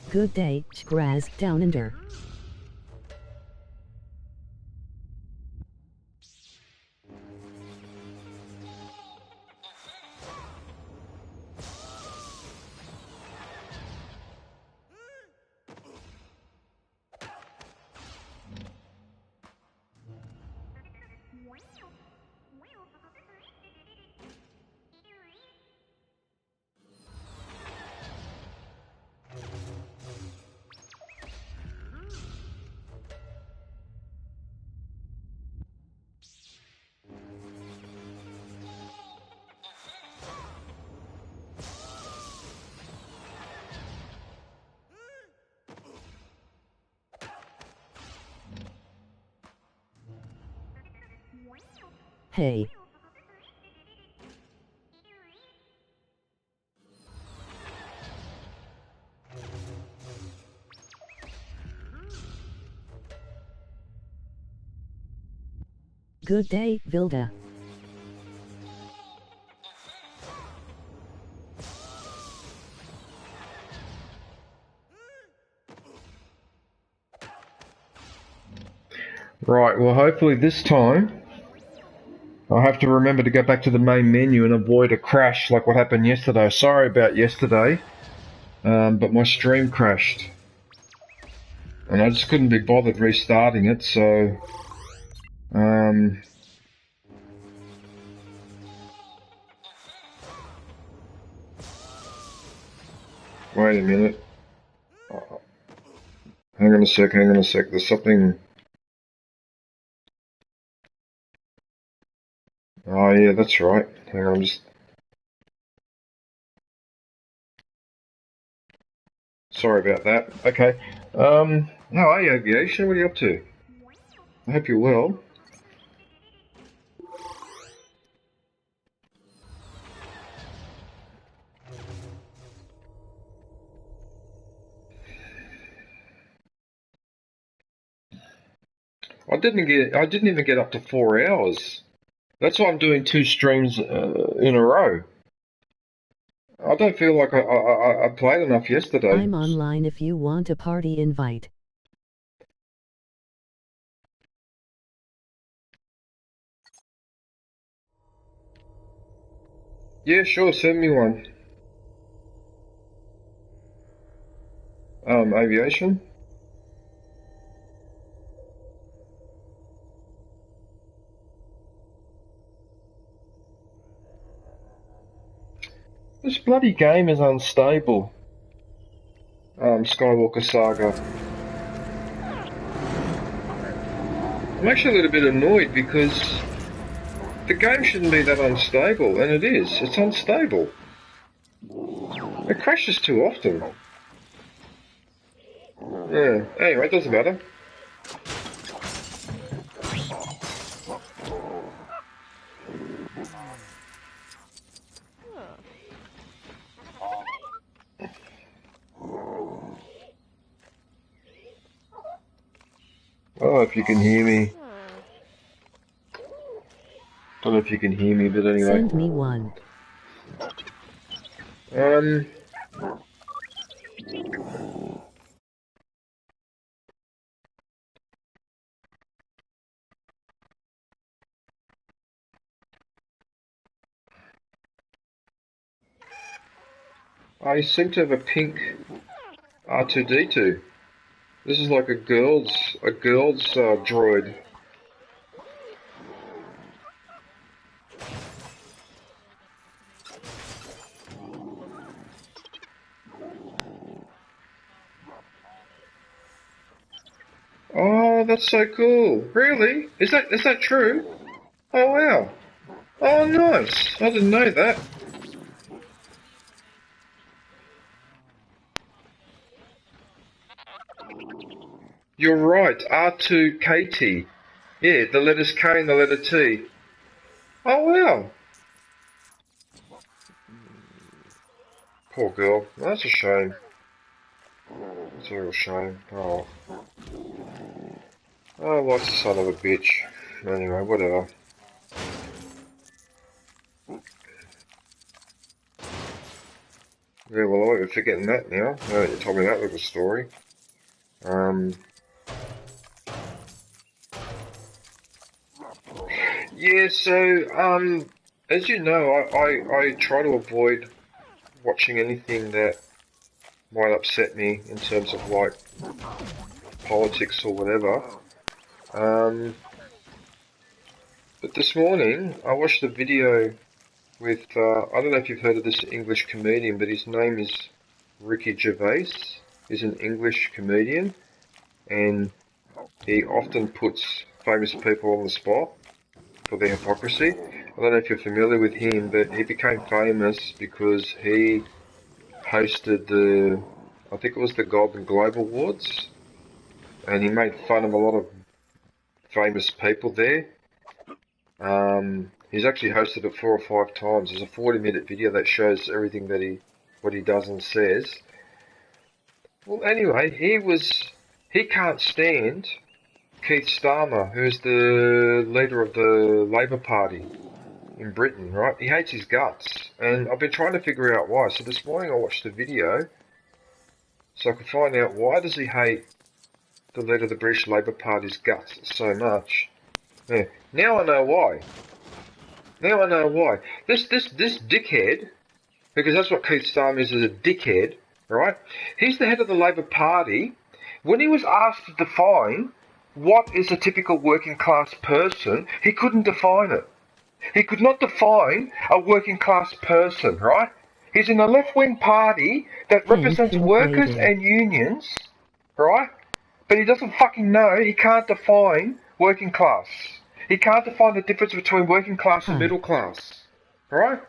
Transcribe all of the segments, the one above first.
Good day, Scraz down under. Hey. Good day, Vilda. Right, well hopefully this time I'll have to remember to go back to the main menu and avoid a crash like what happened yesterday. Sorry about yesterday, but my stream crashed. And I just couldn't be bothered restarting it, so... Wait a minute. Hang on a sec, there's something... Oh yeah, that's right. Hang on, just... Sorry about that. Okay. How are you, Aviation? What are you up to? I hope you're well. I didn't even get up to 4 hours. That's why I'm doing 2 streams in a row. I don't feel like I played enough yesterday. I'm online if you want a party invite. Yeah, sure, send me one. Aviation? This bloody game is unstable. Skywalker Saga. I'm actually a little bit annoyed because the game shouldn't be that unstable, and it is. It's unstable. It crashes too often. Yeah, anyway, it doesn't matter. Oh, if you can hear me. Don't know if you can hear me, but anyway. Send me one. I seem to have a pink R2-D2. This is like a girl's droid. Oh, that's so cool. Really? Is that true? Oh wow. Oh nice. I didn't know that. You're right, R2KT. Yeah, the letters K and the letter T. Oh wow. Poor girl. That's a shame. It's a real shame. Oh. Oh, life's the son of a bitch. Anyway, whatever. Yeah, well, I won't be forgetting that now that you told me that little story. Yeah, so, as you know, I try to avoid watching anything that might upset me in terms of, like, politics or whatever. But this morning, I watched a video with, I don't know if you've heard of this English comedian, but his name is Ricky Gervais. He's an English comedian, and he often puts famous people on the spot for their hypocrisy. I don't know if you're familiar with him, but he became famous because he hosted I think it was the Golden Globe Awards, and he made fun of a lot of famous people there. He's actually hosted it 4 or 5 times. There's a 40-minute video that shows everything that what he does and says. Well, anyway, he can't stand Keith Starmer, who's the leader of the Labour Party in Britain, right? He hates his guts, and I've been trying to figure out why. So this morning I watched the video so I could find out why does he hate the leader of the British Labour Party's guts so much. Yeah, now I know why. Now I know why. This dickhead, because that's what Keith Starmer is a dickhead, right? He's the head of the Labour Party. When he was asked to define what is a typical working class person, he couldn't define it. He could not define a working class person, right? He's in a left-wing party that represents workers and unions, right? But he doesn't fucking know, he can't define working class. He can't define the difference between working class and middle class, right?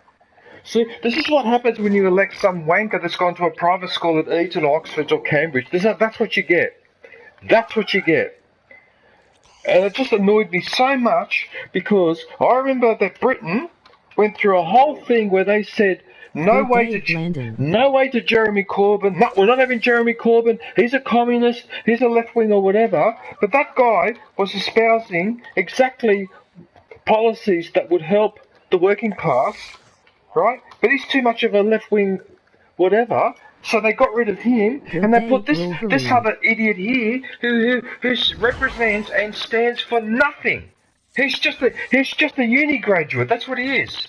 So this is what happens when you elect some wanker that's gone to a private school at Eton, Oxford or Cambridge. That's what you get. That's what you get. And it just annoyed me so much because I remember that Britain went through a whole thing where they said, no way to Jeremy Corbyn. No, we're not having Jeremy Corbyn. He's a communist. He's a left-wing or whatever. But that guy was espousing exactly policies that would help the working class, right? But he's too much of a left-wing whatever. So they got rid of him, and they put this other idiot here who represents and stands for nothing. He's just a uni graduate. That's what he is.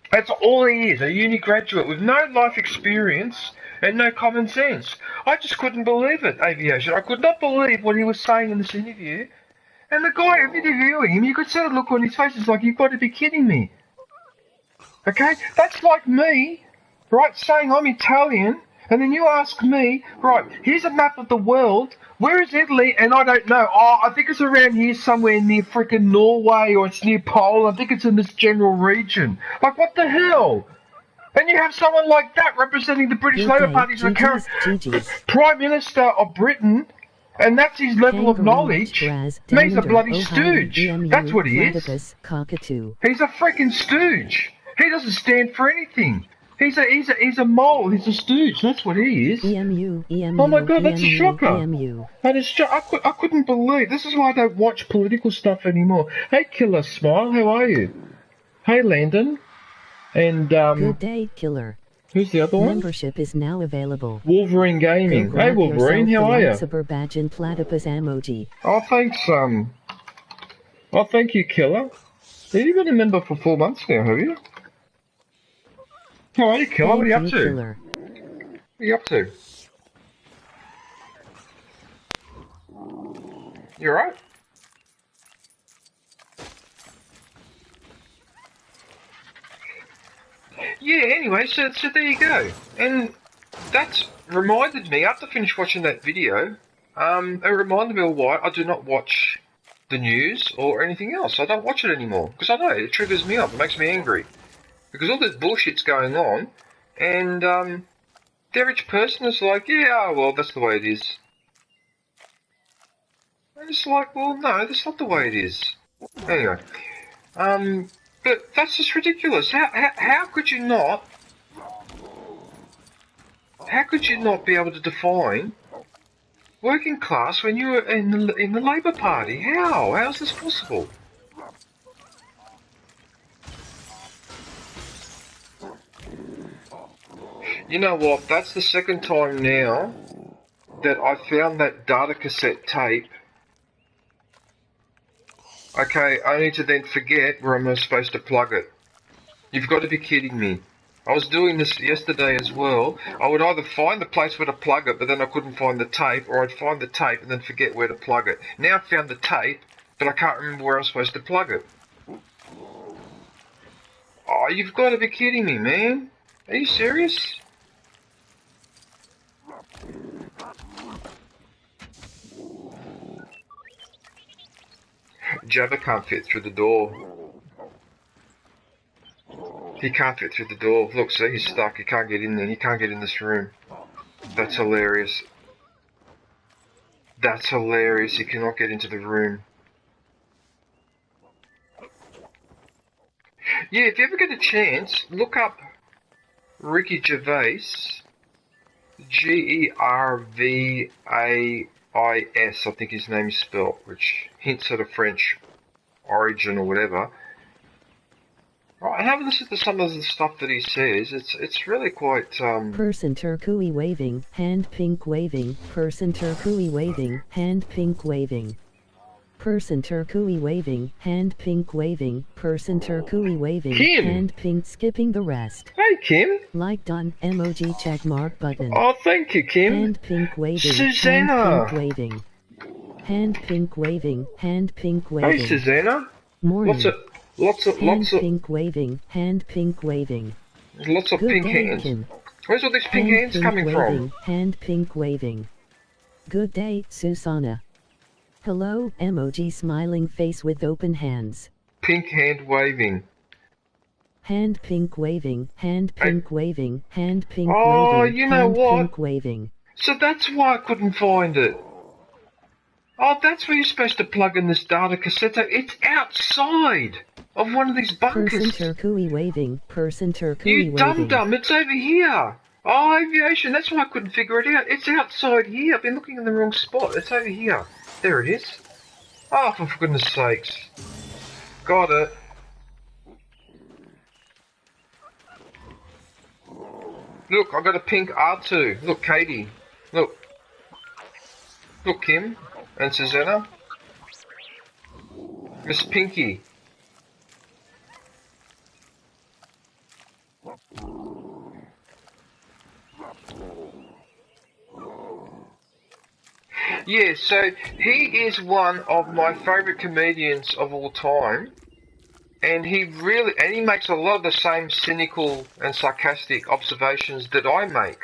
That's all he is, a uni graduate with no life experience and no common sense. I just couldn't believe it, Aviation. I could not believe what he was saying in this interview. And the guy interviewing him, you could see the look on his face. It's like, you've got to be kidding me. Okay? That's like me, right, saying I'm Italian, and then you ask me, right, here's a map of the world. Where is Italy? And I don't know. Oh, I think it's around here somewhere near frickin' Norway, or it's near Poland. I think it's in this general region. Like, what the hell? And you have someone like that representing the British Labour Party as the current Prime Minister of Britain, and that's his level of knowledge. He's a bloody stooge. That's what he is. He's a freaking stooge. He doesn't stand for anything. He's a mole. He's a stooge. That's what he is. Oh my god, that's a shocker. That is I couldn't believe. This is why I don't watch political stuff anymore. Hey, Killer Smile, how are you? Hey, Landon. And Good day, Killer. Who's the other one? Membership is now available. Wolverine Gaming. Hey, Wolverine, how are you? Badge and platypus emoji. Oh, thanks. Oh, thank you, Killer. You've been a member for 4 months now, have you? How are you, Killer? What are you up to? Killer. What are you up to? You alright? Yeah, anyway, so there you go. And that's reminded me, after I finished watching that video, it reminded me of why I do not watch the news or anything else. I don't watch it anymore, because I know it triggers me up, it makes me angry. Because all this bullshit's going on, and the average person is like, yeah, well, that's the way it is. And it's like, well, no, that's not the way it is. Anyway, but that's just ridiculous. How could you not? How could you not be able to define working class when you were in the Labour Party? How? How is this possible? You know what? That's the second time now that I found that data cassette tape. Okay, only to then forget where I'm supposed to plug it. You've got to be kidding me. I was doing this yesterday as well. I would either find the place where to plug it, but then I couldn't find the tape, or I'd find the tape and then forget where to plug it. Now I've found the tape, but I can't remember where I'm supposed to plug it. Oh, you've got to be kidding me, man. Are you serious? Jabba can't fit through the door. He can't fit through the door. Look, see, he's stuck. He can't get in there. He can't get in this room. That's hilarious. That's hilarious. He cannot get into the room. Yeah, if you ever get a chance, look up Ricky Gervais. Gervais, I think his name is spelled, which hints at a French origin or whatever. Right, have a listen to some of the stuff that he says. It's really quite Person turquoise waving, hand pink waving, person turquoise waving, hand pink waving. Person turquoise waving, hand pink waving, person turquoise waving, Kim. hand pink skipping the rest. Hey, Kim. Like done, emoji check mark button. Oh, thank you, Kim. Hand pink waving, Susanna. hand pink waving. Hand pink waving, hand pink waving. Hey, Susanna. Morning. Lots of pink waving, hand pink waving. Lots of Good pink day, hands. Kim. Where's all these pink hands pink coming waving, from? Hand pink waving. Good day, Susanna. Hello, emoji smiling face with open hands. Pink hand waving. Hand pink waving, hand pink waving, hand pink Oh, waving, you know hand what? pink waving. So that's why I couldn't find it. Oh, that's where you're supposed to plug in this data cassette. It's outside of one of these bunkers. Person turquoise waving, person turquoise You waving. dum-dum, it's over here. Oh, aviation, that's why I couldn't figure it out. It's outside here. I've been looking in the wrong spot. It's over here. There it is. Oh, for goodness sakes. Got it. Look, I got a pink R2. Look, Katie. Look. Look, Kim and Susanna. Miss Pinky. Yeah, so he is one of my favourite comedians of all time, and he makes a lot of the same cynical and sarcastic observations that I make.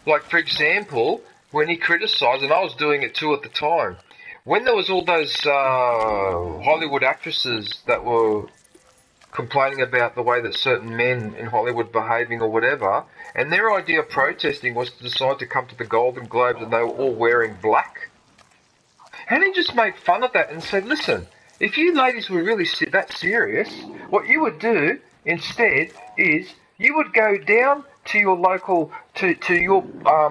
Like, for example, when he criticised, and I was doing it too at the time, when there was all those Hollywood actresses that were complaining about the way that certain men in Hollywood behaving or whatever, and their idea of protesting was to decide to come to the Golden Globes and they were all wearing black. And he just made fun of that and said, listen, if you ladies were really that serious, what you would do instead is you would go down to your local, to your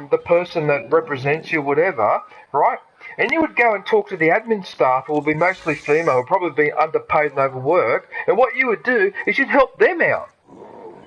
the person that represents you, whatever, right? And you would go and talk to the admin staff, who will be mostly female, will probably be underpaid and overworked, and what you would do is you'd help them out.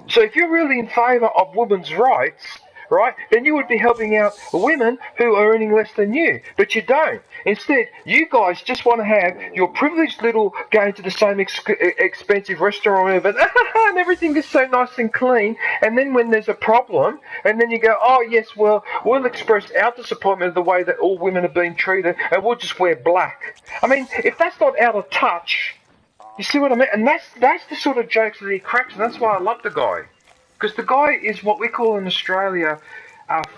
So if you're really in favour of women's rights, right, then you would be helping out women who are earning less than you. But you don't. Instead, you guys just want to have your privileged little going to the same expensive restaurant and everything is so nice and clean. And then when there's a problem, and then you go, oh yes, well, we'll express our disappointment of the way that all women are being treated and we'll just wear black. I mean, if that's not out of touch, you see what I mean? And that's the sort of jokes that he cracks, and that's why I love the guy. Because the guy is what we call in Australia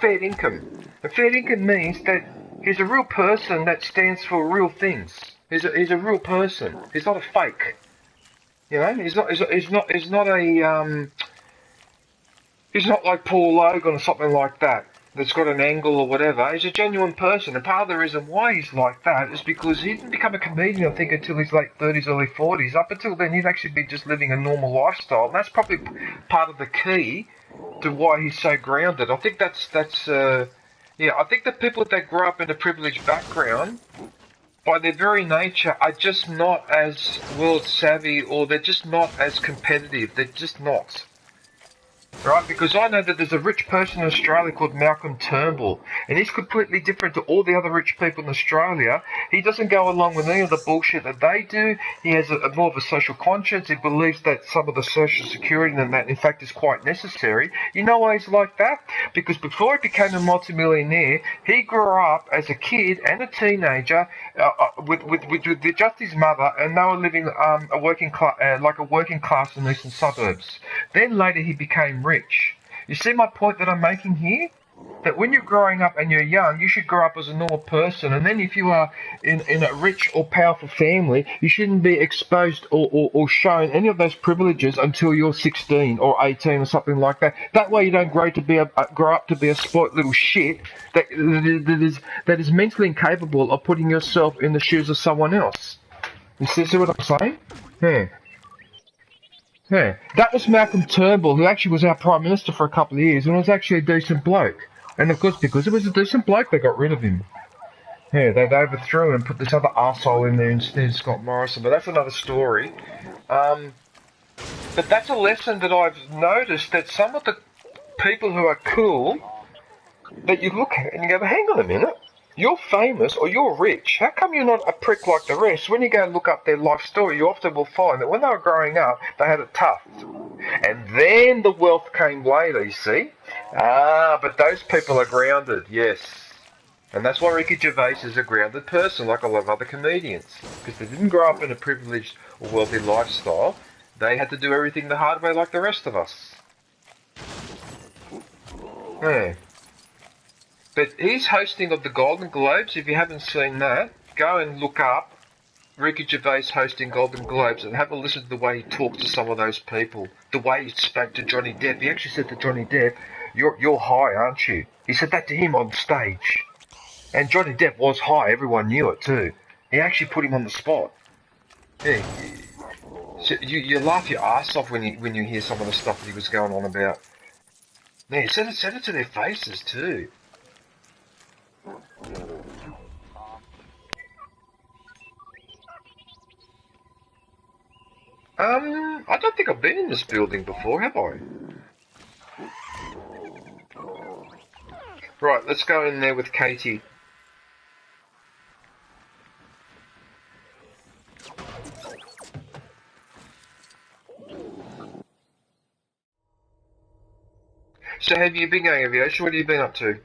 fair income. And fair income means that he's a real person that stands for real things. He's a real person. He's not a fake. You know, he's not like Paul Logan or something like that, that's got an angle or whatever. He's a genuine person, and part of the reason why he's like that is because he didn't become a comedian, I think, until his late 30s, early 40s. Up until then, he'd actually been just living a normal lifestyle, and that's probably part of the key to why he's so grounded. I think I think the people that grow up in a privileged background, by their very nature, are just not as world savvy, or they're just not as competitive. They're just not. right? Because I know that there's a rich person in Australia called Malcolm Turnbull, and he's completely different to all the other rich people in Australia. He doesn't go along with any of the bullshit that they do. He has a more of a social conscience. He believes that some of the social security and that, in fact, is quite necessary. You know why he's like that? Because before he became a multimillionaire, he grew up as a kid and a teenager with just his mother, and they were living a working class in the eastern suburbs. Then later he became rich. You see my point that I'm making here? That when you're growing up and you're young, you should grow up as a normal person, and then if you are in a rich or powerful family, you shouldn't be exposed or shown any of those privileges until you're 16 or 18 or something like that. That way you don't grow up to be a spoilt little shit that is mentally incapable of putting yourself in the shoes of someone else. You see what I'm saying? Yeah. Yeah, that was Malcolm Turnbull, who actually was our Prime Minister for a couple of years and was actually a decent bloke. And of course, because he was a decent bloke, they got rid of him. Yeah, they overthrew him and put this other arsehole in there instead, Scott Morrison. But that's another story. But that's a lesson that I've noticed, that some of the people who are cool, that you look at and you go, hang on a minute. You're famous or you're rich. How come you're not a prick like the rest? When you go and look up their life story, you often will find that when they were growing up, they had it tough. And then the wealth came later, you see. But those people are grounded, yes. And that's why Ricky Gervais is a grounded person, like a lot of other comedians. Because they didn't grow up in a privileged or wealthy lifestyle. They had to do everything the hard way like the rest of us. Yeah. But he's hosting of the Golden Globes. If you haven't seen that, go and look up Ricky Gervais hosting Golden Globes and have a listen to the way he talked to some of those people. The way he spoke to Johnny Depp. He actually said to Johnny Depp, you're high, aren't you? He said that to him on stage. And Johnny Depp was high. Everyone knew it too. He actually put him on the spot. Yeah. So you laugh your ass off when you hear some of the stuff that he was going on about. Yeah, he said it to their faces too. I don't think I've been in this building before, have I? Right, let's go in there with Katie. So have you been going aviation? What have you been up to?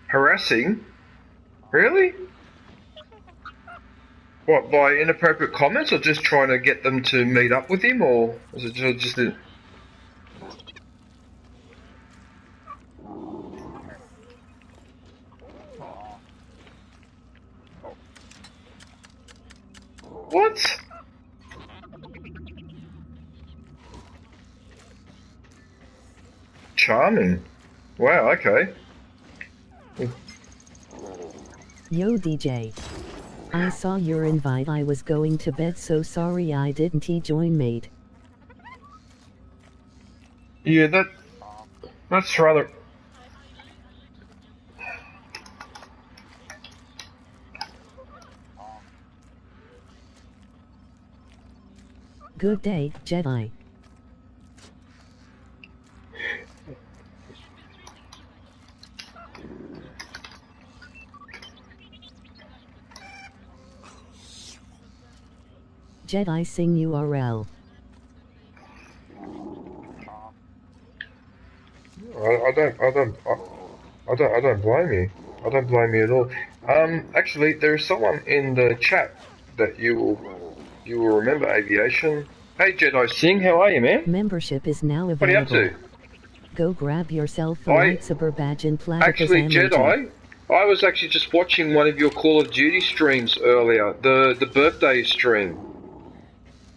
Harassing? Really? What, by inappropriate comments, or just trying to get them to meet up with him, or is it just a... What? Charming. Wow, okay. Yo DJ. I saw your invite. I was going to bed, so sorry I didn't join, mate. Yeah, that's rather... Good day, Jedi. Jedi Singh URL. I don't blame you. I don't blame you at all. Actually, there is someone in the chat that you will You will remember aviation. Hey Jedi Singh, how are you, man? Membership is now available. What are you up to? Go grab yourself a lightsaber badge and platypus actually, emoji. Jedi, I was actually just watching one of your Call of Duty streams earlier, the birthday stream.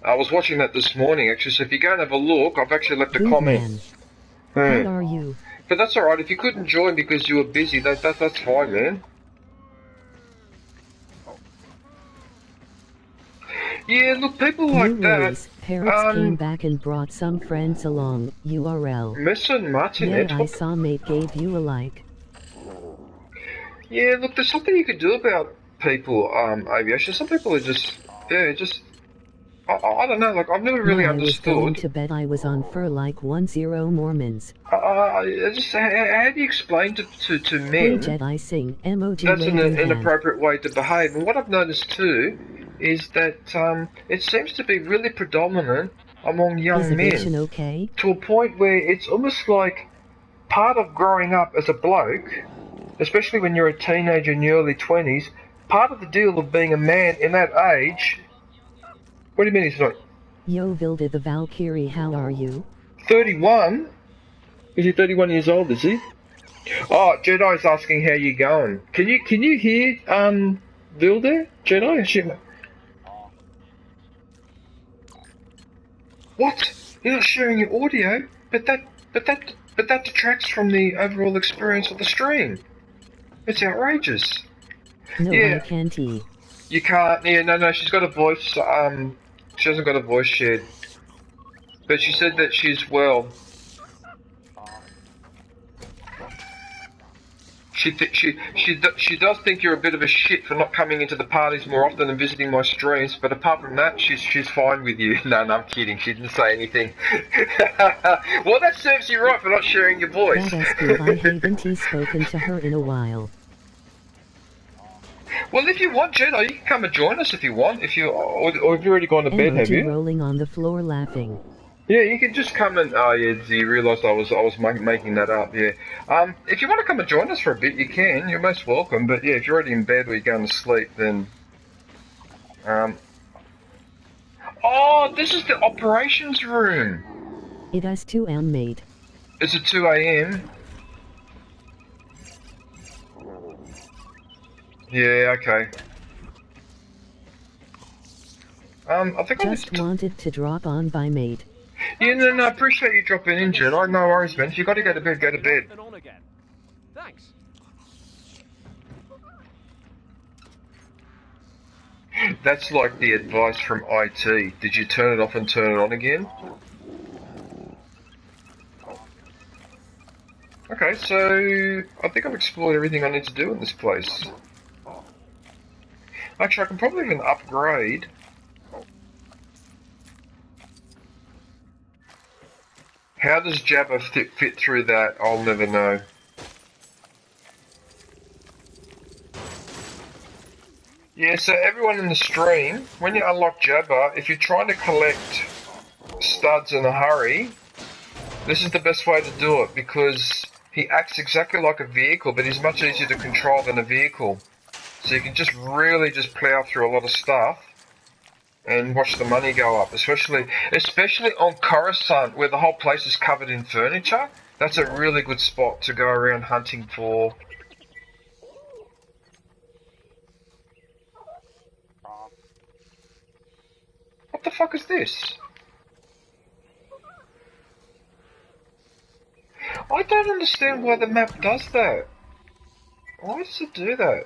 I was watching that this morning, actually, so if you go and have a look, I've actually left a comment. How are you? But that's alright, if you couldn't join because you were busy, that's fine, man. Yeah, look, people like that. Parrots came back and brought some friends along. URL. Listen, Martin. Yeah, I saw mate gave you a like. Yeah, look, there's something you could do about people, aviation. Some people are just, I don't know, like, I've never really understood. I was going to bed I was on for like 10 Mormons. Just, how do you explain to men Jedi Singh, emoji that's an inappropriate way to behave? And what I've noticed too is that it seems to be really predominant among young men. Okay? To a point where it's almost like part of growing up as a bloke, especially when you're a teenager in your early 20s, part of the deal of being a man in that age. What do you mean he's not? Yo, Vilda the Valkyrie, how are you? 31? Is he 31 years old, is he? Oh, Jedi's asking how you going. Can you hear Vilda? Jedi? What? You're not sharing your audio? But that detracts from the overall experience of the stream. It's outrageous. No, yeah. I can't hear. You can't. Yeah, no. She's got a voice. She hasn't got a voice shared. But she said that she's well. She does think you're a bit of a shit for not coming into the parties more often and visiting my streams. But apart from that, she's fine with you. No, I'm kidding. She didn't say anything. Well, that serves you right for not sharing your voice. That is cool. I haven't spoken to her in a while. Well, if you want, Jedi, you can come and join us if you want. Or have you already gone to bed? Have you? Rolling on the floor laughing. Yeah, you can just come and. Oh yeah, you realised I was making that up. Yeah. If you want to come and join us for a bit, you can. You're most welcome. But yeah, if you're already in bed or you're going to sleep, then. Oh, this is the operations room. It is 2 a.m. mate. Is it 2 a.m.? Yeah, okay. I think I just wanted to drop on by mate. Yeah, no, I appreciate you dropping in, Jedi. No worries, man. If you got to go to bed, go to bed. Thanks. That's like the advice from IT. Did you turn it off and turn it on again? Okay, so I think I've explored everything I need to do in this place. Actually, I can probably even upgrade. How does Jabba fit through that? I'll never know. Yeah, so everyone in the stream, when you unlock Jabba, if you're trying to collect studs in a hurry, this is the best way to do it because he acts exactly like a vehicle, but he's much easier to control than a vehicle. So you can just really just plow through a lot of stuff and watch the money go up, especially on Coruscant where the whole place is covered in furniture. That's a really good spot to go around hunting for. What the fuck is this? I don't understand why the map does that. Why does it do that?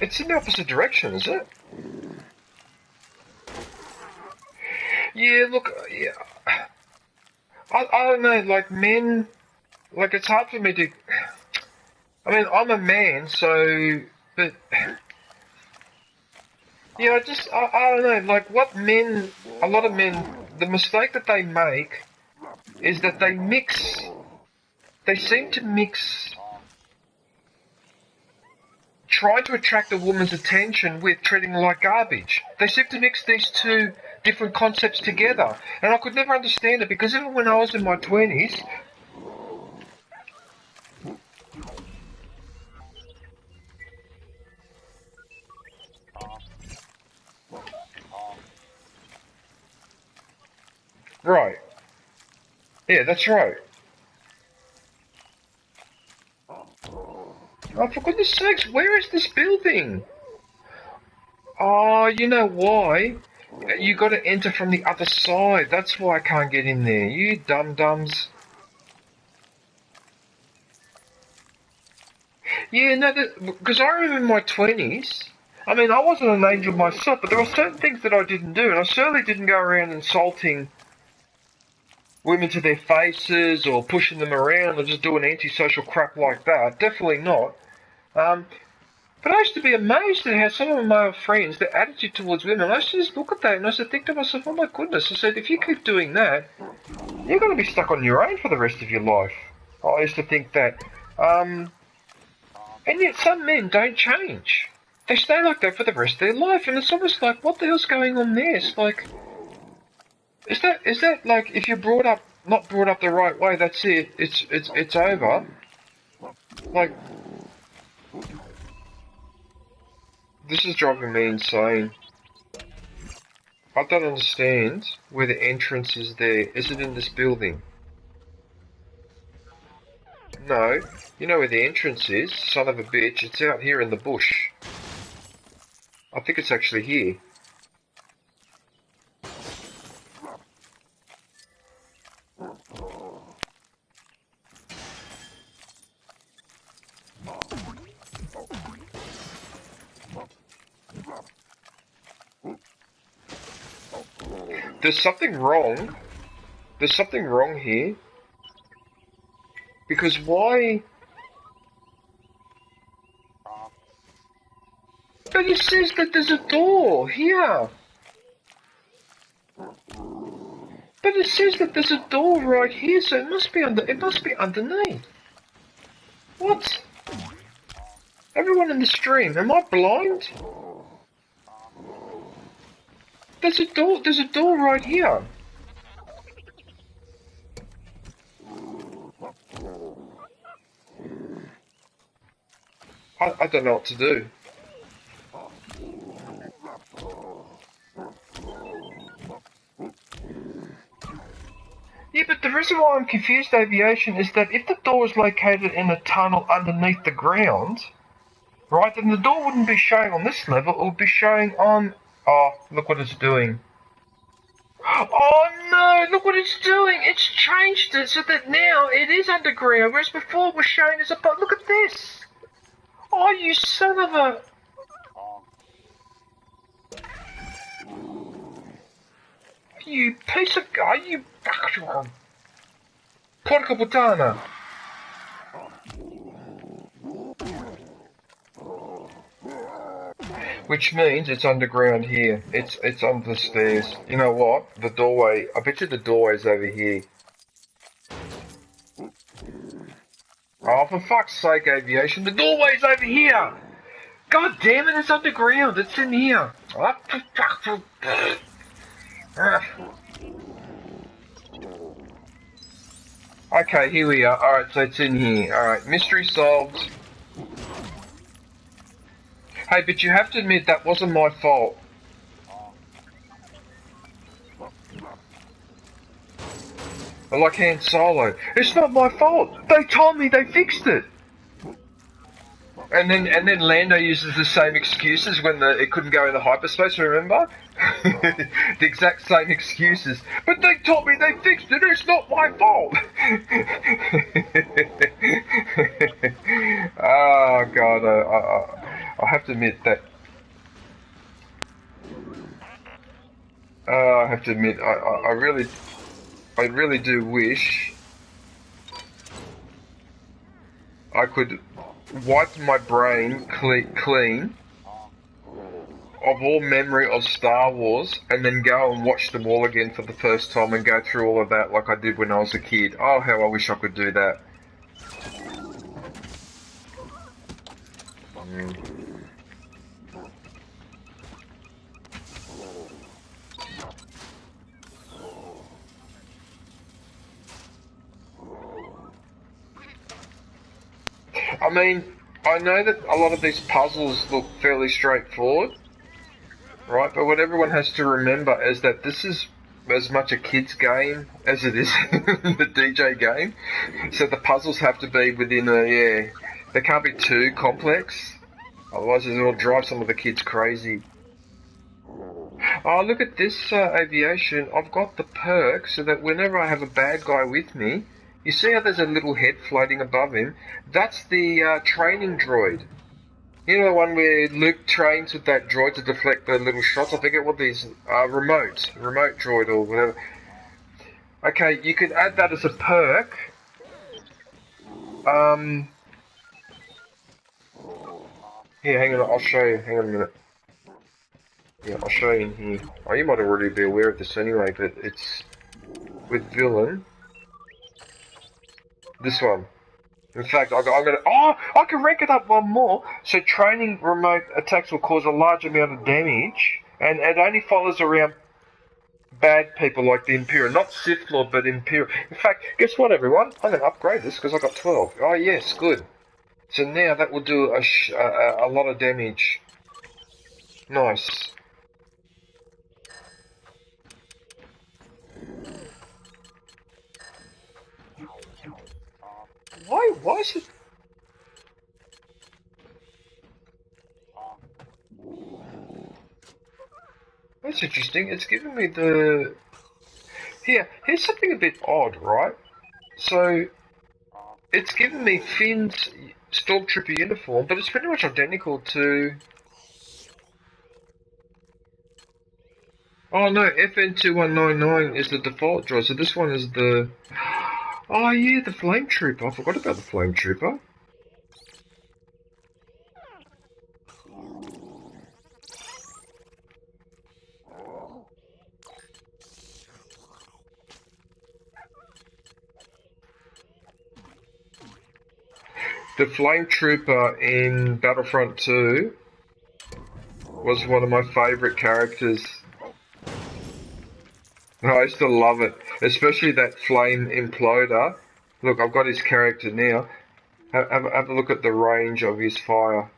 It's in the opposite direction, is it? Yeah, look, yeah. I don't know, like men, like it's hard for me to, I mean, I'm a man, so, but, yeah, I don't know, like what men, a lot of men, the mistake that they make is that they seem to mix trying to attract a woman's attention with treating her like garbage. They seem to mix these two different concepts together. And I could never understand it because even when I was in my 20s, Right. Yeah, that's right. Oh, for goodness sakes, where is this building? Oh, you know why? You gotta enter from the other side. That's why I can't get in there. You dum-dums. Yeah, no, because I remember in my 20s, I mean, I wasn't an angel myself, but there were certain things that I didn't do, and I certainly didn't go around insulting women to their faces or pushing them around or just doing antisocial crap like that. Definitely not. But I used to be amazed at how some of my male friends, their attitude towards women, I used to just look at that and I used to think to myself, oh my goodness, I said, if you keep doing that, you're going to be stuck on your own for the rest of your life. I used to think that. And yet some men don't change. They stay like that for the rest of their life, and it's almost like, what the hell's going on there? It's like, is that like, if you're not brought up the right way, that's it, it's over? Like, this is driving me insane. I don't understand where the entrance is there. Is it in this building? No. You know where the entrance is, son of a bitch. It's out here in the bush. I think it's actually here. There's something wrong. There's something wrong here. Because why... But it says that there's a door here. But it says that there's a door right here, so it must be underneath. What? Everyone in the stream, am I blind? There's a door right here. I don't know what to do. Yeah, but the reason why I'm confused, Aviation, is that if the door is located in a tunnel underneath the ground, right, then the door wouldn't be showing on this level, it would be showing on... Oh, look what it's doing. Oh no, look what it's doing! It's changed it so that now it is underground, whereas before it was showing as a... Look at this! Oh, you son of a... You piece of guy, you... Porca puttana. Which means it's underground here. It's under the stairs. You know what? The doorway... I bet you the doorway's over here. Oh, for fuck's sake, Aviation. The doorway's over here! God damn it, it's underground. It's in here. Okay, here we are. Alright, so it's in here. Alright, mystery solved. Hey, but you have to admit that wasn't my fault. Like Han Solo. It's not my fault. They told me they fixed it. And then Lando uses the same excuses when it couldn't go into hyperspace, remember? The exact same excuses. But they told me they fixed it, it's not my fault! Oh god, I have to admit that... I have to admit, I really do wish I could wipe my brain clean of all memory of Star Wars and then go and watch them all again for the first time and go through all of that like I did when I was a kid. Oh, how I wish I could do that. I mean, I know that a lot of these puzzles look fairly straightforward, right? But what everyone has to remember is that this is as much a kid's game as it is the DJ game. So the puzzles have to be within they can't be too complex. Otherwise it will drive some of the kids crazy. Oh, look at this aviation. I've got the perk so that whenever I have a bad guy with me, you see how there's a little head floating above him? That's the training droid. You know the one where Luke trains with that droid to deflect the little shots? I forget what these remote droid or whatever. Okay, you could add that as a perk. Here, hang on, I'll show you. Hang on a minute. Yeah, I'll show you in here. Oh, you might already be aware of this anyway, but it's with villain. This one. In fact, I'm gonna. Oh, I can rank it up one more. So training remote attacks will cause a large amount of damage, and it only follows around bad people like the Imperial, not Sith Lord, but Imperial. In fact, guess what, everyone? I'm gonna upgrade this because I got 12. Oh yes, good. So now that will do a lot of damage. Nice. Why is it? That's interesting. It's giving me the... Here's something a bit odd, right? So, it's giving me Finn's Stormtrooper uniform, but it's pretty much identical to... Oh no, FN2199 is the default droid, so this one is the... Oh yeah, the Flame Trooper. I forgot about the Flame Trooper. The Flame Trooper in Battlefront 2 was one of my favourite characters. I used to love it, especially that Flame Imploder. Look, I've got his character now. Have a look at the range of his fire.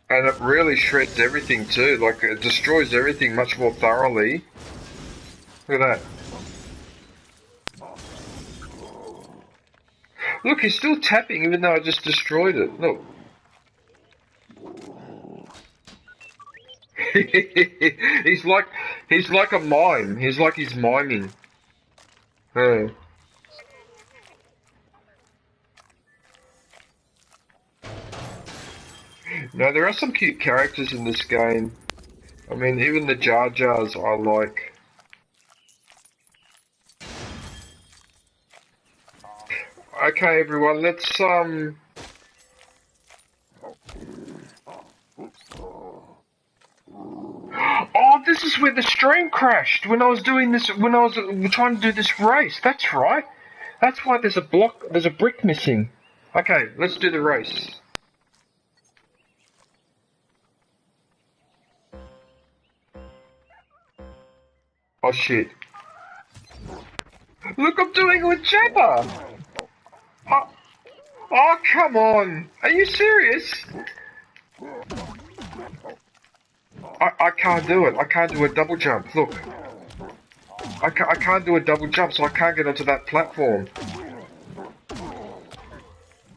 And it really shreds everything too, like it destroys everything much more thoroughly. Look at that. Look, he's still tapping even though I just destroyed it. Look. he's like a mime. He's like he's miming. Oh. No, there are some cute characters in this game. I mean, even the Jar Jars I like. Okay, everyone, let's Oh, this is where the stream crashed when I was doing this. When I was trying to do this race. That's right. That's why there's a brick missing. Okay, let's do the race. Oh shit. Look, I'm doing it with Jabba! Oh, come on! Are you serious? I can't do it. I can't do a double jump. Look. I can't do a double jump, so I can't get onto that platform.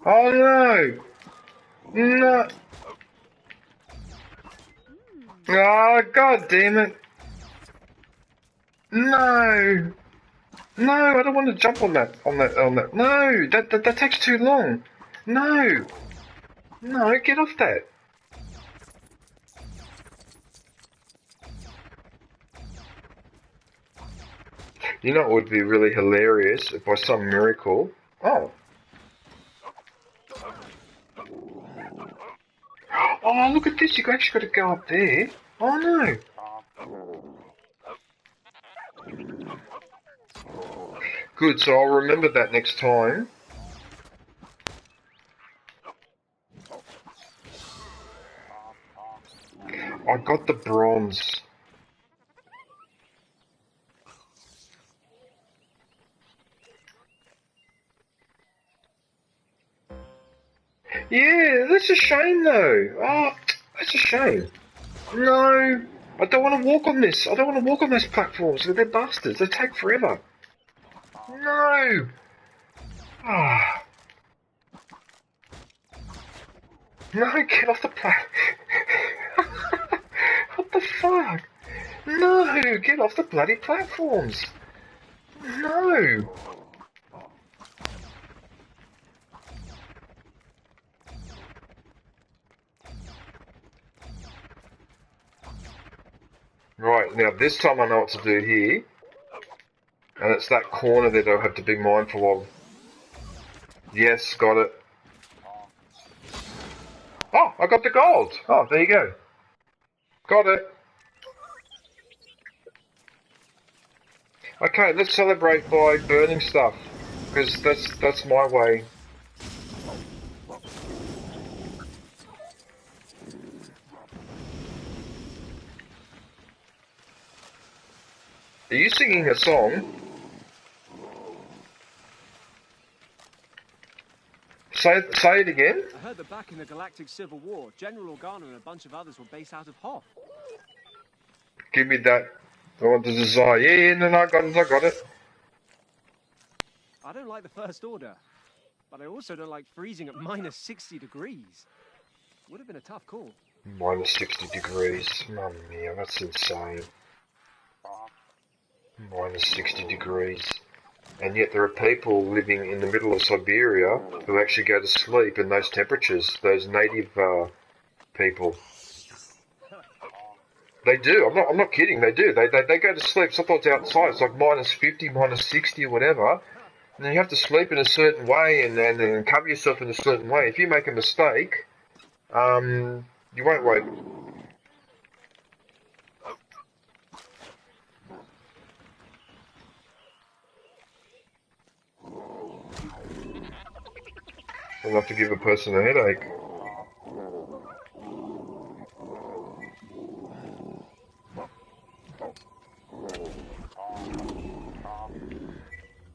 Oh no! No! Oh, god damn it! No! No, I don't want to jump on that. No, that takes too long. No! No, get off that. You know what would be really hilarious if by some miracle... Oh. Oh, look at this. You actually got to go up there. Oh, no. Good, so I'll remember that next time. I got the bronze. Yeah, that's a shame though. Oh, that's a shame. No! I don't want to walk on this. I don't want to walk on those platforms. They're bastards. They take forever. No! Ah. No, get off the What the fuck? No, get off the bloody platforms. No. Right, now this time I know what to do here. And it's that corner that I'll have to be mindful of. Yes, got it. Oh, I got the gold. Oh, there you go. Got it. Okay, let's celebrate by burning stuff. Because that's my way. Are you singing a song? Say it again. I heard that back in the Galactic Civil War, General Organa and a bunch of others were based out of Hoth. Give me that. I want the desire. Yeah, no, I got it. I don't like the First Order, but I also don't like freezing at minus 60 degrees. Would have been a tough call. Minus 60 degrees. Mamma mia, that's insane. Minus 60 degrees. And yet there are people living in the middle of Siberia who actually go to sleep in those temperatures, those native people. They do, I'm not kidding, they do. They go to sleep, sometimes outside, it's like minus 50, minus 60 or whatever. And then you have to sleep in a certain way and cover yourself in a certain way. If you make a mistake, you won't wake. Enough to give a person a headache.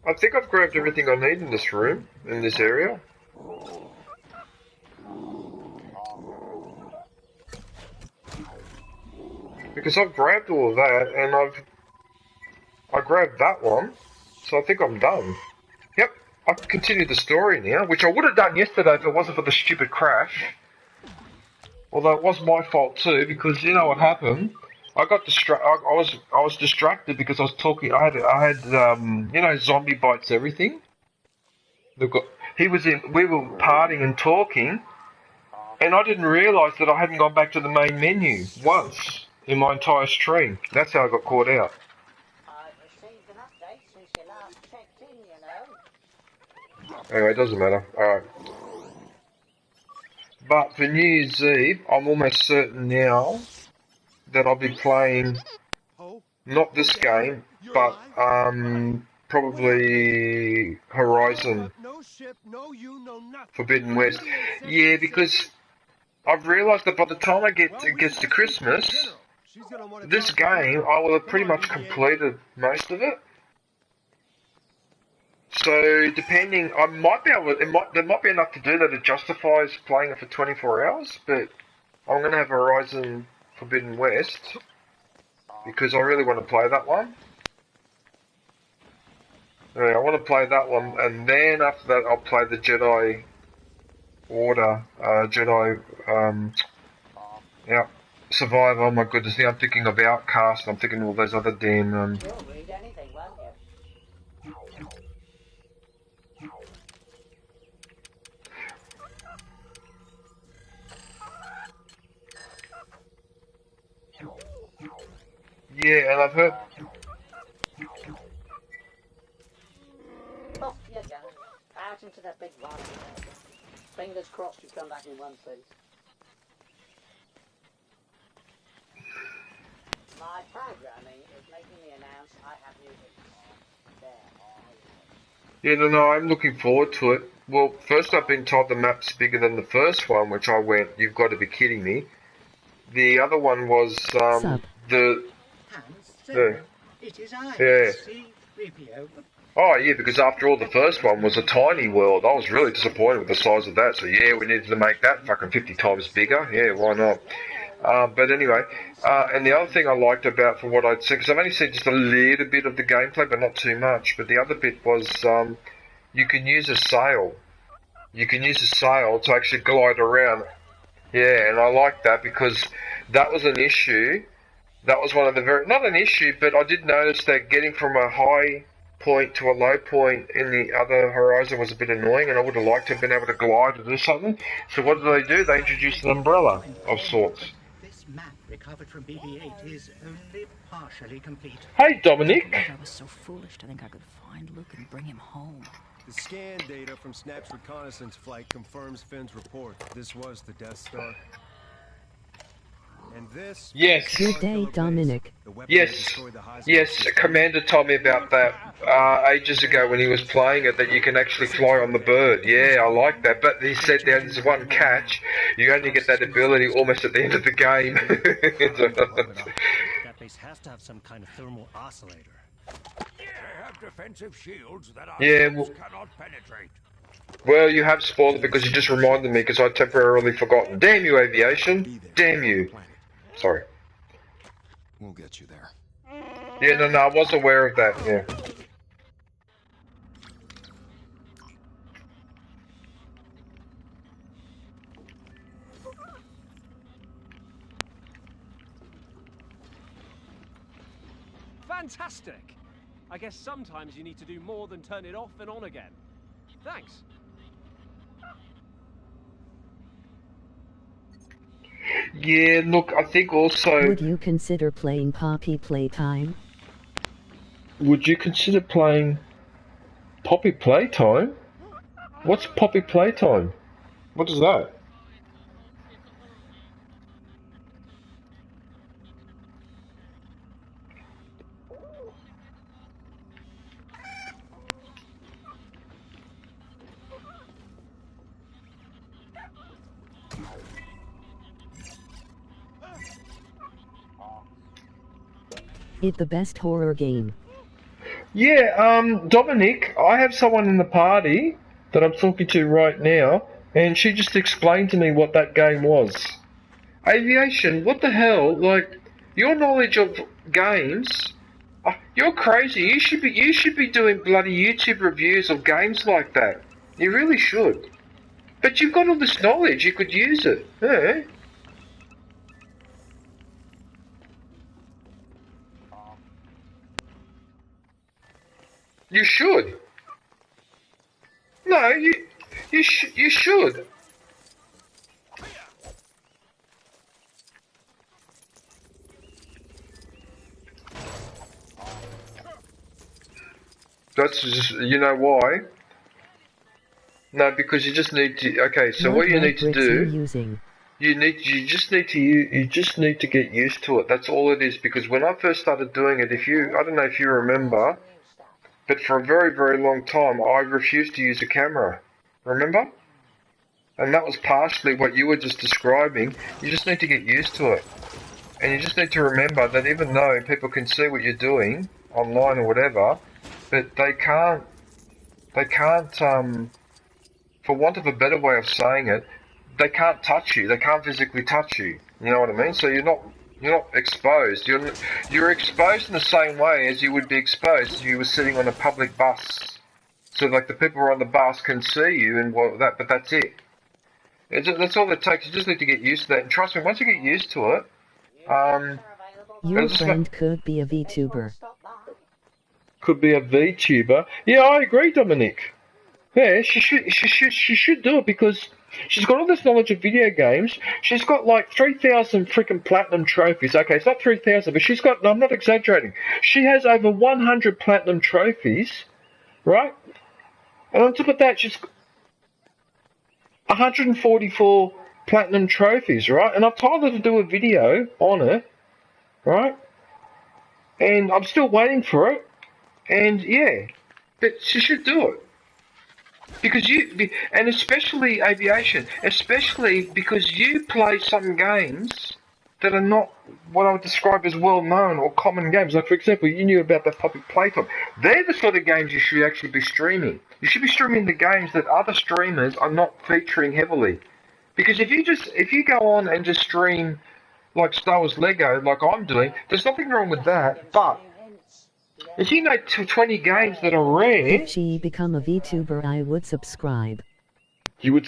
I think I've grabbed everything I need in this room, in this area. Because I've grabbed all of that, and I grabbed that one, so I think I'm done. Yep, I can continue the story now, which I would have done yesterday if it wasn't for the stupid crash. Although it was my fault too, because you know what happened? I got I was distracted because I was talking. I had you know, zombie bites everything. We were partying and talking, and I didn't realise that I hadn't gone back to the main menu once in my entire stream. That's how I got caught out. I've received an update since you last checked in, you know. Anyway, it doesn't matter. Alright. But for New Year's Eve, I'm almost certain now that I'll be playing not this game, but probably Horizon Forbidden West. Yeah, because I've realised that by the time it gets to Christmas, this game I will have pretty much completed most of it. So depending, I might be able. There might be enough to do that it justifies playing it for 24 hours. But I'm gonna have Horizon Forbidden West because I really want to play that one. Yeah, I want to play that one, and then after that I'll play the Jedi Order, yeah, Survivor. Oh my goodness, now I'm thinking of Outcast. I'm thinking of all those other damn. You'll read anything, won't you? Yeah, and I've heard. Oh, yeah, yeah. Out into that big valley. Fingers crossed you come back in one piece. My programming is making me announce I have music. There. Yeah, no, I'm looking forward to it. Well, first I've been told the map's bigger than the first one, which I went, you've got to be kidding me. The other one was It is I, yeah. C-3PO. Oh yeah, because after all, the first one was a tiny world. I was really disappointed with the size of that. So yeah, we needed to make that fucking 50 times bigger. Yeah, why not? But anyway, and the other thing I liked about from what I'd seen, because I've only seen just a little bit of the gameplay, but not too much. But the other bit was you can use a sail. You can use a sail to actually glide around. Yeah, and I liked that because that was an issue. That was one of the not an issue, but I did notice that getting from a high point to a low point in the other horizon was a bit annoying, and I would have liked to have been able to glide or do something. So what do? They introduced an umbrella of sorts. This map recovered from BB-8 is only partially complete. Hey, Dominic. I was so foolish to think I could find Luke and bring him home. The scan data from Snap's reconnaissance flight confirms Finn's report. This was the Death Star. And this... Yes. Good day, Dominic. Yes, Commander told me about that ages ago when he was playing it, that you can actually fly on the bird. Yeah, I like that. But he said there's one catch. You only get that ability almost at the end of the game. That base has to have some kind of thermal oscillator. They have defensive shields that our well, cannot penetrate. Well, you have spoiled it because you just reminded me because I'd temporarily forgotten. Damn you, aviation. Damn you. Sorry. We'll get you there. Yeah, no, I was aware of that, yeah. Fantastic! I guess sometimes you need to do more than turn it off and on again. Thanks. Yeah, look, I think also... Would you consider playing Poppy Playtime? Would you consider playing Poppy Playtime? What's Poppy Playtime? What is that? It the best horror game. Yeah, Dominic, I have someone in the party that I'm talking to right now, and she just explained to me what that game was. Aviation, what the hell? Like, your knowledge of games, you're crazy. You should be doing bloody YouTube reviews of games like that. You really should. But you've got all this knowledge, you could use it. Yeah. You should. No, you should. That's just, you know why? No, because you just need to. Okay, so what you need to do, you just need to get used to it. That's all it is. Because when I first started doing it, I don't know if you remember, but for a very, very long time, I refused to use a camera. Remember? And that was partially what you were just describing. You just need to get used to it. And you just need to remember that even though people can see what you're doing online or whatever, but they can't, for want of a better way of saying it, they can't touch you. They can't physically touch you. You know what I mean? So you're not exposed. You're exposed in the same way as you would be exposed if you were sitting on a public bus. So like the people on the bus can see you and that, but that's it. That's all it takes. You just need to get used to that. And trust me, once you get used to it, your friend could be a VTuber. Could be a VTuber. Yeah, I agree, Dominic. Yeah, she should do it because she's got all this knowledge of video games. She's got like 3,000 freaking platinum trophies. Okay, it's not 3,000, but she's got, I'm not exaggerating, she has over 100 platinum trophies, right? And on top of that, she's 144 platinum trophies, right? And I've told her to do a video on it, right? And I'm still waiting for it. And yeah, but she should do it. Because and especially aviation, especially because you play some games that are not what I would describe as well-known or common games. Like, for example, you knew about that Poppy Playtime. They're the sort of games you should actually be streaming. You should be streaming the games that other streamers are not featuring heavily. Because if you go on and just stream, like Star Wars Lego, like I'm doing, there's nothing wrong with that. But if you make 20 games that are rare, If she become a VTuber, I would subscribe. you would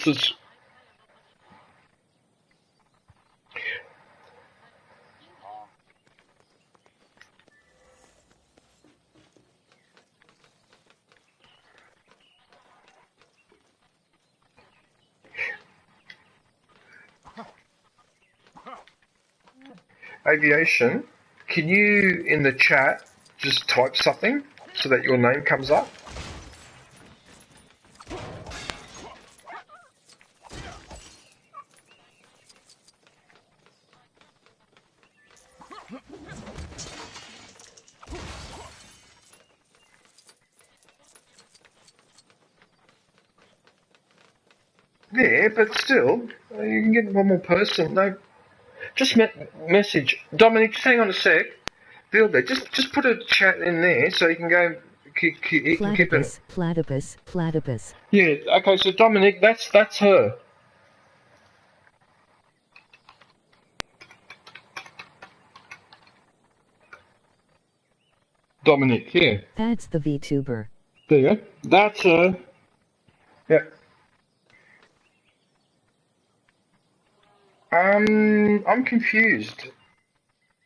Aviation, can you in the chat just type something so that your name comes up? Yeah, but still, you can get one more person. No, just message Dominic. Just hang on a sec. Fielder, just put a chat in there so you can go. You can keep it. Platypus. Yeah. Okay. So Dominic, that's her. Dominic. Yeah. That's the VTuber. There you go. That's her. Yeah. I'm confused.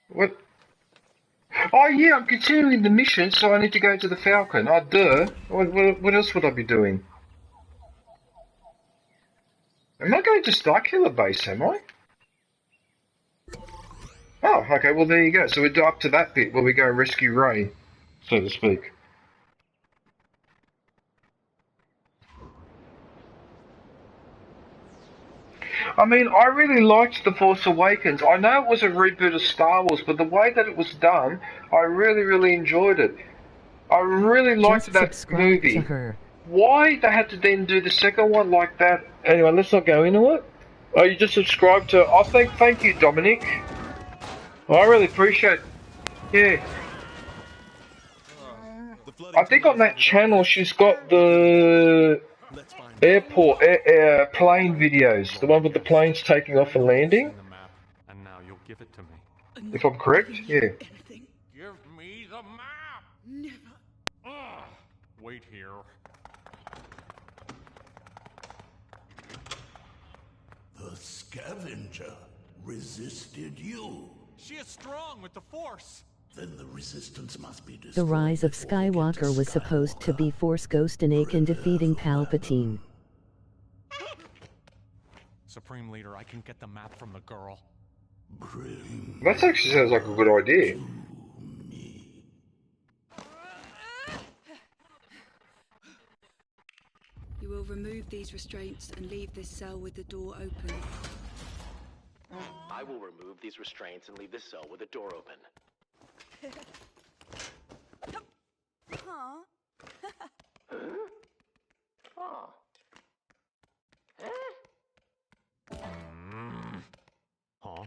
What? Oh yeah, I'm continuing the mission, so I need to go to the Falcon. Oh, duh. What else would I be doing? Am I going to Starkiller Base, am I? Oh, okay, well there you go. So we're up to that bit where we go rescue Ray, so to speak. I mean, I really liked The Force Awakens. I know it was a reboot of Star Wars, but the way that it was done, I really enjoyed it. I really liked that movie. To her. Why they had to then do the second one like that? Anyway, let's not go into it. Oh, you just subscribed to... Oh, thank you, Dominic. I really appreciate... Yeah. I think on that channel she's got the... airport, plane videos. The one with the planes taking off and landing. And now you'll give it to me. If I'm correct, yeah. Give me the map. Never. Wait here. The scavenger resisted you. She is strong with the Force. Then the resistance must be destroyed. The rise of Skywalker was supposed to be Force Ghost and Anakin defeating Palpatine. Supreme Leader, I can get the map from the girl. That actually sounds like a good idea. You will remove these restraints and leave this cell with the door open. I will remove these restraints and leave this cell with the door open. Huh? Oh. Huh?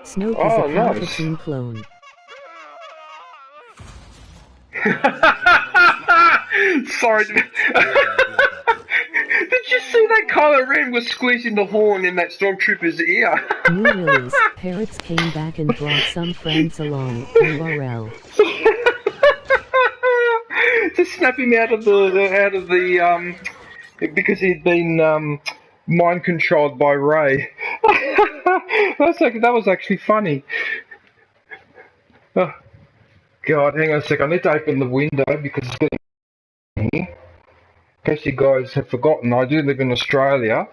Snoke Oh, is a nice. Palpatine clone. Sorry. Did you see that Kylo Ren was squeezing the horn in that stormtrooper's ear? New release. Parrots came back and brought some friends along. URL. To snap him out of the because he'd been mind controlled by Rey. That was actually funny. Oh, God, hang on a sec. I need to open the window because it's getting here. In case you guys have forgotten, I do live in Australia,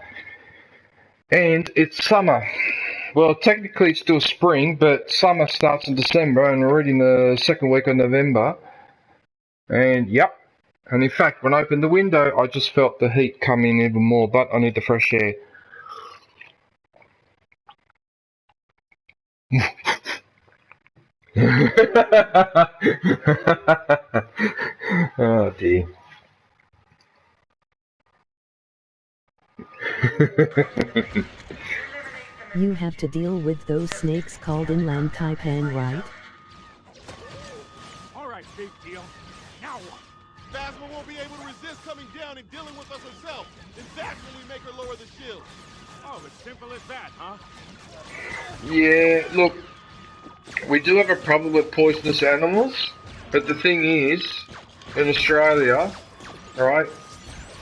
and it's summer. Well, technically it's still spring, but summer starts in December, and we're already in the second week of November. And yep, and in fact, when I opened the window, I just felt the heat come in even more, but I need the fresh air. Oh dear. You have to deal with those snakes called inland taipan, right? Alright, big deal. Now what? Phasma won't be able to resist coming down and dealing with us herself. And that's when we make her lower the shield. Oh, it's simple as that, huh? Yeah, look, we do have a problem with poisonous animals, but the thing is, in Australia, right,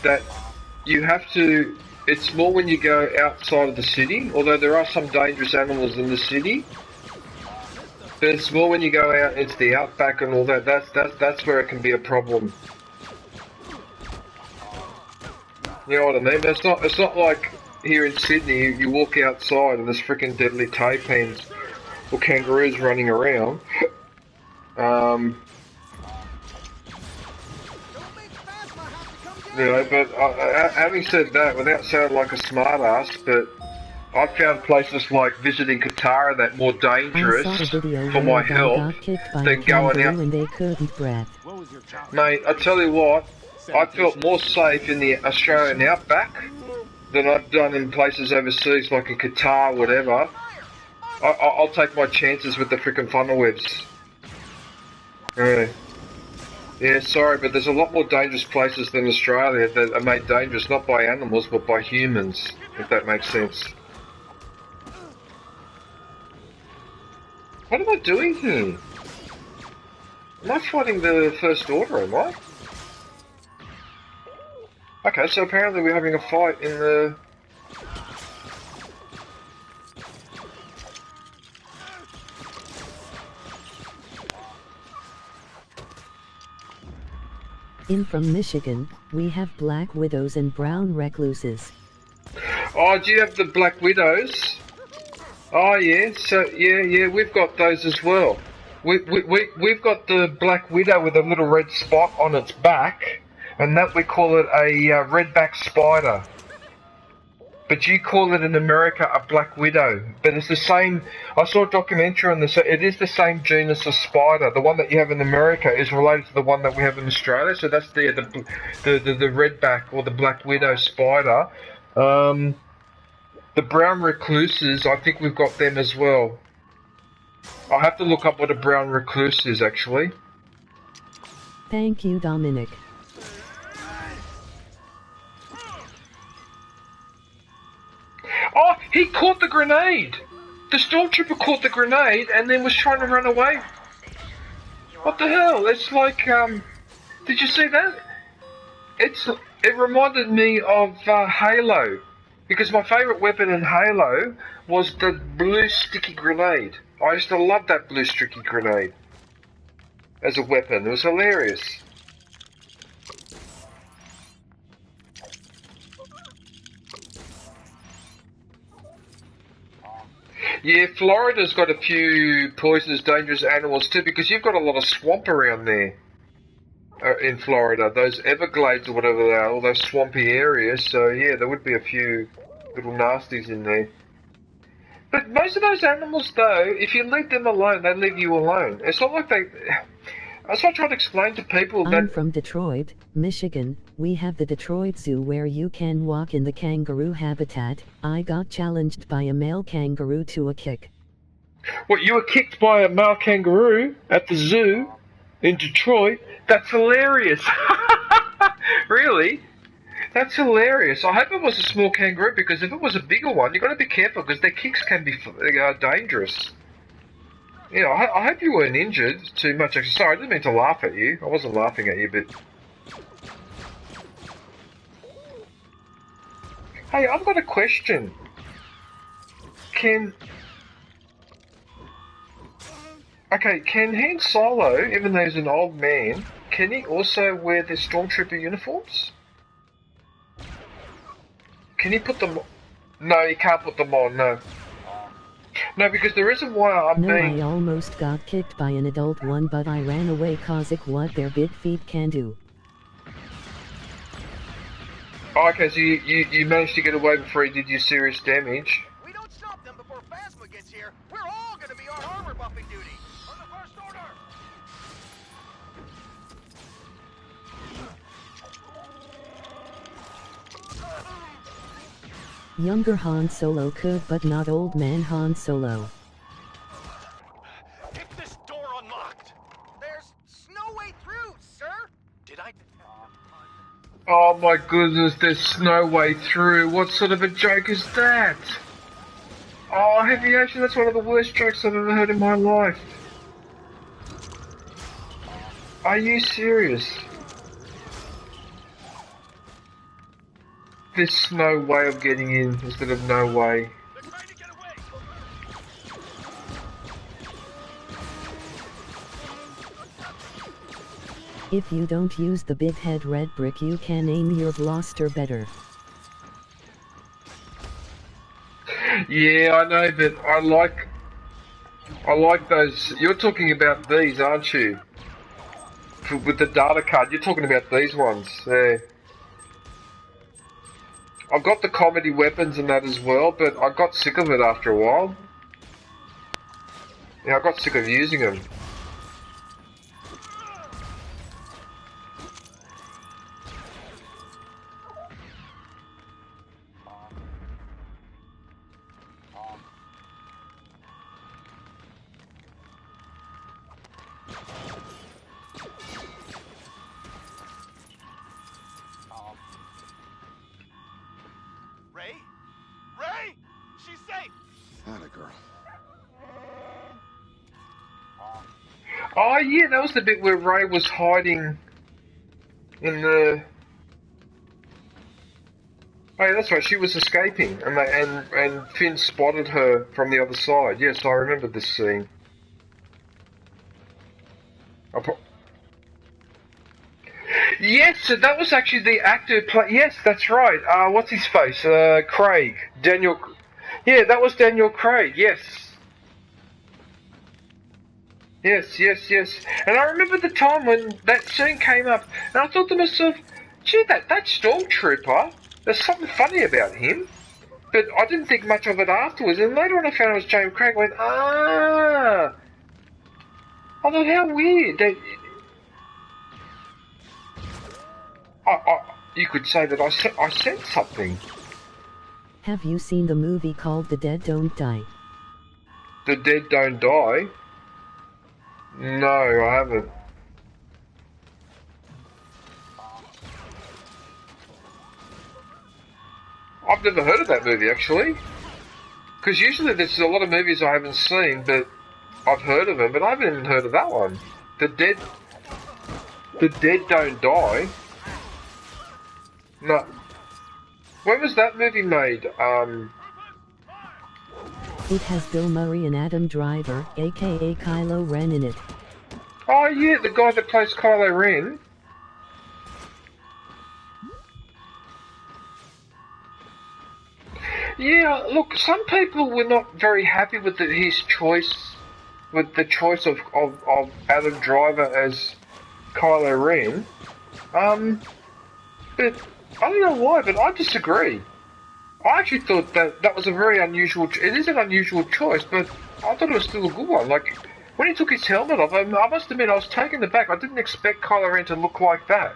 that you have to, it's more when you go outside of the city, although there are some dangerous animals in the city, but it's more when you go out into the outback and all that, that's where it can be a problem. You know what I mean? But it's not like here in Sydney, you walk outside and there's freaking deadly taipans or kangaroos running around. You know, but having said that, without sounding like a smartass, but I've found places like visiting Qatar that more dangerous for my health than going out. And they couldn't breathe. Mate, I tell you what, I felt more safe in the Australian outback than I've done in places overseas, like in Qatar, whatever. I'll take my chances with the frickin' funnel webs. Yeah, sorry, but there's a lot more dangerous places than Australia that are made dangerous not by animals but by humans, if that makes sense. What am I doing here? Am I fighting the First Order, am I? Okay, so apparently we're having a fight in the... In from Michigan, we have black widows and brown recluses. Oh, do you have the black widows? Oh yeah, so yeah, we've got those as well. We've got the black widow with a little red spot on its back, and that we call it a redback spider. But you call it in America a black widow. But it's the same. I saw a documentary on this. It is the same genus of spider. The one that you have in America is related to the one that we have in Australia. So that's the redback or the black widow spider. The brown recluses, I think we've got them as well. I'll have to look up what a brown recluse is, actually. Thank you, Dominic. Oh, he caught the grenade! The stormtrooper caught the grenade and then was trying to run away. What the hell? It's like, did you see that? It reminded me of Halo. Because my favourite weapon in Halo was the blue sticky grenade. I used to love that blue sticky grenade as a weapon. It was hilarious. Yeah, Florida's got a few poisonous, dangerous animals too, because you've got a lot of swamp around there. In Florida, those Everglades or whatever they are, all those swampy areas, so yeah, there would be a few little nasties in there. But most of those animals though, if you leave them alone, they leave you alone. It's not like they... That's what I try to explain to people that... I'm from Detroit, Michigan. We have the Detroit Zoo where you can walk in the kangaroo habitat. I got challenged by a male kangaroo to a kick. What, you were kicked by a male kangaroo at the zoo in Detroit? That's hilarious. Really? That's hilarious. I hope it was a small kangaroo, because if it was a bigger one, you've got to be careful because their kicks can be dangerous. You know, I hope you weren't injured too much. Actually, sorry, I didn't mean to laugh at you. I wasn't laughing at you, but... Hey, I've got a question. Okay, can Han Solo, even though he's an old man, can he also wear the stormtrooper uniforms? Can he put them... No, he can't put them on, no. No, because the reason why I almost got kicked by an adult one, but I ran away cause it what their big feet can do. Oh, okay, so you managed to get away before he did you serious damage. We don't stop them before Phasma gets here. We're all gonna be on armor buffing duty. On the First Order! Younger Han Solo could, but not old man Han Solo. Get this door unlocked! There's no way through, sir! Did I... Oh my goodness, there's no way through. What sort of a joke is that? Oh, Heavy Ocean, that's one of the worst jokes I've ever heard in my life. Are you serious? There's no way of getting in instead of no way. If you don't use the big head red brick, you can aim your blaster better. Yeah, I know, but I like those. You're talking about these, aren't you? With the data card, you're talking about these ones. Yeah. I've got the comedy weapons and that as well, but I got sick of it after a while. Yeah, I got sick of using them. Oh yeah, that was the bit where Ray was hiding in the... Oh yeah, that's right, she was escaping, and Finn spotted her from the other side. Yes, I remember this scene. Yes, so that was actually the actor play... Yes, that's right. What's his face? Craig. Daniel... Yeah, that was Daniel Craig, yes. Yes. And I remember the time when that scene came up, and I thought to myself, gee, that Stormtrooper, there's something funny about him. But I didn't think much of it afterwards, and later on I found it was James Craig. I went, ah! I thought, how weird. You could say that I said something. Have you seen the movie called The Dead Don't Die? The Dead Don't Die? No, I haven't. I've never heard of that movie, actually. Because usually there's a lot of movies I haven't seen, but I've heard of them, but I haven't even heard of that one. The Dead Don't Die? No. When was that movie made? It has Bill Murray and Adam Driver, aka Kylo Ren, in it. Oh yeah, the guy that plays Kylo Ren. Yeah, look, some people were not very happy with his choice, with the choice of Adam Driver as Kylo Ren. But I don't know why, but I disagree. I actually thought that was a very unusual... It is an unusual choice, but I thought it was still a good one. Like, when he took his helmet off, I must admit I was taken aback. I didn't expect Kylo Ren to look like that.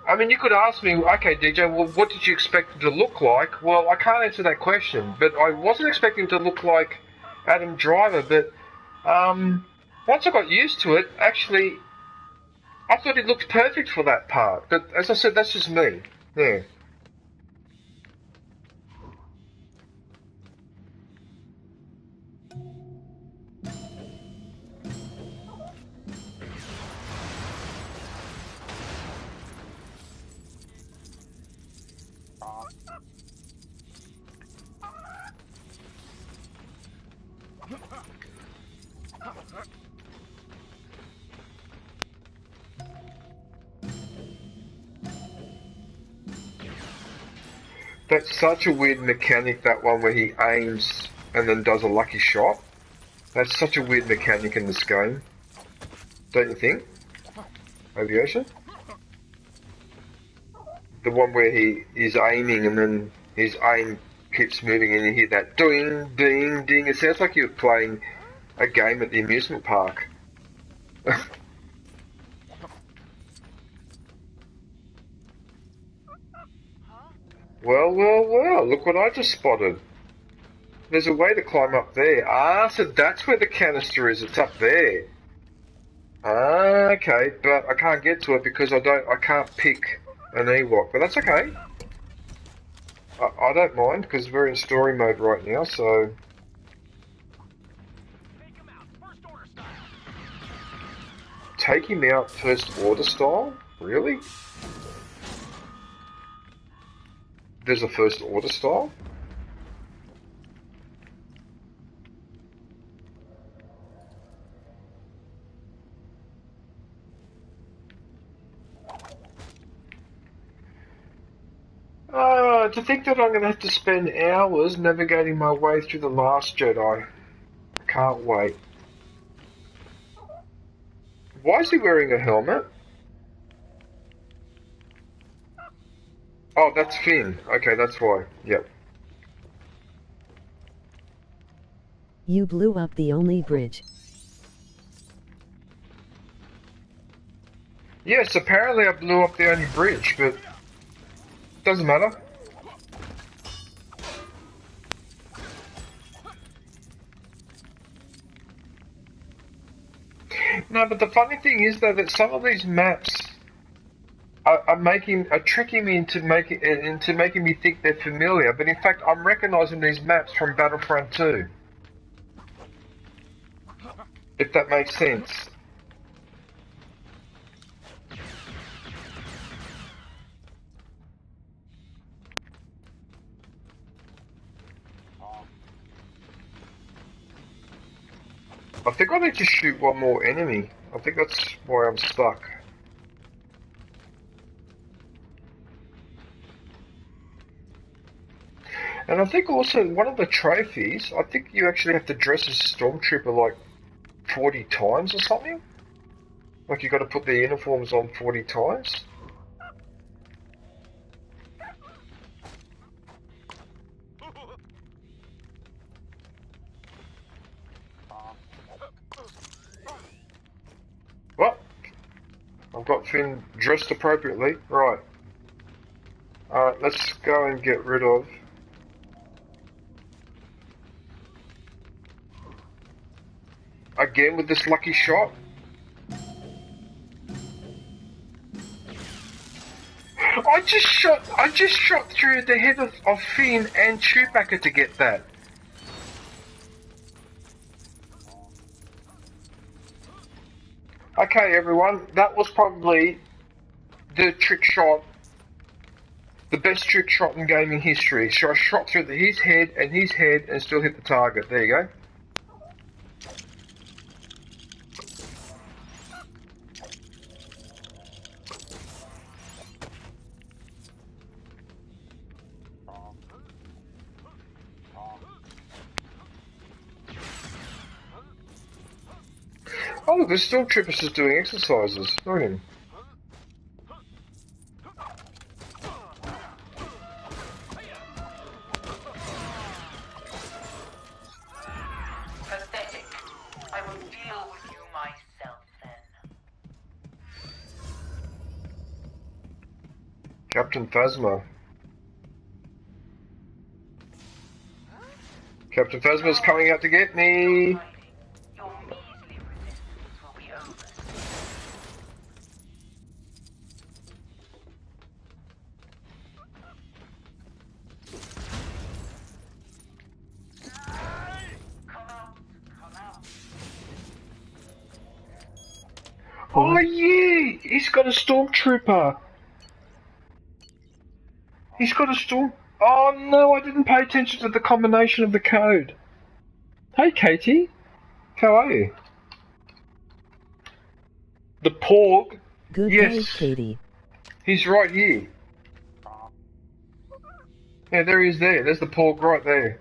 I mean, you could ask me, okay, DJ, well, what did you expect him to look like? Well, I can't answer that question, but I wasn't expecting him to look like Adam Driver, but once I got used to it, actually, I thought it looked perfect for that part. But as I said, that's just me. Yeah. That's such a weird mechanic, that one where he aims and then does a lucky shot. That's such a weird mechanic in this game. Don't you think? Aviation? The one where he is aiming and then his aim keeps moving and you hear that ding, ding, ding. It sounds like you're playing a game at the amusement park. Well, look what I just spotted. There's a way to climb up there. Ah, so that's where the canister is, it's up there. Okay, but I can't get to it because I can't pick an Ewok, but that's okay. I don't mind because we're in story mode right now, so. Take him out first order style? Really? There's a first order style? To think that I'm going to have to spend hours navigating my way through The Last Jedi. I can't wait. Why is he wearing a helmet? Oh, that's Finn. Okay, that's why. Yep. You blew up the only bridge. Yes, apparently I blew up the only bridge, but doesn't matter. No, but the funny thing is though that some of these maps are tricking me into making me think they're familiar. But in fact, I'm recognizing these maps from Battlefront 2. If that makes sense. I think I need to shoot one more enemy. I think that's why I'm stuck. And I think also one of the trophies, I think you actually have to dress as a stormtrooper like 40 times or something. Like you got to put the uniforms on 40 times. What? I've got Finn dressed appropriately. Right. Alright, let's go and get rid of... Again with this lucky shot. I just shot through the head of Finn and Chewbacca to get that. Okay, everyone, that was probably the trick shot, the best trick shot in gaming history. So I shot through his head and still hit the target. There you go. Oh look, there's stormtroopers just doing exercises. Look at him. Pathetic. I will deal with you myself then. Captain Phasma. Captain Phasma's coming out to get me. Oh yeah! He's got a stormtrooper! He's got a storm... Oh no, I didn't pay attention to the combination of the code. Hey Katie, how are you? The Porg? Good yes. day, Katie. He's right here. Yeah, there he is there. There's the Porg right there.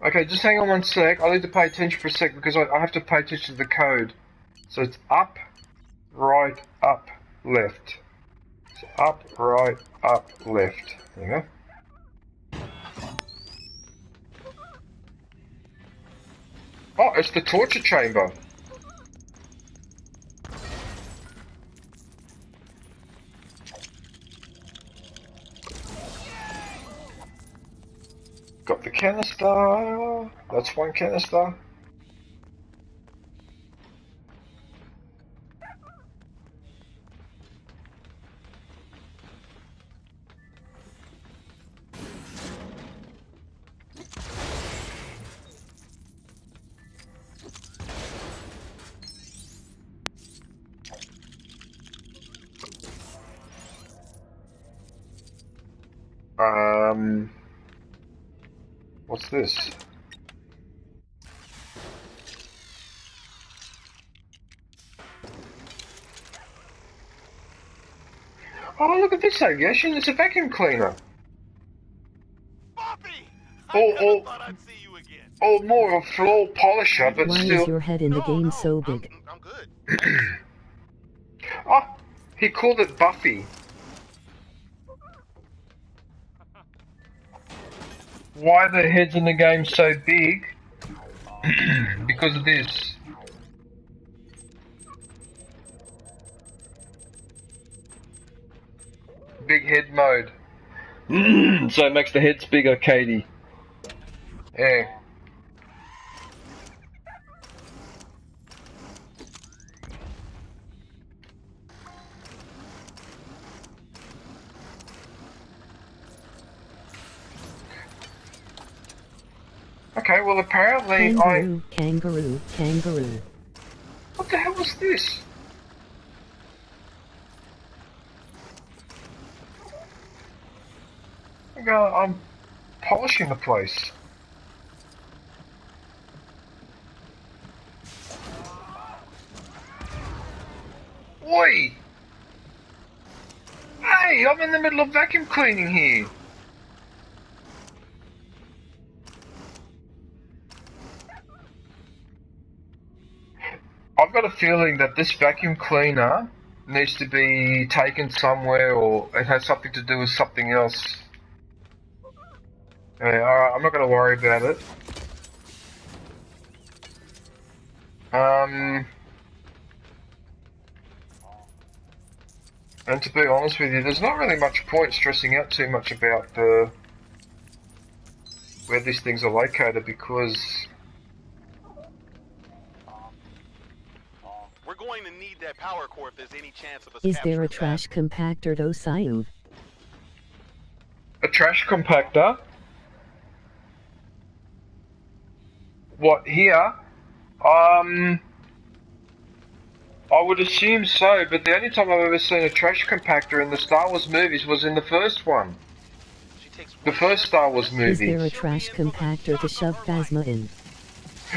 Okay, just hang on one sec. I need to pay attention for a sec because I have to pay attention to the code. So it's up, right, up, left. So up, right, up, left. There you go. Oh, it's the torture chamber. Got the canister. That's one canister. What's this? Oh, look at this aviation. It's a vacuum cleaner. Or more of a floor polisher, but Why still. is your head in the game so big? I'm good. Oh, he called it Buffy. Why are the heads in the game so big? Because of this. Big head mode. So it makes the heads bigger, Katie. Yeah. Okay, well apparently Kangaroo. What the hell was this? I'm polishing the place. Oi! Hey, I'm in the middle of vacuum cleaning here. I've got a feeling that this vacuum cleaner needs to be taken somewhere, or it has something to do with something else. Yeah, alright, I'm not going to worry about it. And to be honest with you, there's not really much point stressing out too much about where these things are located, because We're going to need that power core if there's any chance of us Is there a capturing trash compactor though, Sayub? a trash compactor? What, here? I would assume so, but the only time I've ever seen a trash compactor in the Star Wars movies was in the first one. The first Star Wars movie. Is there a trash compactor to shove Phasma in?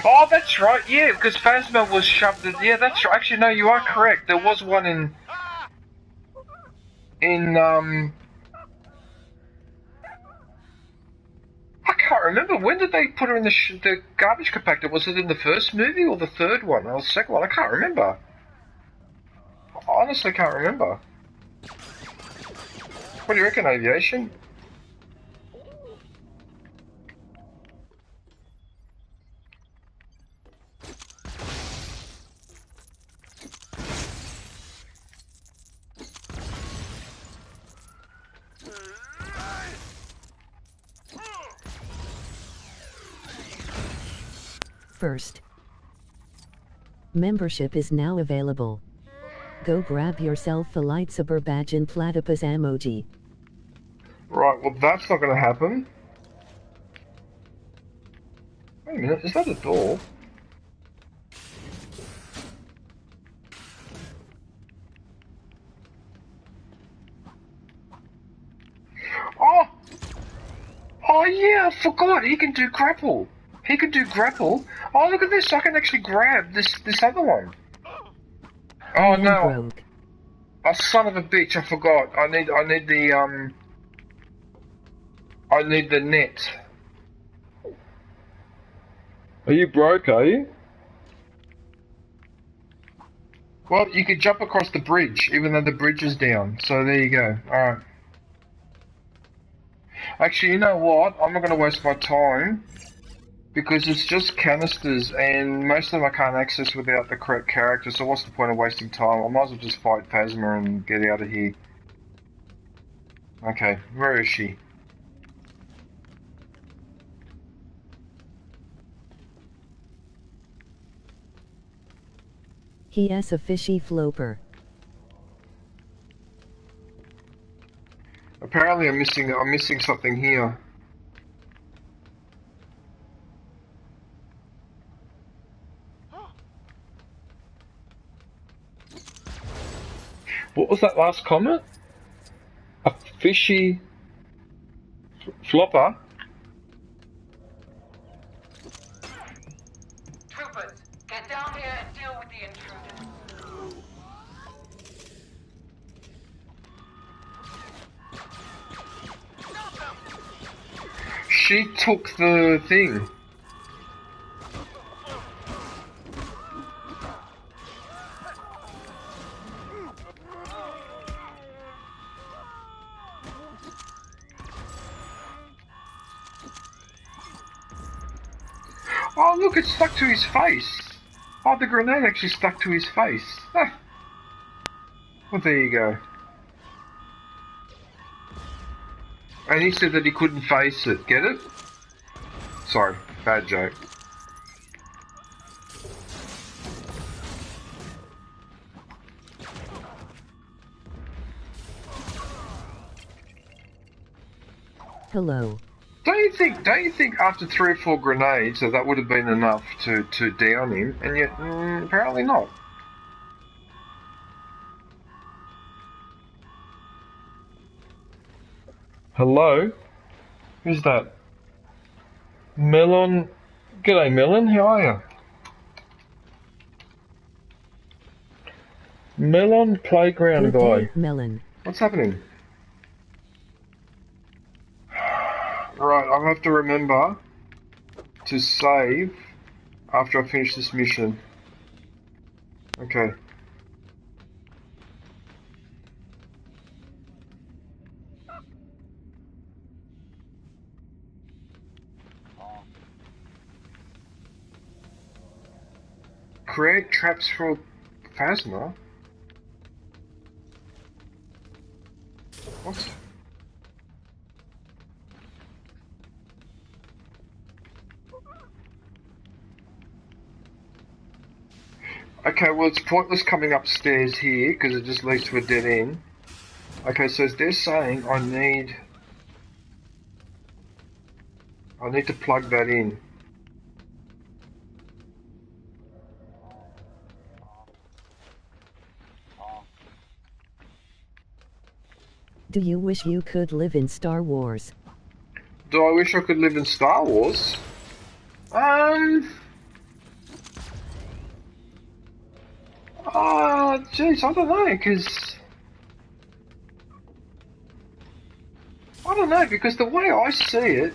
Oh, that's right, yeah, because Phasma was shoved in, yeah, that's right. Actually, no, you are correct. There was one I can't remember. When did they put her in the garbage compactor? Was it in the first movie or the third one or the second one? I can't remember. I honestly can't remember. What do you reckon, Aviation? First, membership is now available. Go grab yourself a lightsaber badge and platypus emoji. Right, well that's not going to happen. Wait a minute, is that a door? Oh! Oh yeah, I forgot, he can do grapple. He can do grapple. Oh, look at this, I can actually grab this other one. Oh no. Oh, son of a bitch, I forgot. I need the net. Are you broke, are you? Well, you could jump across the bridge, even though the bridge is down. So there you go. Alright. Actually, you know what? I'm not going to waste my time, because it's just canisters, and most of them I can't access without the correct character, so what's the point of wasting time? I might as well just fight Phasma and get out of here. Okay, where is she? He has a fishy floper. Apparently I'm missing something here. What was that last comment? A fishy Flopper? Troopers, get down here and deal with the intruders. She took the thing. Oh look, it's stuck to his face. Oh, the grenade actually stuck to his face. Ah. Well, there you go. And he said that he couldn't face it. Get it? Sorry, bad joke. Hello. Don't you think after 3 or 4 grenades that would have been enough to down him, and yet apparently not. Hello? Who's that? Melon? G'day Melon, how are you? Melon Playground Good guy. day, Melon. What's happening? Right, I'll have to remember to save after I finish this mission. Okay. Create traps for Phasma? What? Okay, well it's pointless coming upstairs here because it just leads to a dead end. Okay, so they're saying I need to plug that in. Do you wish you could live in Star Wars? Do I wish I could live in Star Wars? Jeez, I don't know, because the way I see it,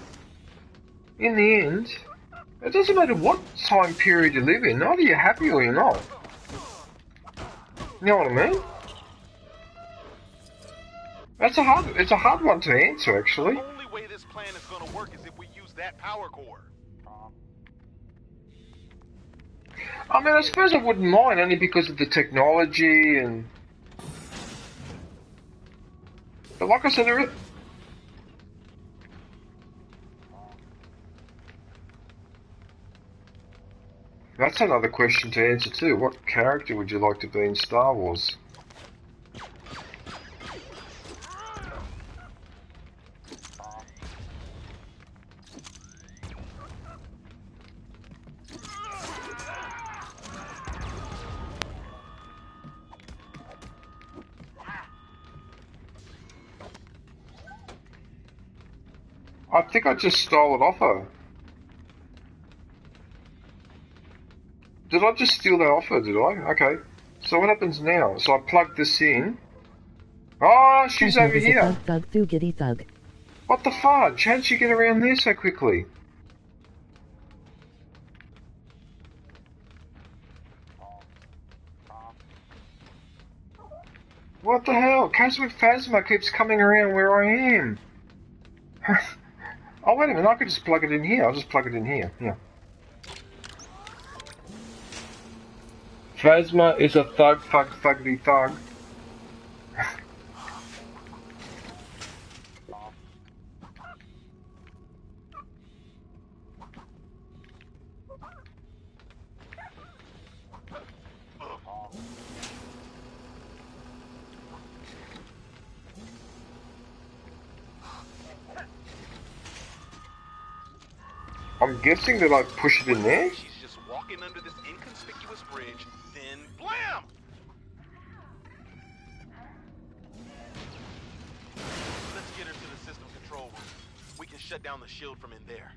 in the end, it doesn't matter what time period you live in, either you're happy or you're not. You know what I mean? It's a hard one to answer, actually. The only way this plan is gonna work is if we use that power core. I mean, I suppose I wouldn't mind, only because of the technology and... But like I said, that's another question to answer too. What character would you like to be in Star Wars? I think I just stole it off her. Did I just steal that off her, did I? Okay. So what happens now? So I plug this in. Oh, she's over here. Thug, thuggity thug. What the fudge? How did she get around there so quickly? What the hell? Cosmic Phasma keeps coming around where I am. Oh, wait a minute, I could just plug it in here. I'll just plug it in here. Yeah. Phasma is a thuggity thug. I'm guessing that I push it in there? She's just walking under this inconspicuous bridge, then blam! Let's get her to the system control room. We can shut down the shield from in there.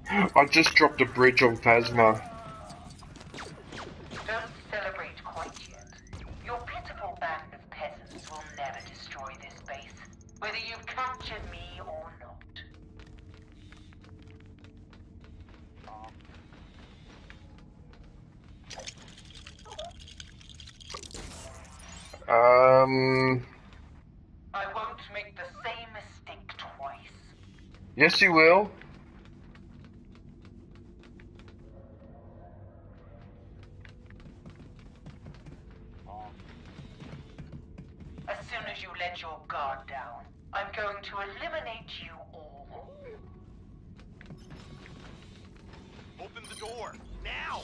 I just dropped a bridge on Phasma. Don't celebrate quite yet. Your pitiful band of peasants will never destroy this base, whether you've captured me or not. I won't make the same mistake twice. Yes, you will. As soon as you let your guard down, I'm going to eliminate you all. Open the door, now!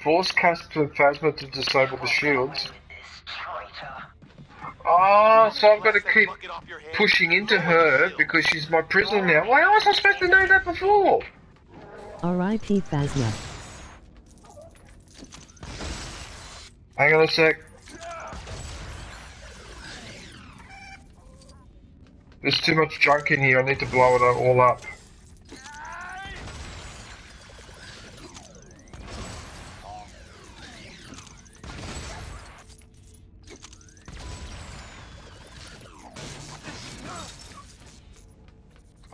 Force cast to Phasma to disable the shields. Ah, so I've got to keep pushing into her because she's my prisoner now. Why was I supposed to know that before? R.I.P. Phasma. Hang on a sec. There's too much junk in here. I need to blow it all up.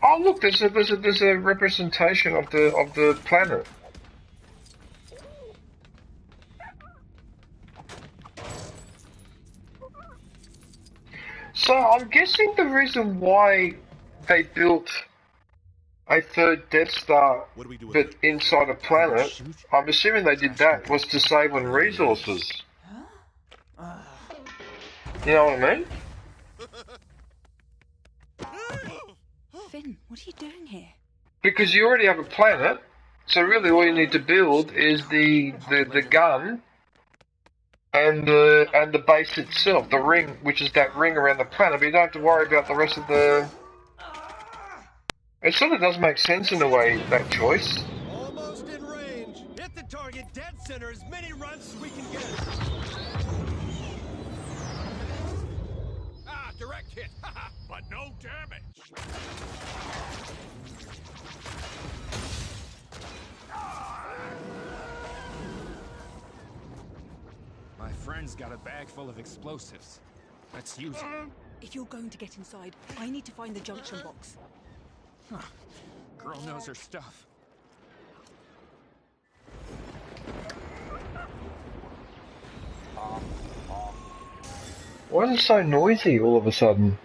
Oh look, there's a representation of the planet. So I'm guessing the reason why they built a third Death Star, but inside a planet, I'm assuming they did that was to save on resources. You know what I mean? Finn, what are you doing here? Because you already have a planet, so really all you need to build is the gun and the base itself, the ring, which is that ring around the planet, but you don't have to worry about the rest of the... It sort of does make sense in a way, that choice. Almost in range. Hit the target dead center as many runs as we can get. Ah, direct hit, but no damage. My friend's got a bag full of explosives. Let's use it. If you're going to get inside, I need to find the junction box. Huh. Girl knows her stuff. Why is it so noisy all of a sudden?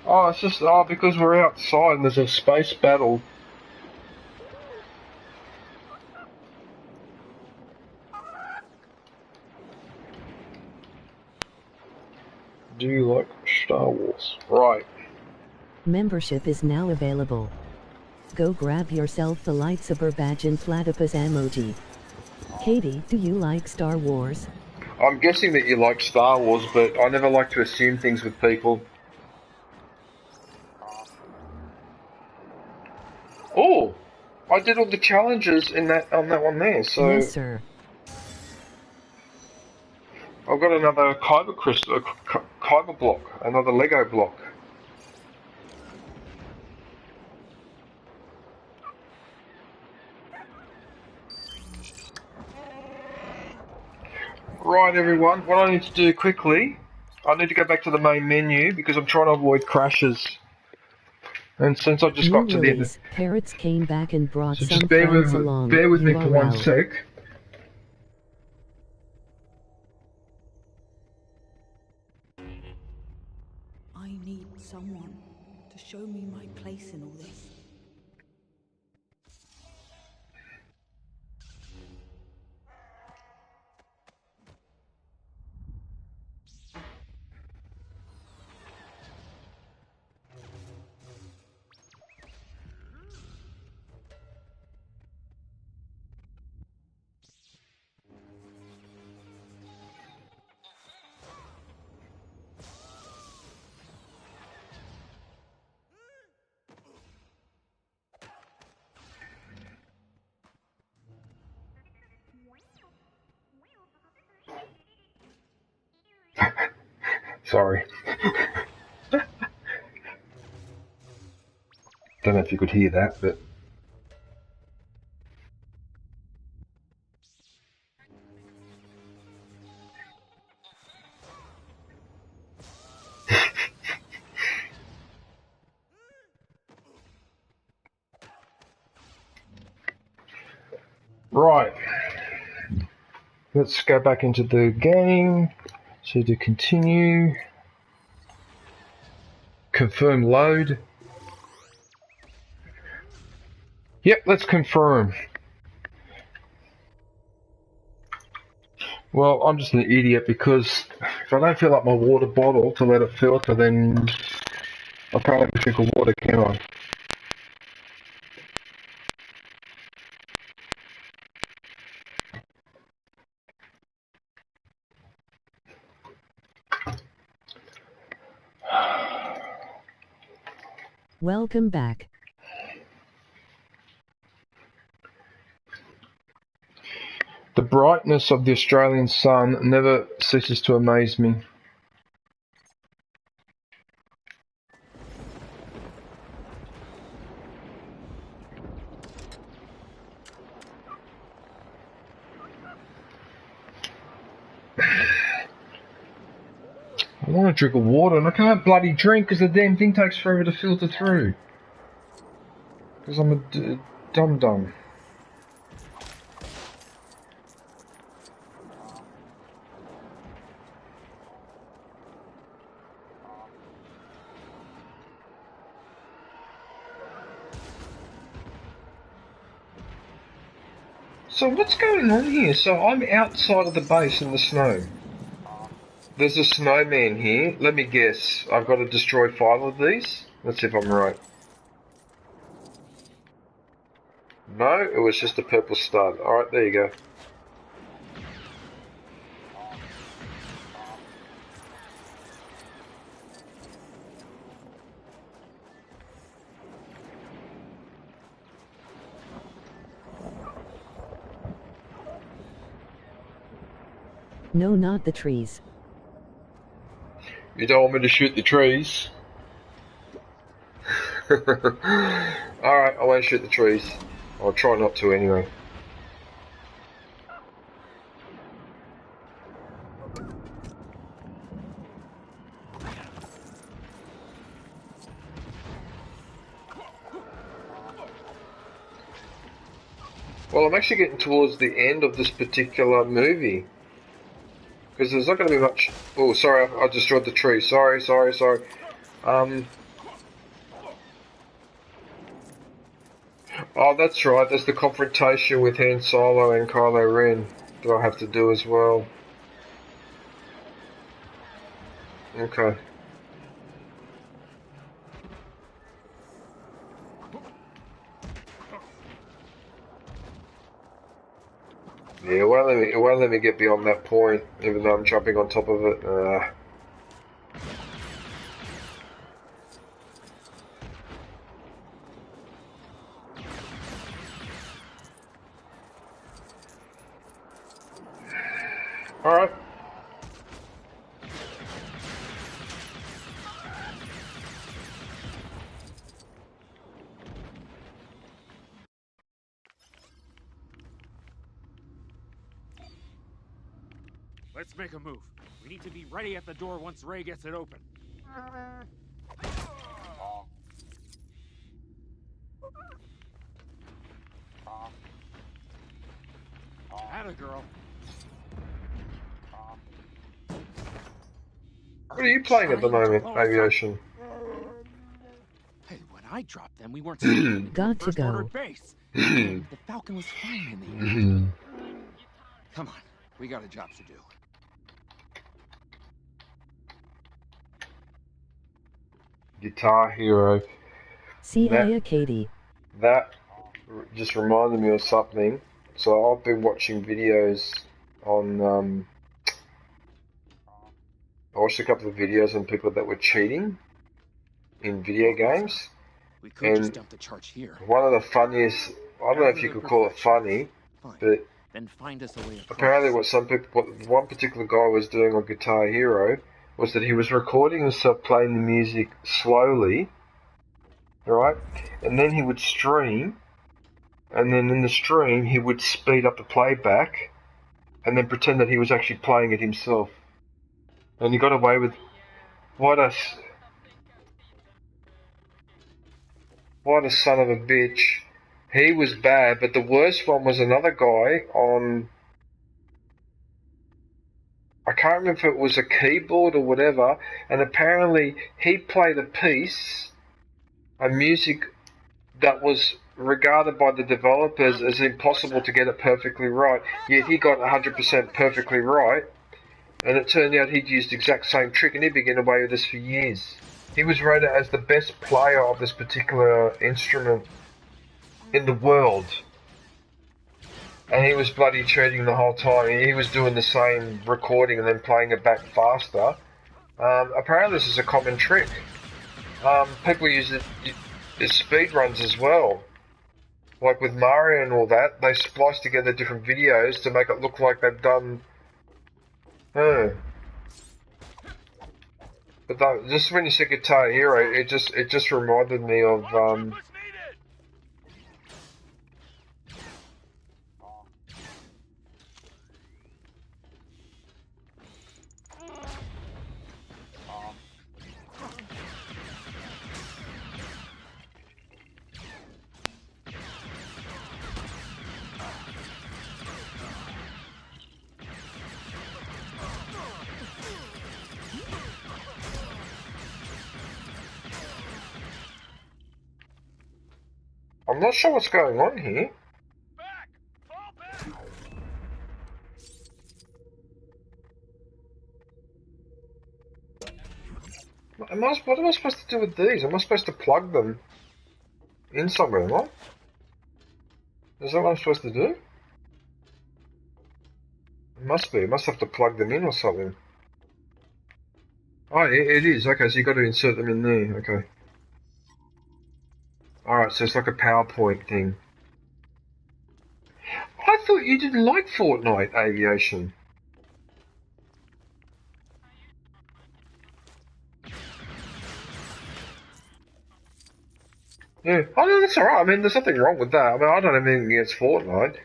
Oh, it's just because we're outside and there's a space battle. Do you like Star Wars? Right. Membership is now available. Go grab yourself the lightsaber badge and platypus emoji. Katie, do you like Star Wars? I'm guessing that you like Star Wars, but I never like to assume things with people. Oh, I did all the challenges in on that one there, so... Yes, sir. I've got another Kyber crystal, Kyber block, another Lego block. Right, everyone, what I need to do quickly, I need to go back to the main menu because I'm trying to avoid crashes. And since I just got to the end, Parrots came back and brought so some just bear friends along. Bear with me for URL. 1 sec. I need someone to show me my place in all this. Sorry. Don't know if you could hear that, but... Right. Let's go back into the game. So to continue. Confirm load. Yep, let's confirm. Well, I'm just an idiot because if I don't fill up my water bottle to let it filter, then I can't have a drink of water, can I? Welcome back. The brightness of the Australian sun never ceases to amaze me. I want a drink of water and I can't bloody drink because the damn thing takes forever to filter through. Because I'm a dum-dum. So what's going on here? So I'm outside of the base in the snow. There's a snowman here. Let me guess. I've got to destroy 5 of these? Let's see if I'm right. No, it was just a purple stud. Alright, there you go. No, not the trees. You don't want me to shoot the trees? Alright, I won't shoot the trees. I'll try not to anyway. Well, I'm actually getting towards the end of this particular movie. Because there's not going to be much... Oh, sorry, I destroyed the tree. Sorry. Oh, that's right. There's the confrontation with Han Solo and Kylo Ren that I have to do as well. Okay. Yeah, it won't let me get beyond that point, even though I'm jumping on top of it. Alright. Let's make a move. We need to be ready at the door once Ray gets it open. Atta girl. What are you playing at the moment, Aviation? Hey, when I dropped them, we weren't Got to go. base. The Falcon was fine in the air. Come on, we got a job to do. Guitar Hero. See ya, Katie. That just reminded me of something. So I've been watching videos on... I watched a couple of videos on people that were cheating in video games. We could just dump the charge here. One of the funniest... I don't know if you could call it funny, but then find us a way apparently what one particular guy was doing on Guitar Hero was that he was recording himself playing the music slowly, right? And then he would stream, and then in the stream he would speed up the playback, and then pretend that he was actually playing it himself. And he got away with what a son of a bitch. He was bad, but the worst one was another guy on, I can't remember if it was a keyboard or whatever, and apparently he played a piece, a music that was regarded by the developers as impossible to get it perfectly right, yet he got 100% perfectly right, and it turned out he'd used the exact same trick, and he'd been getting away with this for years. He was rated as the best player of this particular instrument in the world. And he was bloody cheating the whole time. He was doing the same recording and then playing it back faster. Apparently this is a common trick. People use it as speed runs as well. Like with Mario and all that, they splice together different videos to make it look like they've done... But just when you said Guitar Hero, it just reminded me of... I'm not sure what's going on here. What am I supposed to do with these? Am I supposed to plug them in somewhere, am I? Is that what I'm supposed to do? It must be. I must have to plug them in or something. Oh, it is. Okay, so you got to insert them in there. Okay. Alright, so it's like a PowerPoint thing. I thought you didn't like Fortnite Aviation. Yeah, oh no, that's alright. I mean, there's nothing wrong with that. I mean, I don't have anything against Fortnite.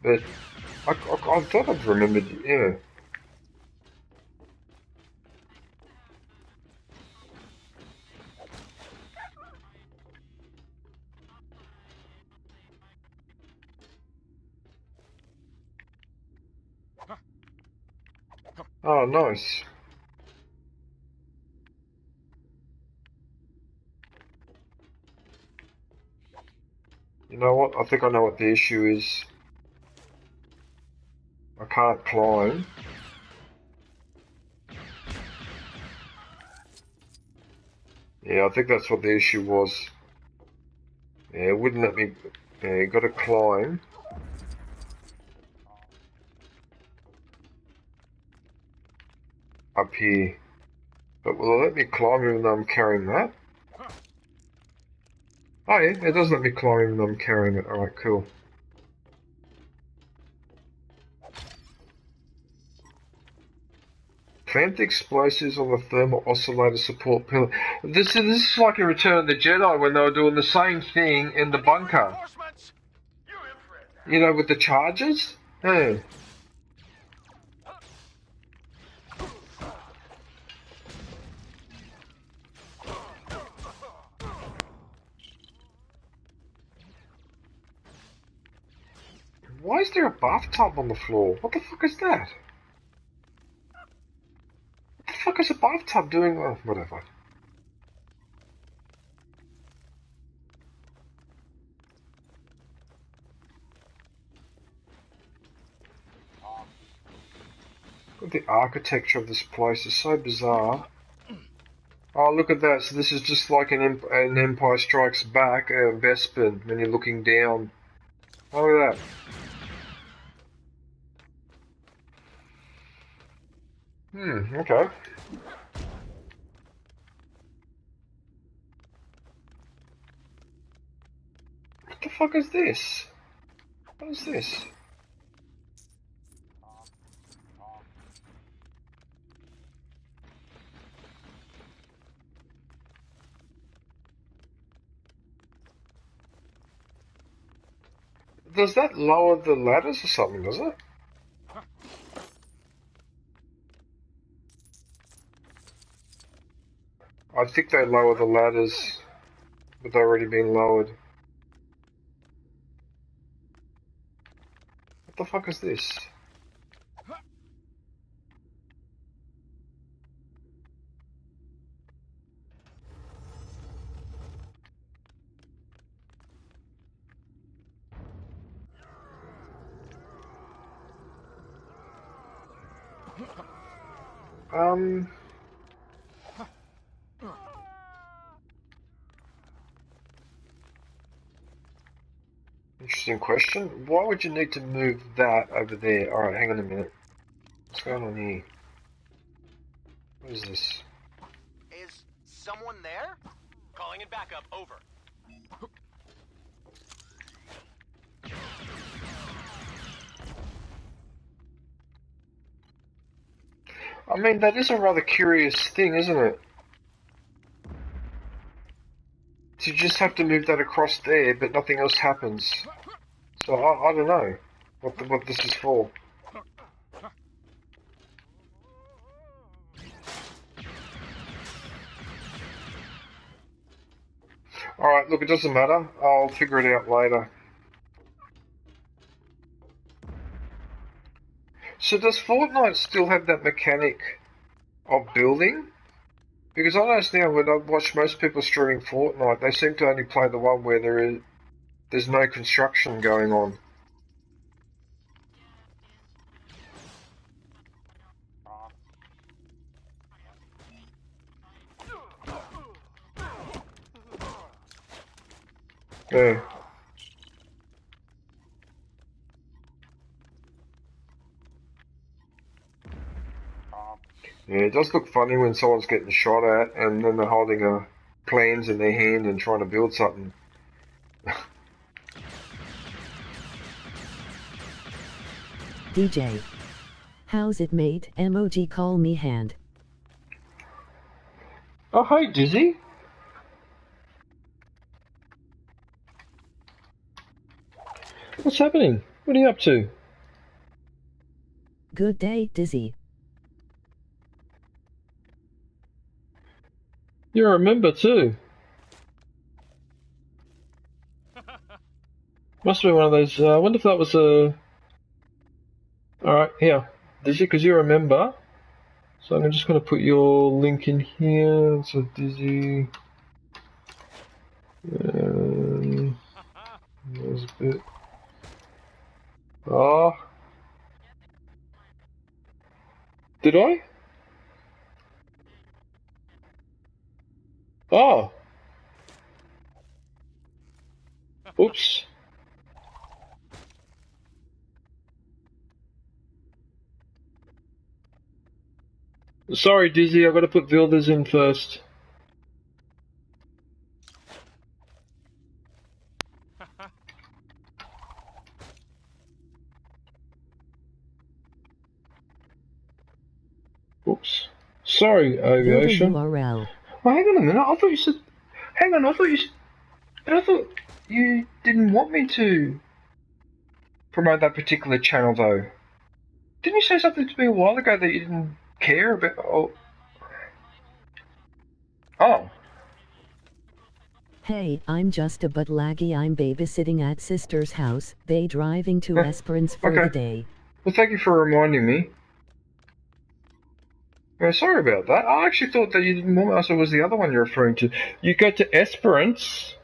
But I thought I'd remembered, yeah. Oh, nice. You know what? I think I know what the issue is. I can't climb. Yeah, I think that's what the issue was. Yeah, it wouldn't let me... Yeah, you gotta climb. Up here. But will it let me climb even though I'm carrying that? Oh yeah, it does let me climb even though I'm carrying it. Alright, cool. Plant explosives on the thermal oscillator support pillar. This is like in Return of the Jedi when they were doing the same thing in the bunker. You know, with the charges? Yeah. Why is there a bathtub on the floor? What the fuck is that? What the fuck is a bathtub doing? Oh, whatever. The architecture of this place is so bizarre. Oh, look at that. So this is just like an Empire Strikes Back Bespin when you're looking down. Oh, look at that. Okay. What the fuck is this? What is this? does that lower the ladders or something, does it? I think they lower the ladders, but they've already been lowered. What the fuck is this? Interesting question. Why would you need to move that over there? Alright, hang on a minute. What's going on here? What is this? Is someone there? Calling in backup, over. I mean, that is a rather curious thing, isn't it? To just have to move that across there, but nothing else happens. So I don't know what this is for. Alright, look, it doesn't matter. I'll figure it out later. So does Fortnite still have that mechanic of building? Because I notice now when I watch most people streaming Fortnite, they seem to only play the one where there's no construction going on. Yeah. Yeah, it does look funny when someone's getting shot at and then they're holding plans in their hand and trying to build something. DJ. How's it, mate? Emoji call me hand. Oh, hey, Dizzy. What's happening? What are you up to? Good day, Dizzy. You're a member too. Must be one of those. I wonder if that was a. Alright, here. Dizzy, because you're a member. So I'm just going to put your link in here. So Dizzy. There's a bit. Oh. Did I? Oh. Oops. Sorry, Dizzy, I've got to put Vildas in first. Oops. Sorry, Aviation. URL. Oh, hang on a minute. I thought you said. Hang on, I thought you said. But I thought you didn't want me to promote that particular channel, though. Didn't you say something to me a while ago that you didn't care about? Oh. Hey, I'm just a bit laggy. I'm babysitting at sister's house. They driving to Esperance for the day. Well, thank you for reminding me. Sorry about that. I actually thought that you didn't want us. It was the other one you're referring to. You go to Esperance.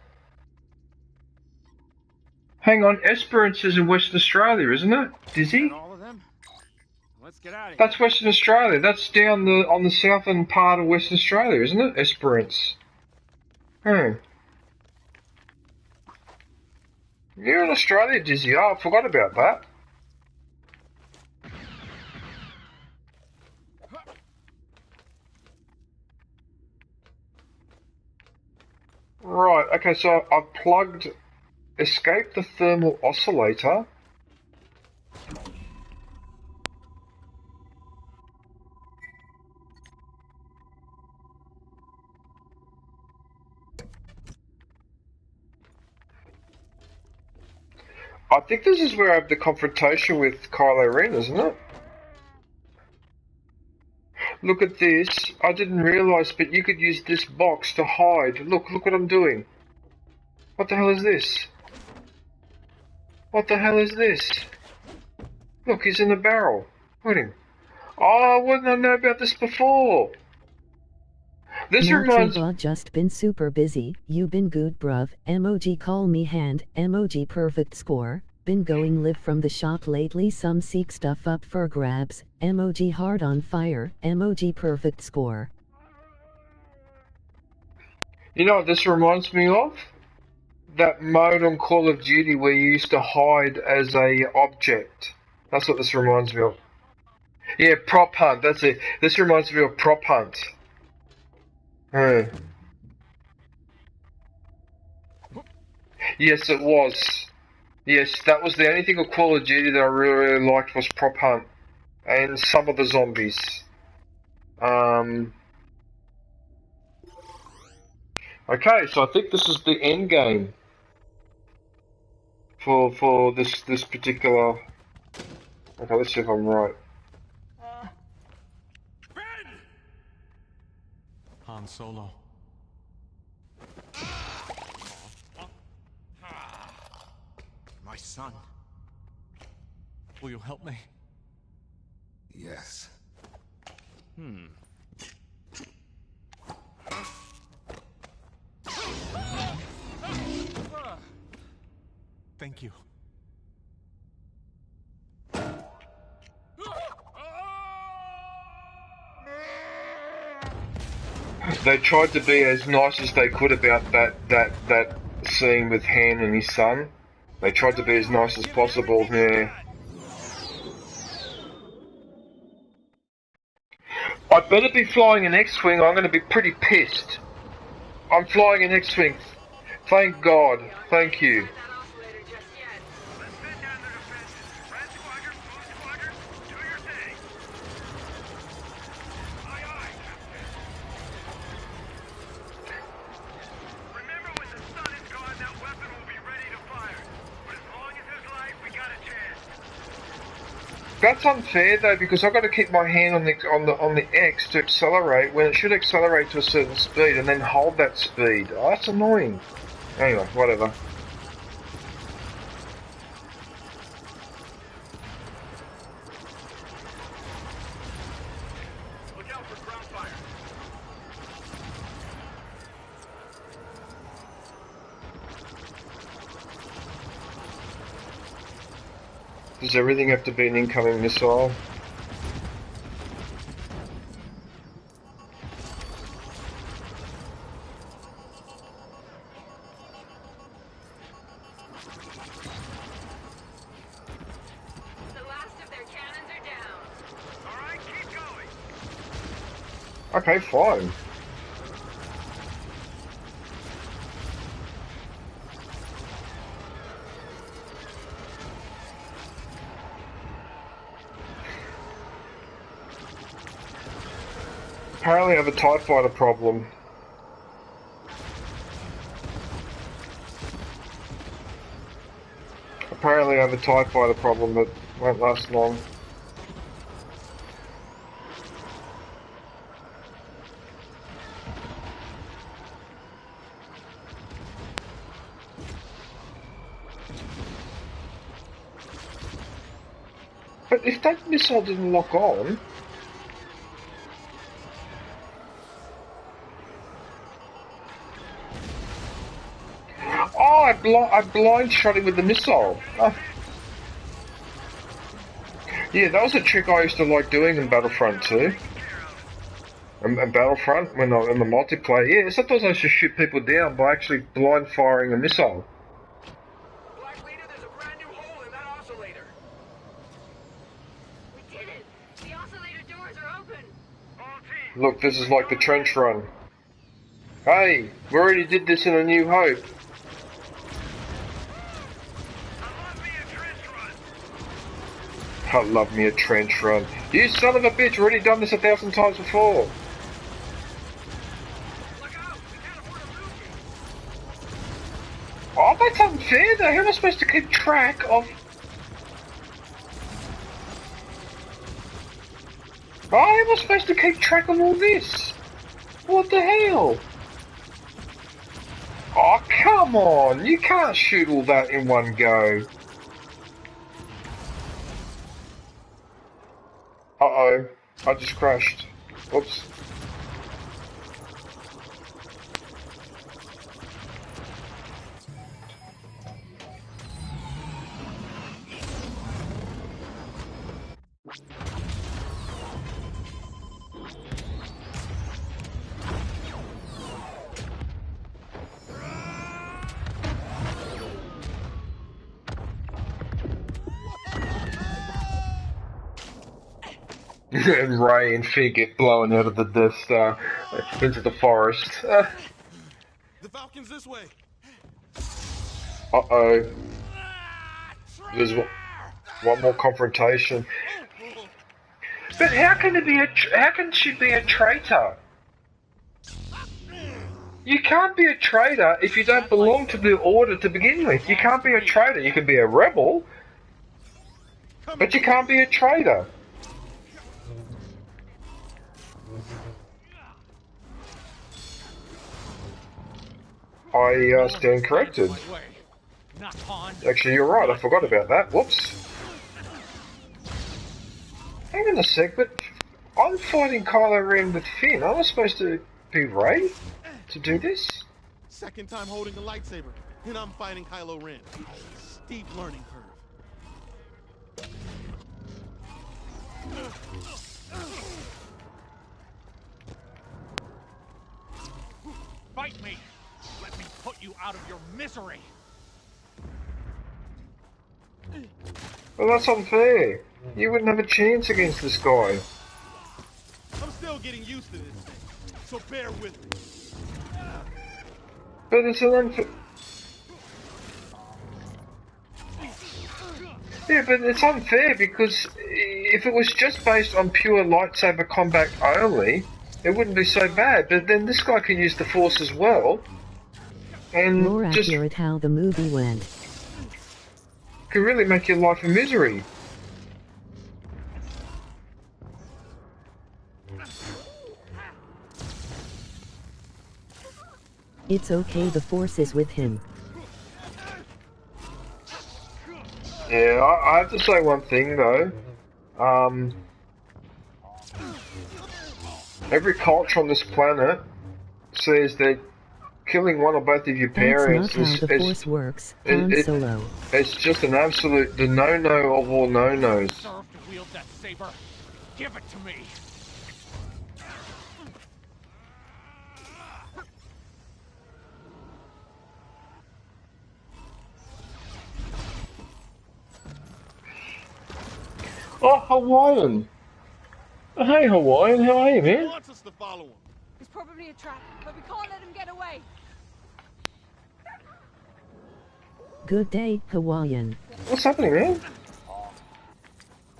Hang on, Esperance is in Western Australia, isn't it? Dizzy? All of them? Let's get out of here. That's Western Australia. That's down on the southern part of Western Australia, isn't it? Esperance. Hmm. You're in Australia, Dizzy. Oh, I forgot about that. Right, okay, so I've plugged escape the thermal oscillator. I think this is where I have the confrontation with Kylo Ren, isn't it? Look at this. I didn't realise, but you could use this box to hide. Look what I'm doing. What the hell is this? What the hell is this? Look, he's in a barrel. Look at him. Oh, why didn't I know about this before? This reminds me. Just been super busy. You been good, bruv. Emoji call me hand. Emoji perfect score. Been going live from the shop lately. Some seek stuff up for grabs. Emoji hard on fire. Emoji perfect score. You know what this reminds me of? That mode on Call of Duty where you used to hide as a object. That's what this reminds me of. Yeah, prop hunt. That's it. This reminds me of prop hunt. Yes, it was. Yes, that was the only thing of Call of Duty that I really liked was prop hunt. And some of the zombies. Okay, so I think this is the end game. For this particular... Okay, let's see if I'm right. Han Solo. My son. Will you help me? Yes. Thank you. They tried to be as nice as they could about that scene with Han and his son. They tried to be as nice as possible. Yeah. I better be flying an X-Wing, I'm going to be pretty pissed. I'm flying an X-Wing. Thank God. Thank you. That's unfair though, because I've got to keep my hand on the X to accelerate when it should accelerate to a certain speed and then hold that speed. Oh, that's annoying. Anyway, whatever. Look out for ground fire. Does everything have to be an incoming missile? The last of their cannons are down. All right, keep going. Okay, fine. Apparently I have a TIE fighter problem. Apparently I have a TIE fighter problem that won't last long. But if that missile didn't lock on... Oh, I blind shot him with the missile. Oh. Yeah, that was a trick I used to like doing in Battlefront too. And Battlefront, when I in the multiplayer, yeah, sometimes I used to shoot people down by actually blind firing a missile. Black Leader, there's a brand new hole in that oscillator. We did it! The oscillator doors are open! All teams. Look, this is like the trench run. Hey, we already did this in A New Hope. I love me a trench run. You son of a bitch, we've already done this 1,000 times before. Oh, that's unfair though. How am I supposed to keep track of... Oh, how am I supposed to keep track of all this? What the hell? Oh, come on! You can't shoot all that in one go. Uh-oh. I just crashed. Whoops. And Ray and Finn get blown out of the Death Star into the forest. The Falcon's this way. Uh-oh. There's one more confrontation. But how can it be how can she be a traitor? You can't be a traitor if you don't belong to the Order to begin with. You can't be a traitor. You can be a rebel, but you can't be a traitor. I stand corrected. Actually, you're right. I forgot about that. Whoops. Hang on a sec, but I'm fighting Kylo Ren with Finn. Am I supposed to be Rey to do this? Second time holding a lightsaber, and I'm fighting Kylo Ren. Steep learning curve. Fight me! Let me put you out of your misery! Well, that's unfair. You wouldn't have a chance against this guy. I'm still getting used to this thing, so bear with me. But it's an unfair... Yeah, but it's unfair because if it was just based on pure lightsaber combat only, it wouldn't be so bad. But then this guy can use the Force as well. And more accurate how the movie went. Can really make your life a misery. It's okay, the Force is with him. Yeah, I have to say one thing though. Every culture on this planet says that killing one or both of your parents That's not how the Force works, Han Solo. It's just an absolute the no-no of all no-nos. Serve to wield that saber. Give it to me. Oh, Hawaiian! Hey, Hawaiian, how are you, man? He wants us to follow him. It's probably a trap, but we can't let him get away. Good day, Hawaiian. What's happening, man?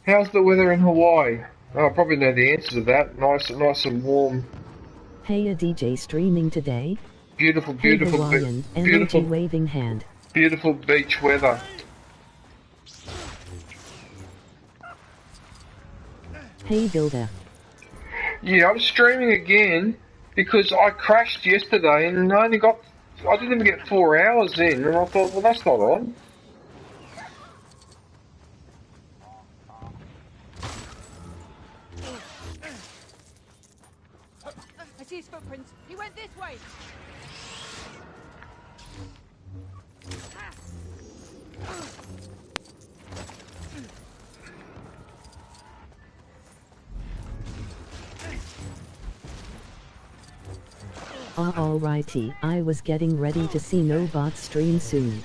How's the weather in Hawaii? Oh, I probably know the answer to that. Nice and warm. Hey, a DJ streaming today? Beautiful, Hey, beautiful, Hawaiian, beautiful, emoji waving hand. Beautiful beach weather. Hey, Gilda. Yeah, I'm streaming again because I crashed yesterday and I didn't even get 4 hours in, and I thought, well, that's not on. I see his footprints. He went this way. Alrighty, I was getting ready to see Nobot stream soon.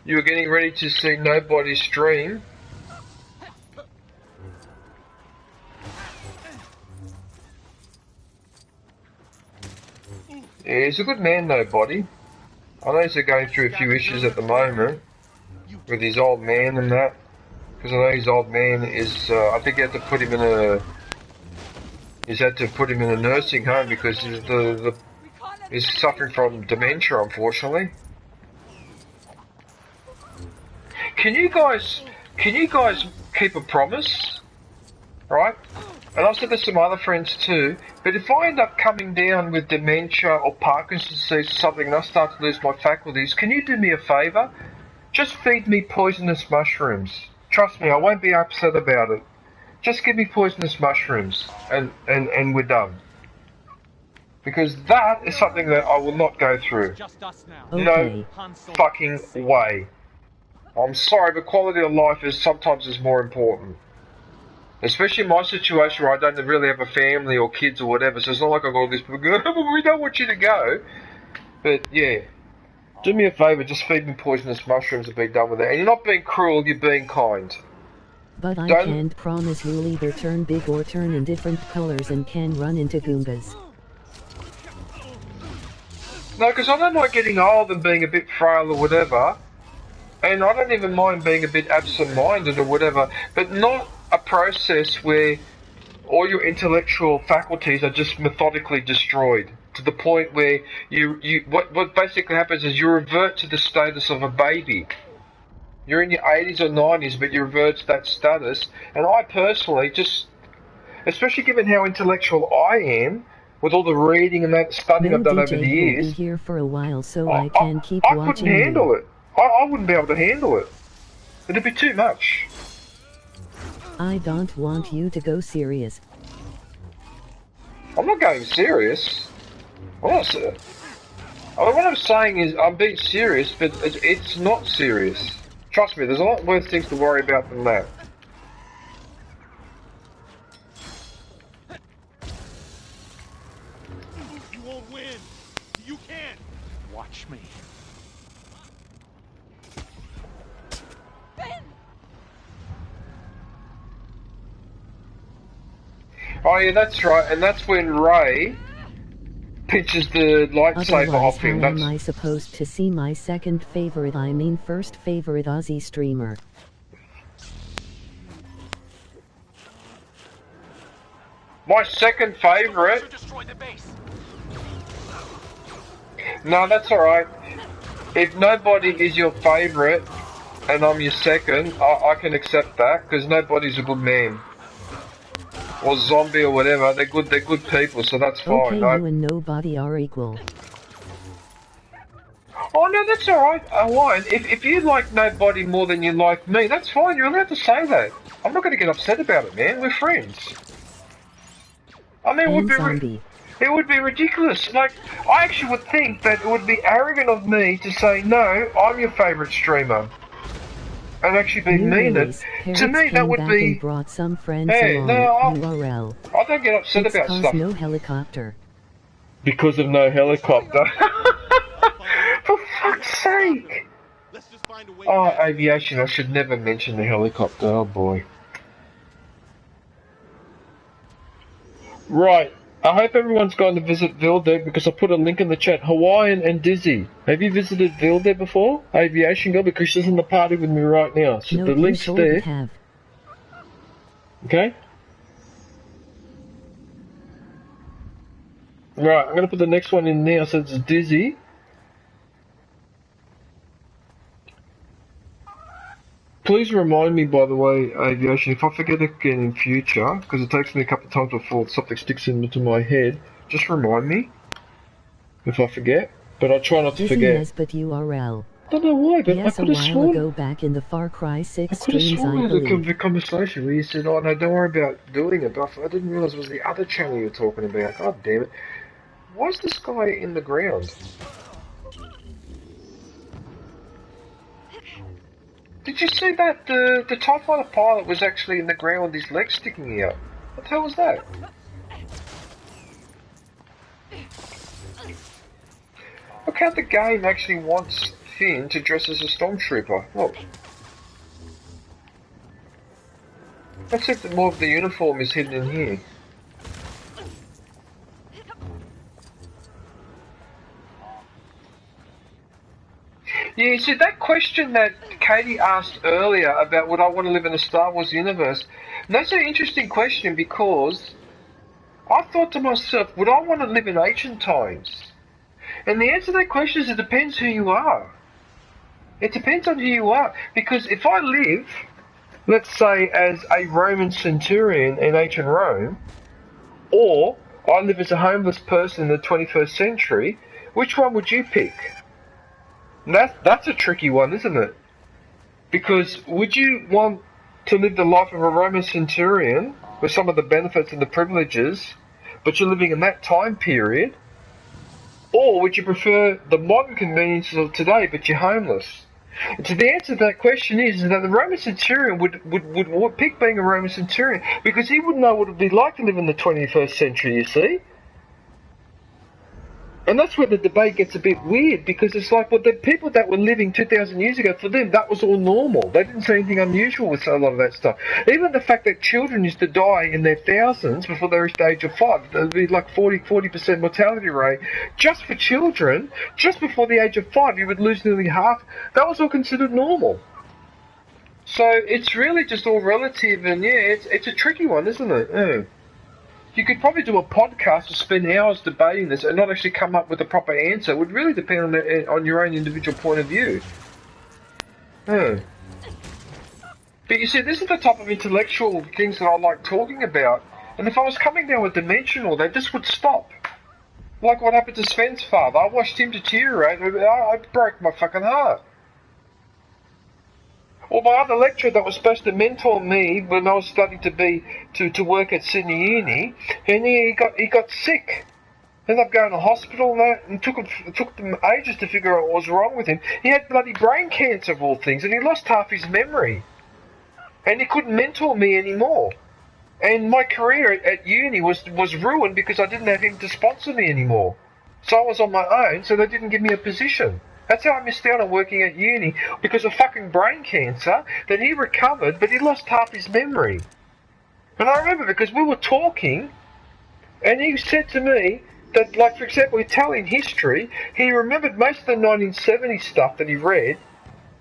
You were getting ready to see nobody stream. Yeah, he's a good man, nobody. I know he's going through a few issues at the moment with his old man and that. Because I know his old man is, I think he had to put him in a... He's had to put him in a nursing home because he's suffering from dementia, unfortunately. Can you guys keep a promise? Right? And I've said this to some other friends too, but if I end up coming down with dementia or Parkinson's disease or something and I start to lose my faculties, can you do me a favour? Just feed me poisonous mushrooms. Trust me, I won't be upset about it. Just give me poisonous mushrooms and we're done. Because that is something that I will not go through. No fucking way. I'm sorry, but quality of life is sometimes more important. Especially in my situation where I don't really have a family or kids or whatever, so it's not like I've got all these people going, oh, we don't want you to go. But yeah, do me a favour, just feed me poisonous mushrooms and be done with it. And you're not being cruel, you're being kind. But I can't promise you'll either turn big or turn in different colours and can run into Goombas. No, because I don't like getting old and being a bit frail or whatever. And I don't even mind being a bit absent-minded or whatever, but not a process where all your intellectual faculties are just methodically destroyed to the point where what basically happens is you revert to the status of a baby. You're in your 80s or 90s, but you revert to that status. And I personally just, especially given how intellectual I am, with all the reading and that studying I've done over the years, will be here for a while, so I can keep I watching couldn't handle it. I wouldn't be able to handle it. It'd be too much. I don't want you to go serious. I'm not going serious. I'm not serious. What I'm saying is I'm being serious, but it's not serious. Trust me, there's a lot worse things to worry about than that. You won't win. You can't. Watch me. Oh yeah, that's right, and that's when Ray pinches the lightsaber off him. How am I supposed to see my second favorite, first favorite Aussie streamer? My second favorite? No, that's alright. If nobody is your favorite, and I'm your second, I can accept that, because nobody's a good man. Or zombie or whatever, they're good people, so that's fine. Okay, you and nobody are equal. Oh no, that's alright, I won't. If you like nobody more than you like me, that's fine, you're allowed to say that. I'm not going to get upset about it, man, we're friends. I mean, it would be ridiculous. Like, I actually would think that it would be arrogant of me to say, no, I'm your favourite streamer. And actually be mean it. To me, that would be. Brought some friends along, URL. I don't get upset about stuff. No helicopter. Because of no helicopter. For fuck's sake! Oh, aviation, I should never mention the helicopter, oh boy. Right, I hope everyone's going to visit Vilde because I put a link in the chat. Hawaiian and Dizzy. Have you visited Vilde before? Aviation girl, because she's in the party with me right now. So the link's there. Have. Okay? Right, I'm going to put the next one in now so it's Dizzy. Please remind me, by the way, Aviation, if I forget again in future, because it takes me a couple of times before something sticks into my head, just remind me if I forget. But I try not to forget. Yes, but URL. I don't know why, but yes, I could have sworn. A while ago back in the Far Cry 6 streams, I had a conversation where you said, "Oh no, don't worry about doing it." But I didn't realise it was the other channel you were talking about. God damn it! Why is this guy in the ground? Did you see that the TIE Fighter pilot was actually in the ground with his legs sticking out? What the hell was that? Look how the game actually wants Finn to dress as a stormtrooper. Look. Except that more of the uniform is hidden in here. Yeah, so that question that Katie asked earlier about would I want to live in a Star Wars universe, that's an interesting question because I thought to myself, would I want to live in ancient times? And the answer to that question is it depends who you are. It depends on who you are. Because if I live, let's say, as a Roman centurion in ancient Rome, or I live as a homeless person in the 21st century, which one would you pick? That's a tricky one, isn't it? Because would you want to live the life of a Roman centurion with some of the benefits and the privileges, but you're living in that time period? Or would you prefer the modern conveniences of today, but you're homeless? And so the answer to that question is that the Roman centurion would pick being a Roman centurion because he wouldn't know what it would be like to live in the 21st century, you see? And that's where the debate gets a bit weird because it's like, well, the people that were living 2,000 years ago, for them, that was all normal. They didn't see anything unusual with a lot of that stuff. Even the fact that children used to die in their thousands before they reached the age of 5, there'd be like 40% mortality rate. Just for children, just before the age of 5, you would lose nearly half. That was all considered normal. So it's really just all relative, and yeah, it's a tricky one, isn't it? Yeah. You could probably do a podcast or spend hours debating this and not actually come up with a proper answer. It would really depend on your own individual point of view. But you see, this is the type of intellectual things that I like talking about. And if I was coming down with dimensional, they just would stop. Like what happened to Sven's father. I watched him deteriorate. I broke my fucking heart. Or my other lecturer that was supposed to mentor me when I was studying to work at Sydney Uni, and he got sick. Ended up going to hospital and took them ages to figure out what was wrong with him. He had bloody brain cancer of all things, and he lost half his memory. And he couldn't mentor me anymore. And my career at uni was ruined because I didn't have him to sponsor me anymore. So I was on my own, so they didn't give me a position. That's how I missed out on working at uni, because of fucking brain cancer that he recovered, but he lost half his memory. And I remember because we were talking, and he said to me that, like, for example, Italian history, he remembered most of the 1970s stuff that he read,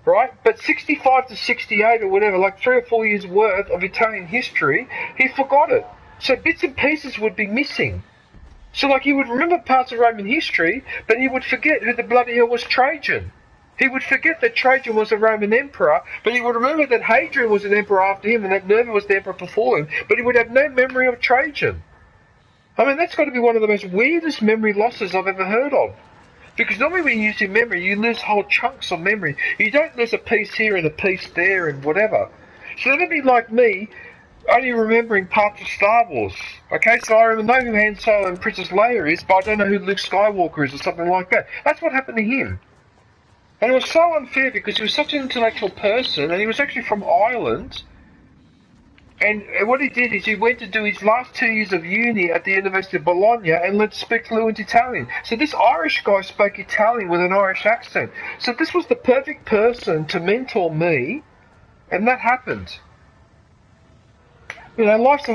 right? But 65 to 68 or whatever, like 3 or 4 years worth of Italian history, he forgot it. So bits and pieces would be missing. So, like, he would remember parts of Roman history, but he would forget who the bloody hell was Trajan. He would forget that Trajan was a Roman emperor, but he would remember that Hadrian was an emperor after him and that Nerva was the emperor before him, but he would have no memory of Trajan. I mean, that's got to be one of the most weirdest memory losses I've ever heard of. Because normally when you use your memory, you lose whole chunks of memory. You don't lose a piece here and a piece there and whatever. So that'd be like me only remembering parts of Star Wars. Okay, so I know who Han Solo and Princess Leia is, but I don't know who Luke Skywalker is or something like that. That's what happened to him. And it was so unfair because he was such an intellectual person, and he was actually from Ireland. And what he did is he went to do his last 2 years of uni at the University of Bologna and learned to speak fluent Italian. So this Irish guy spoke Italian with an Irish accent. So this was the perfect person to mentor me, and that happened. You know, life's a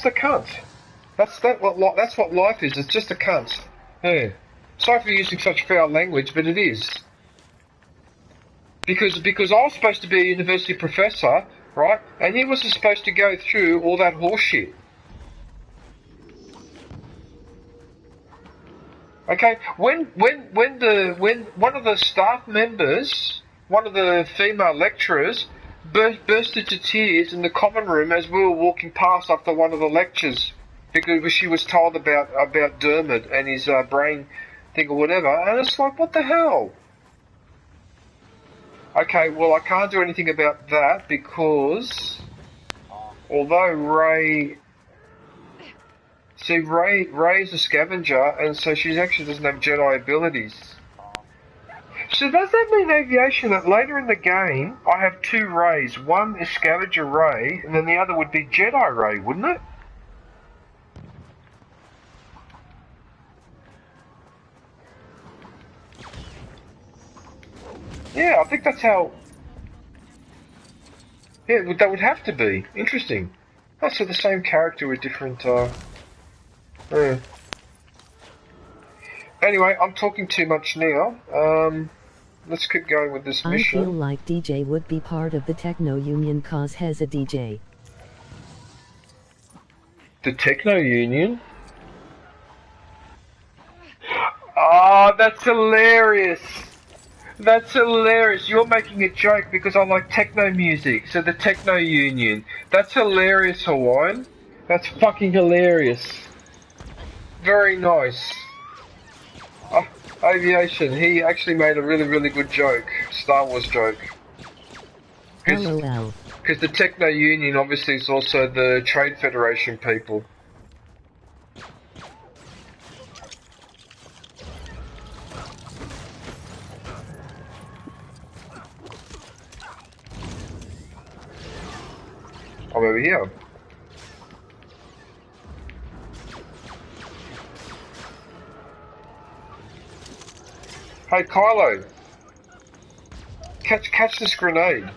cunt. That's what life is. It's just a cunt. Yeah. Sorry for using such foul language, but it is. Because I was supposed to be a university professor, right? And he was supposed to go through all that horseshit. Okay, when one of the staff members, one of the female lecturers, burst into tears in the common room as we were walking past after one of the lectures because she was told about Dermot and his brain thing or whatever, and it's like, what the hell? Okay, well, I can't do anything about that because although Rey's a scavenger, and so she actually doesn't have Jedi abilities. So does that mean, Aviation, that later in the game I have 2 Reys? One is Scavenger Rey, and then the other would be Jedi Rey, wouldn't it? Yeah, I think that's how... Yeah, that would have to be. Interesting. Oh, so the same character with different... Anyway, I'm talking too much now. let's keep going with this I mission. feel like DJ would be part of the Techno Union cause has a DJ. The Techno Union? Oh, that's hilarious! That's hilarious. You're making a joke because I like techno music, so the Techno Union. That's hilarious, Hawaiian. That's fucking hilarious. Very nice. Aviation, he actually made a really, really good joke. Star Wars joke. LOL. Because the Techno Union obviously is also the Trade Federation people. I'm over here. Hey Kylo, catch this grenade.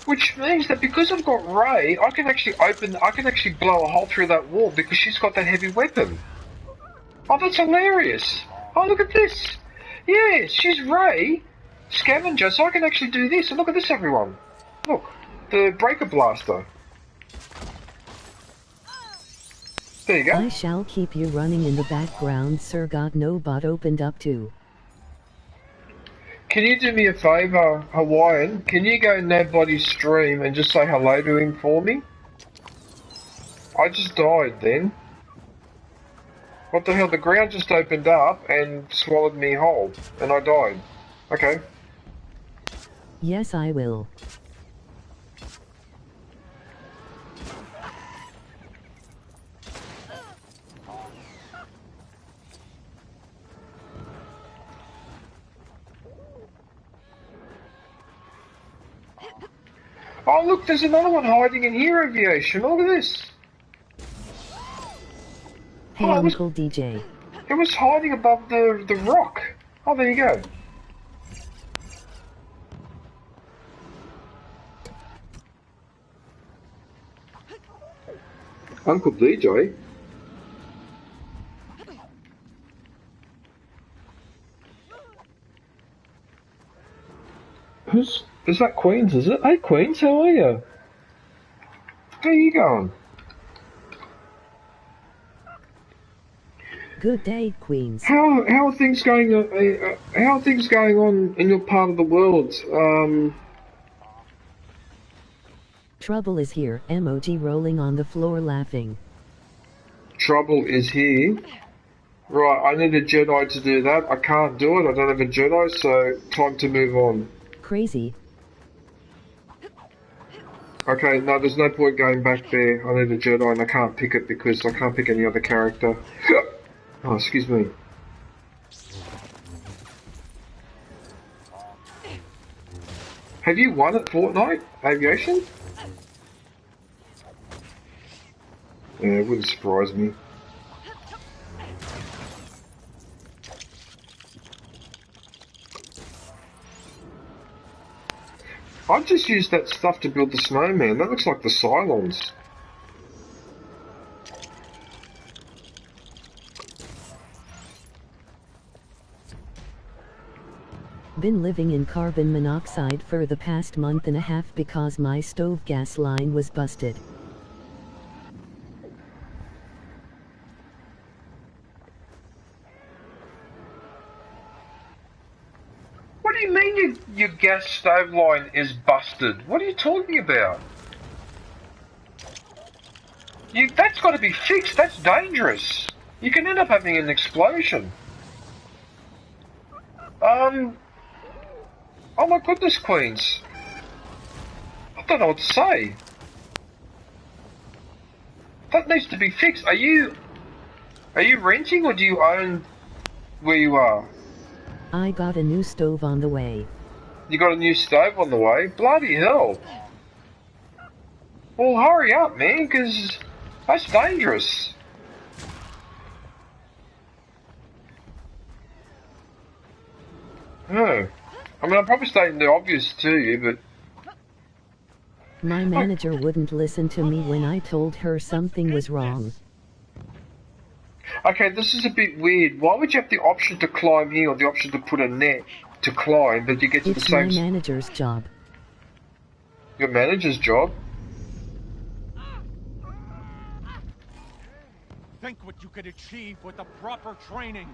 Which means that because I've got Rey, I can actually blow a hole through that wall because she's got that heavy weapon. Oh, that's hilarious! Oh, look at this! Yes, she's Rey, scavenger, so I can actually do this. And look at this, everyone. Look, the breaker blaster. There you go. I shall keep you running in the background, sir. Got no bot opened up too. Can you do me a favour, Hawaiian? Can you go Nabbody's stream and just say hello to him for me? I just died then. What the hell, the ground just opened up and swallowed me whole, and I died. Okay. Yes, I will. Oh look, there's another one hiding in here, Aviation. Look at this. Hey, oh, Uncle DJ. It was hiding above the rock. Oh, there you go. Uncle DJ? Is that Queens, is it? Hey Queens, how are you? How you going? Good day, Queens. How are things going? How are things going on in your part of the world? Trouble is here. Emoji rolling on the floor laughing. Trouble is here. Right, I need a Jedi to do that. I can't do it. I don't have a Jedi, so time to move on. Crazy. Okay, no, there's no point going back there. I need a Jedi and I can't pick it because I can't pick any other character. Oh, excuse me. Have you won at Fortnite, Aviation? Yeah, it wouldn't surprise me. I've just used that stuff to build the snowman. That looks like the Cylons. Been living in carbon monoxide for the past month and a half because my stove gas line was busted. What do you mean your gas stove line is busted? What are you talking about? That's got to be fixed. That's dangerous. You can end up having an explosion. Oh my goodness, Queens. I don't know what to say. That needs to be fixed. Are you renting or do you own where you are? I got a new stove on the way. You got a new stove on the way? Bloody hell. Well, hurry up, man, because that's dangerous. No. I mean, I'm probably stating the obvious to you, but... My manager wouldn't listen to me when I told her something was wrong. Okay, this is a bit weird. Why would you have the option to climb here or the option to put a net to climb, but you get to the same... It's my manager's job. Your manager's job? Think what you could achieve with the proper training.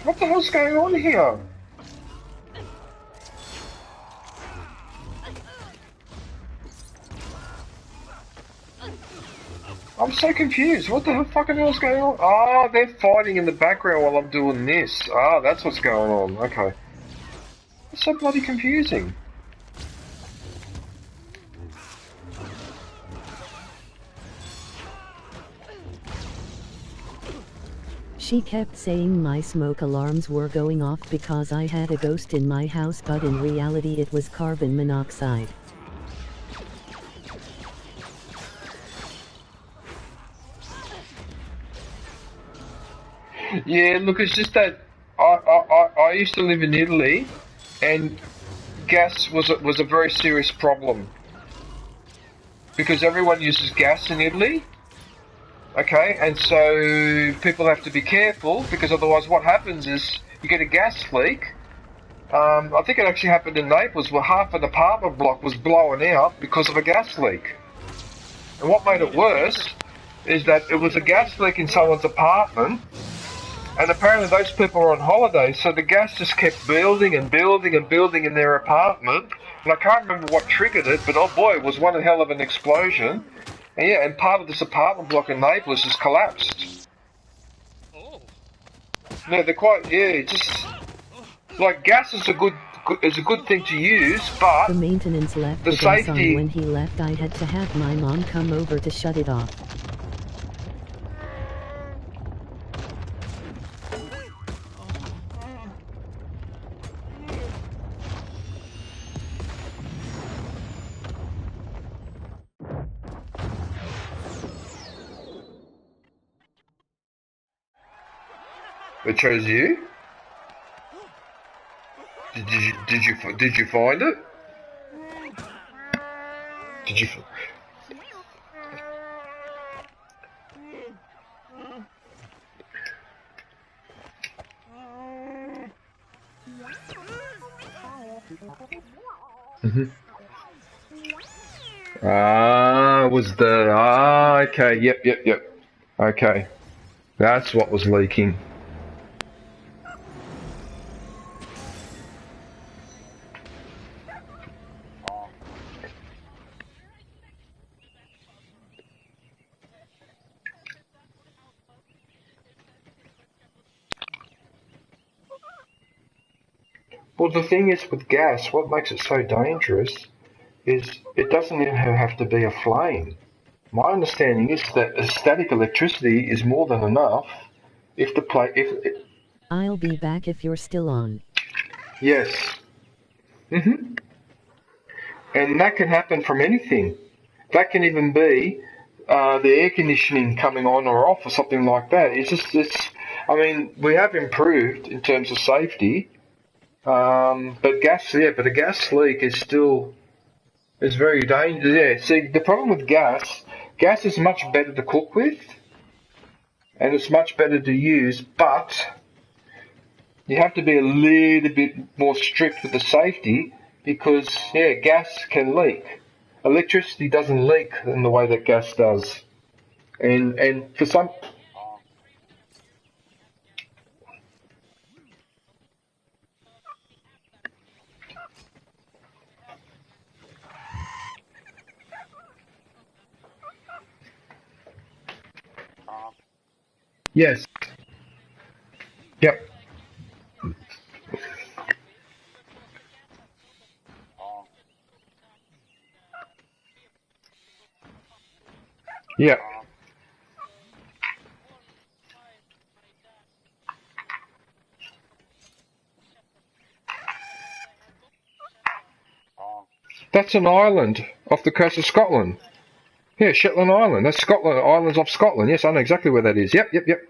What the hell's going on here? I'm so confused. What the fucking hell's going on? Ah, they're fighting in the background while I'm doing this. Ah, that's what's going on. Okay. It's so bloody confusing. She kept saying my smoke alarms were going off because I had a ghost in my house, but in reality it was carbon monoxide. Yeah, look, it's just that I used to live in Italy, and gas was a very serious problem because everyone uses gas in Italy. Okay, and so people have to be careful because otherwise, what happens is you get a gas leak. I think it actually happened in Naples where half an apartment block was blowing out because of a gas leak. And what made it worse is that it was a gas leak in someone's apartment. And apparently those people were on holiday, so the gas just kept building and building and building in their apartment. And I can't remember what triggered it, but oh boy, it was one hell of an explosion. And yeah, and part of this apartment block in Naples has collapsed. No, they're quite, yeah, just... Like, gas is a good thing to use, but... The maintenance left the gas on. When he left, I had to have my mom come over to shut it off. It chose you? Did you find it? Did you? Was the okay? Yep. Okay, that's what was leaking. Well, the thing is with gas, what makes it so dangerous is it doesn't even have to be a flame. My understanding is that static electricity is more than enough if the I'll be back if you're still on. Yes. And that can happen from anything. That can even be the air conditioning coming on or off or something like that. I mean, we have improved in terms of safety. But a gas leak is very dangerous. Yeah, see, the problem with gas is much better to cook with, and it's much better to use, but you have to be a little bit more strict with the safety because, yeah, gas can leak. Electricity doesn't leak in the way that gas does. And for some... Yes. Yep. Yep. That's an island off the coast of Scotland. Yeah, Shetland Island. That's Scotland. Islands off Scotland. Yes, I know exactly where that is. Yep. Yep.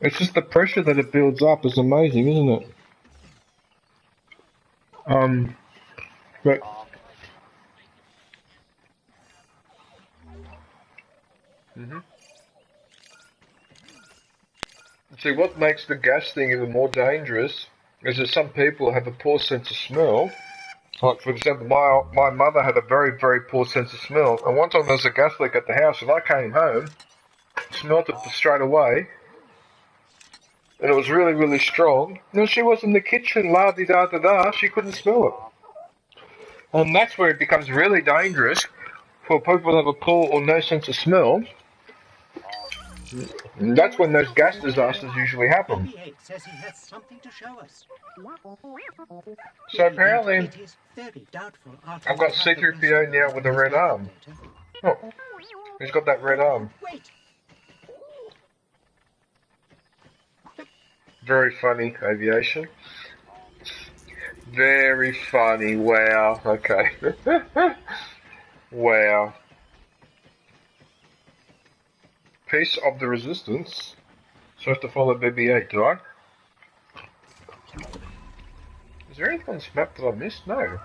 It's just the pressure that it builds up is amazing, isn't it? But see, what makes the gas thing even more dangerous is that some people have a poor sense of smell. Like, for example, my mother had a very, very poor sense of smell, and one time there was a gas leak at the house, and I came home, smelled it straight away, and it was really, really strong. And she was in the kitchen, la-di-da-da-da, she couldn't smell it. And that's where it becomes really dangerous for people that have a poor or no sense of smell. And that's when those gas disasters usually happen. BB-8 says he has something to show us. So apparently, It is very doubtful I've got C-3PO now with a red arm. Oh, he's got that red arm. Wait. Very funny, aviation. Very funny, wow, okay. Wow. Piece of the Resistance. So I have to follow BB-8, do I? Is there anything on this map that I missed? No.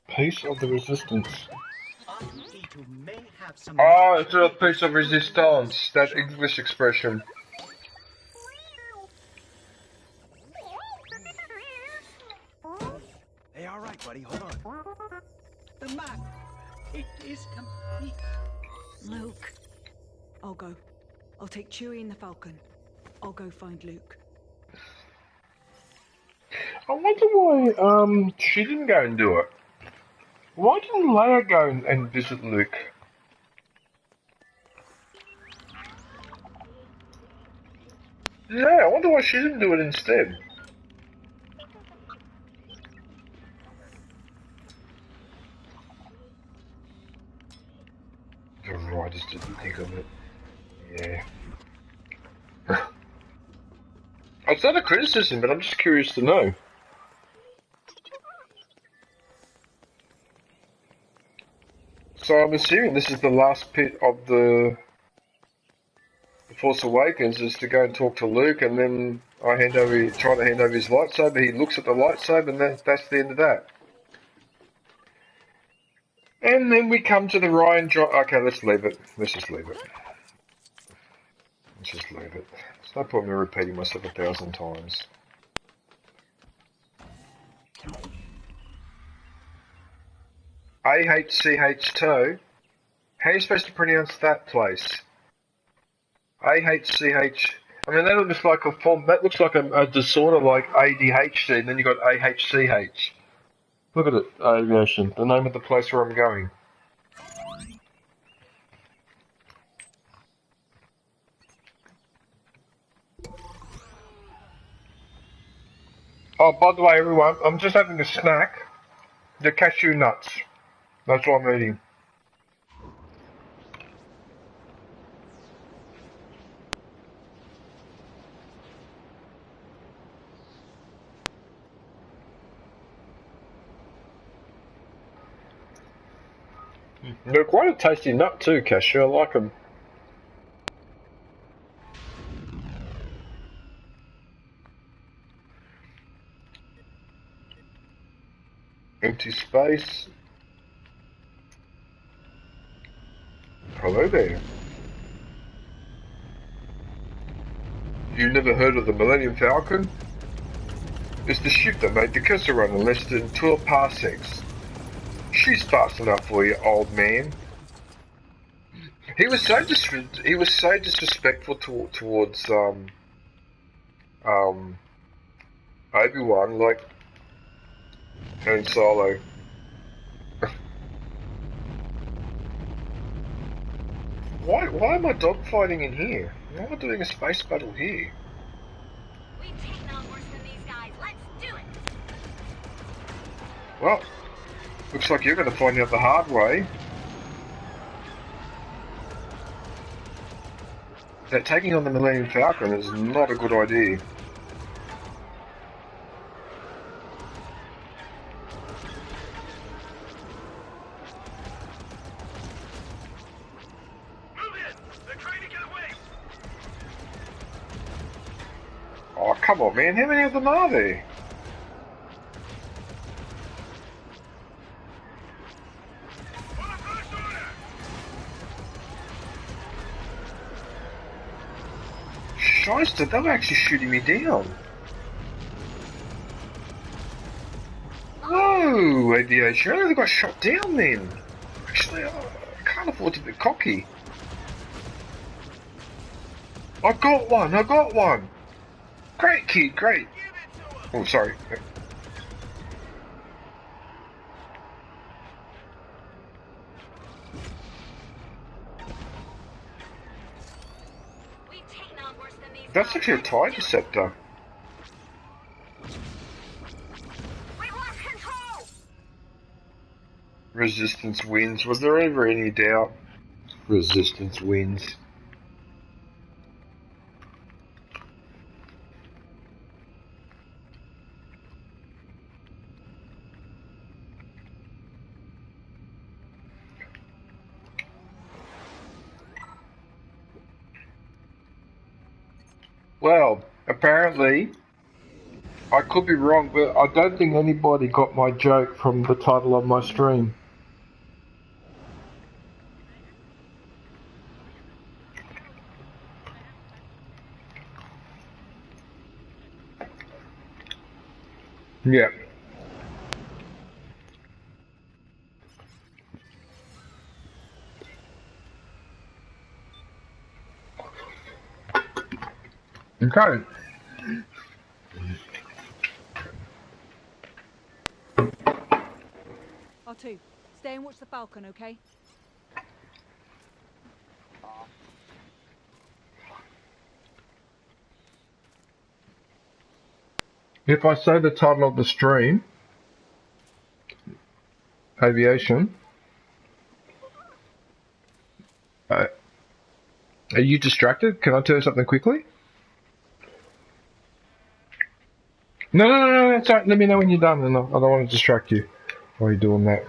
Piece of the Resistance. Oh, it's a piece of resistance, that English expression. Hey, all right, buddy, hold on. The map, it is complete. Luke. I'll go. I'll take Chewie and the Falcon. I'll go find Luke. I wonder why she didn't go and do it. Why didn't Leia go and visit Luke? Yeah, I wonder why she didn't do it instead. The writers didn't think of it. Yeah. It's not a criticism, but I'm just curious to know. So I'm assuming this is the last bit of the Force Awakens, is to go and talk to Luke, and then I try to hand over his lightsaber. He looks at the lightsaber, and that's the end of that. And then we come to the Ryan John. Okay, let's leave it. Let's just leave it. Let's just leave it. There's no point in me repeating myself 1,000 times. AHCH2. How are you supposed to pronounce that place? AHCH. I mean, that looks like a form. That looks like a disorder like ADHD, and then you got AHCH. Look at it, aviation. The name of the place where I'm going. Oh, by the way, everyone, I'm just having a snack. The cashew nuts. That's what I'm eating. They're quite a tasty nut too, cashew. I like them. Empty space. Hello there. You never heard of the Millennium Falcon? It's the ship that made the Kessel Run in less than 12 parsecs. She's fast enough for you, old man. He was so disrespectful towards Obi-Wan, like Han Solo. Why am I dogfighting in here? Why am I doing a space battle here? We've taken on worse than these guys. Let's do it. Well, looks like you're going to find out the hard way. That taking on the Millennium Falcon is not a good idea. Oh, come on, man. How many of them are there? Shyster, they were actually shooting me down. Whoa, aviation. I only got shot down then. Actually, I can't afford to be cocky. I got one. Great kid, great. Oh, sorry. That's actually a TIE Interceptor. Resistance wins. Was there ever any doubt? Resistance wins. Well, apparently, I could be wrong, but I don't think anybody got my joke from the title of my stream. Yeah. Okay. R2, stay and watch the Falcon, okay? If I say the title of the stream, Aviation, are you distracted? Can I tell you something quickly? No, it's alright. Let me know when you're done, and I don't want to distract you while you're doing that.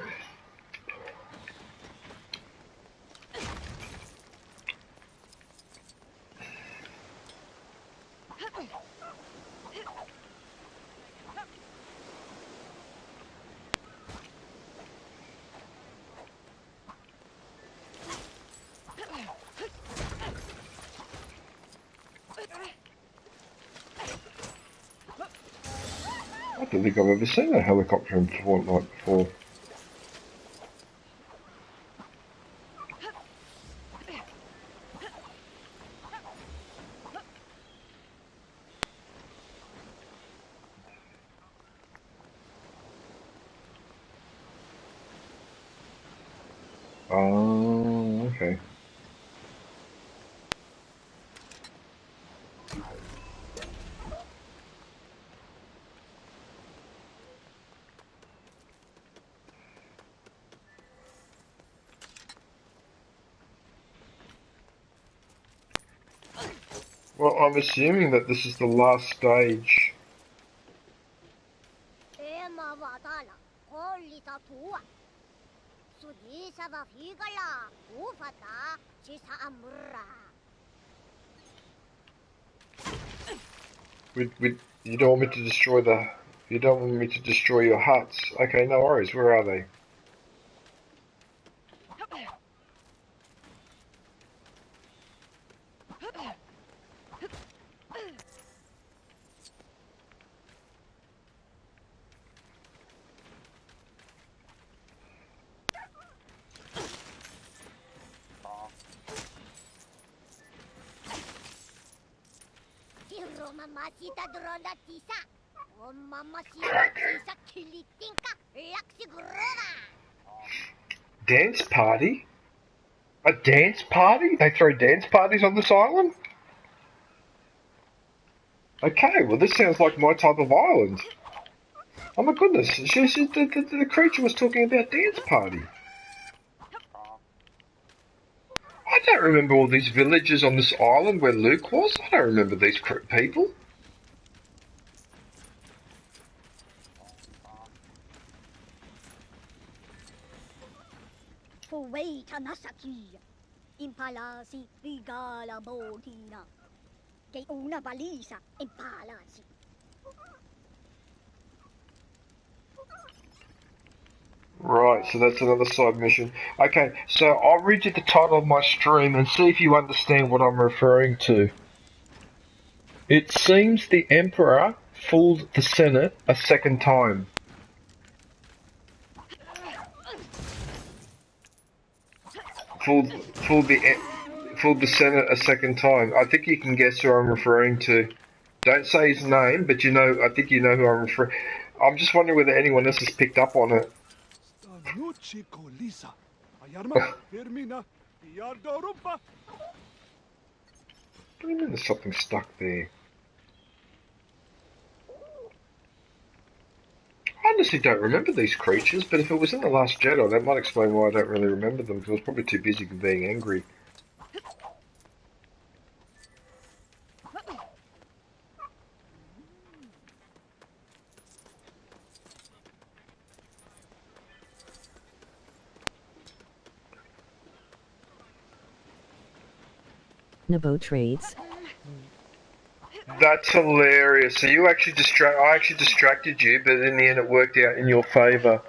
I don't think I've ever seen a helicopter in Fortnite before. Oh, okay. Well, I'm assuming that this is the last stage. You don't want me to destroy the You don't want me to destroy your huts. Okay, no worries. Where are they? Dance party? A dance party? They throw dance parties on this island? Okay, well this sounds like my type of island. Oh my goodness, the creature was talking about dance party. I don't remember all these villages on this island where Luke was. I don't remember these people. Impalasi regala botina. Che una balisa impalasi. Right, so that's another side mission. Okay, so I'll read you the title of my stream and see if you understand what I'm referring to. It seems the Emperor fooled the Senate a second time. Fooled the Senate a second time. I think you can guess who I'm referring to. Don't say his name, but I think you know who I'm referring. I'm just wondering whether anyone else has picked up on it. What do you mean there's something stuck there? I honestly don't remember these creatures, but if it was in The Last Jedi, that might explain why I don't really remember them, because I was probably too busy being angry. Nabo trades. That's hilarious. So I actually distracted you, but in the end it worked out in your favour.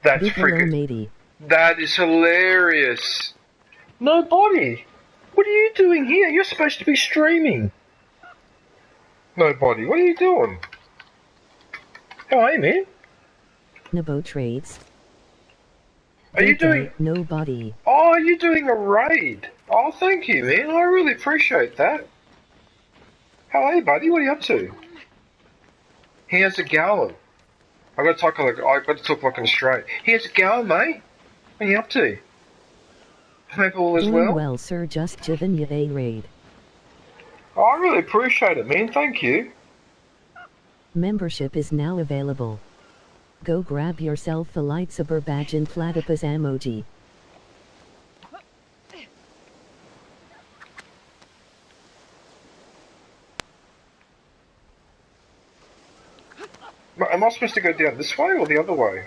That's freaking... That is hilarious. Nobody. What are you doing here? You're supposed to be streaming. Nobody. What are you doing? How are you, man? Nabo trades. Are you doing... Nobody. Oh, you're doing a raid. Oh, thank you, man. I really appreciate that. How are you, buddy? What are you up to? Here's a gallon. I've got to talk like an Australian. Here's a gallon, mate. What are you up to? Hope all is well. Well, sir, just given you a raid. Oh, I really appreciate it, man. Thank you. Membership is now available. Go grab yourself a lightsaber badge and platypus emoji. Am I supposed to go down this way or the other way?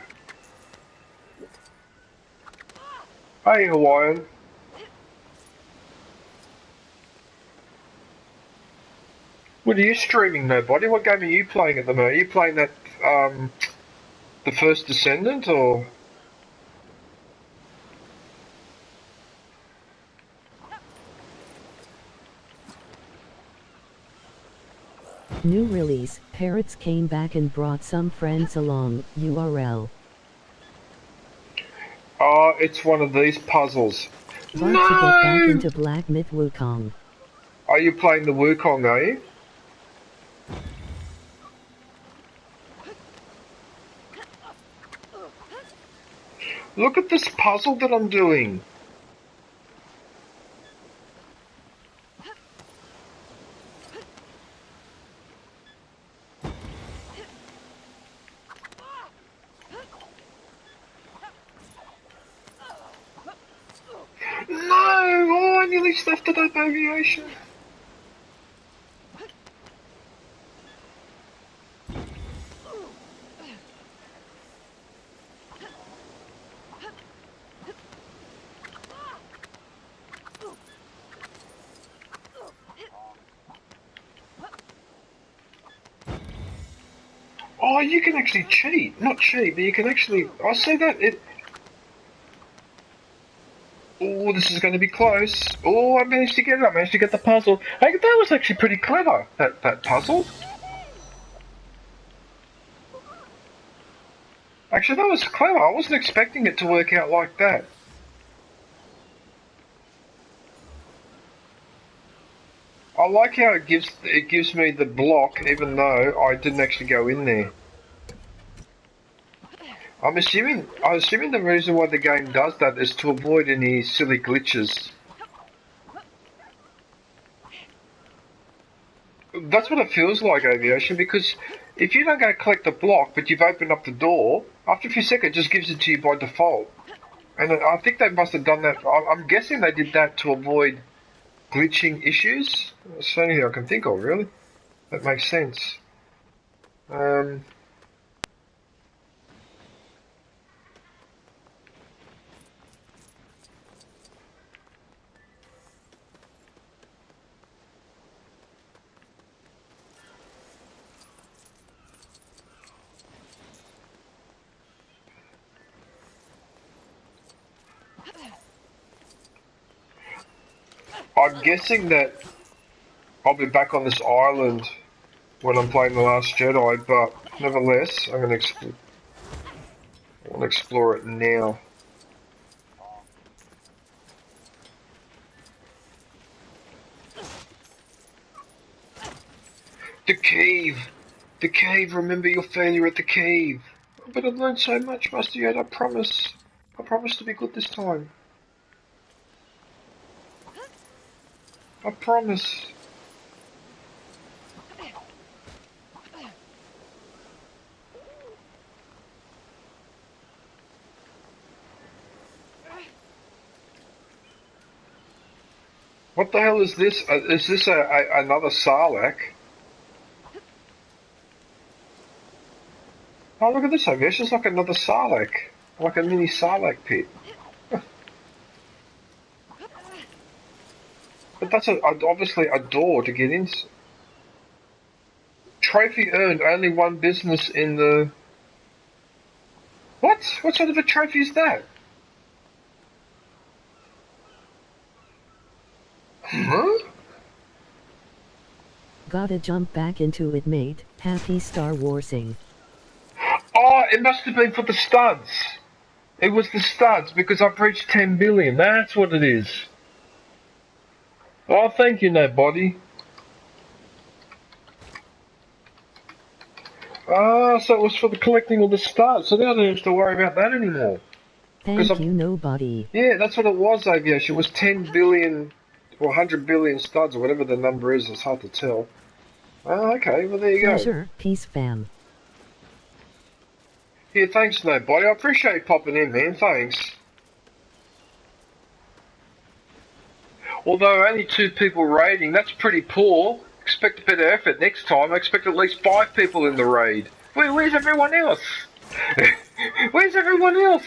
Hey, Hawaiian. What are you streaming, Nobody? What game are you playing at the moment? Are you playing that, The First Descendant, or...? New release, Parrots came back and brought some friends along, URL. Oh, it's one of these puzzles. Want to get back into Black Myth Wukong. Are you playing the Wukong, are you? Look at this puzzle that I'm doing. No! Oh, I nearly left it up aviation. Oh, Oh, you can actually cheat. Not cheat, but you can actually... I see that. Oh, this is going to be close. Oh, I managed to get it. I managed to get the puzzle. Hey, that was actually pretty clever, that puzzle. Actually, that was clever. I wasn't expecting it to work out like that. I like how it gives me the block, even though I didn't actually go in there. I'm assuming the reason why the game does that is to avoid any silly glitches. That's what it feels like, Aviation, because if you don't go collect the block, but you've opened up the door, after a few seconds it just gives it to you by default. And I think they must have done that. I'm guessing they did that to avoid glitching issues. That's the only thing I can think of, really. That makes sense. I'm guessing that I'll be back on this island when I'm playing The Last Jedi, but nevertheless, I'm going to explore it now. The cave! The cave! Remember your failure at the cave! But I've learned so much, Master Yoda, I promise. I promise to be good this time. I promise. What the hell is this? Is this another Sarlacc? Oh, look at this, I guess. It's like another Sarlacc. Like a mini Sarlacc pit. But that's obviously a door to get in. Trophy earned, only one business in the... What? What sort of a trophy is that? Huh? Gotta jump back into it, mate. Happy Star Warsing. Oh, it must have been for the studs. It was the studs, because I've reached 10 billion. That's what it is. Oh, thank you, nobody. Ah, so it was for the collecting all the studs, so now I don't have to worry about that anymore. Thank you, nobody. Yeah, that's what it was, Aviation. It was 10 billion, or 100 billion studs, or whatever the number is. It's hard to tell. Oh, okay, well, there you go. Pleasure, peace, fam. Yeah, thanks, nobody. I appreciate you popping in, man. Thanks. Although only 2 people raiding, that's pretty poor. Expect a bit of effort next time. I expect at least 5 people in the raid. Where's everyone else? Where's everyone else?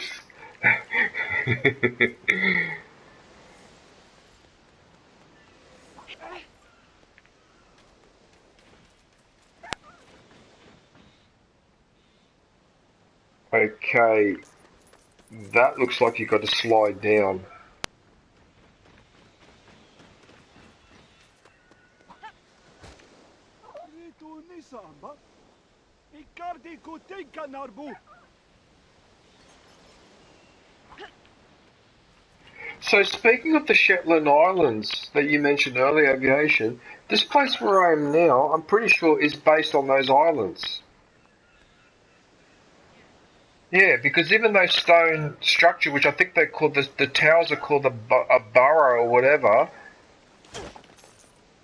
Okay, that looks like you've got to slide down. So speaking of the Shetland Islands that you mentioned earlier, Aviation, this place where I am now, I'm pretty sure is based on those islands. Yeah, because even those stone structure, which I think they call the towers are called a burrow or whatever,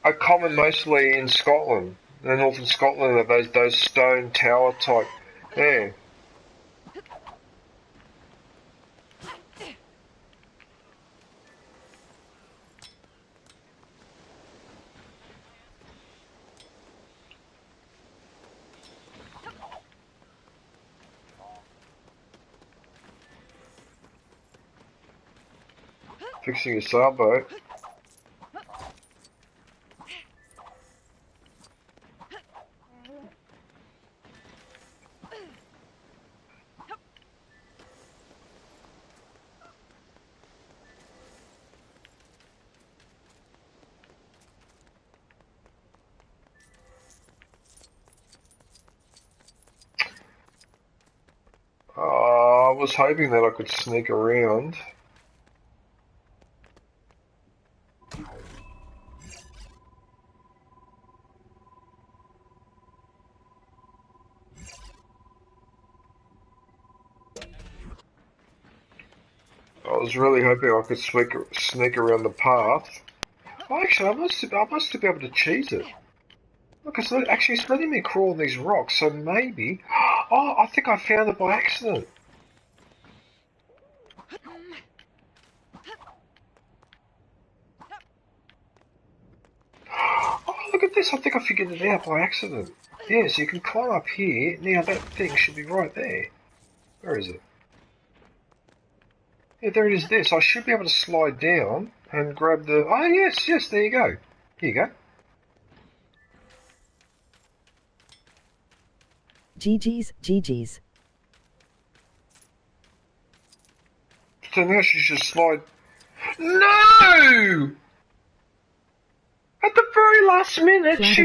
are common mostly in Scotland. In northern Scotland, are those stone tower type. Yeah. Fixing a sailboat. was hoping that I could sneak around. I was really hoping I could sneak around the path. Oh, actually, I must be able to cheese it. Look, it's actually letting me crawl on these rocks, so maybe... Oh, I think I found it by accident. Oh, look at this, I think I figured it out by accident. Yeah, so you can climb up here. Now that thing should be right there. Where is it? Yeah, there it is there. So I should be able to slide down and grab the... Oh, yes, yes, there you go. Here you go. GG's, GG's. So now she should slide... No! At the very last minute, she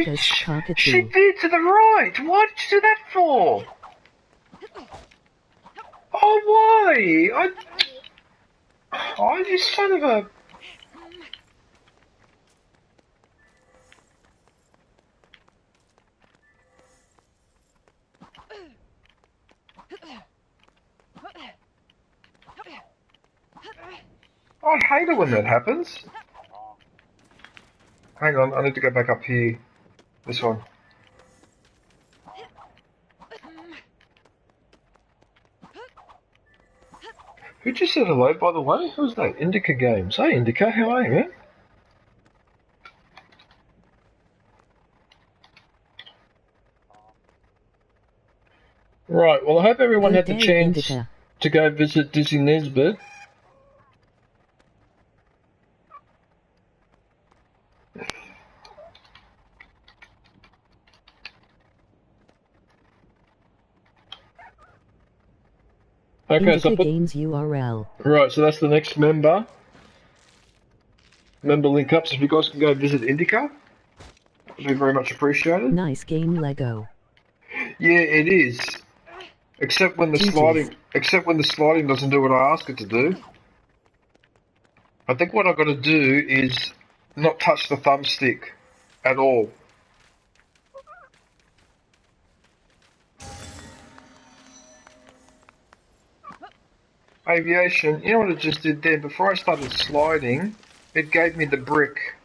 veered to the right. Why did you do that for? Oh, why? Oh, you son of a... I hate it when that happens. Hang on, I need to go back up here. This one. Who just said hello, by the way? Who's that? Indica Games. Hey, Indica, how are you, man? Right, well, I hope everyone had the chance to go visit Dizzy Nesbitt. Okay, so Games URL. Right, so that's the next member. Member link up, so if you guys can go visit Indica, it'd be very much appreciated. Nice game, Lego. Yeah, it is. Except when the sliding doesn't do what I ask it to do. I think what I've got to do is not touch the thumbstick at all. Aviation, you know what it just did there? Before I started sliding, it gave me the brick.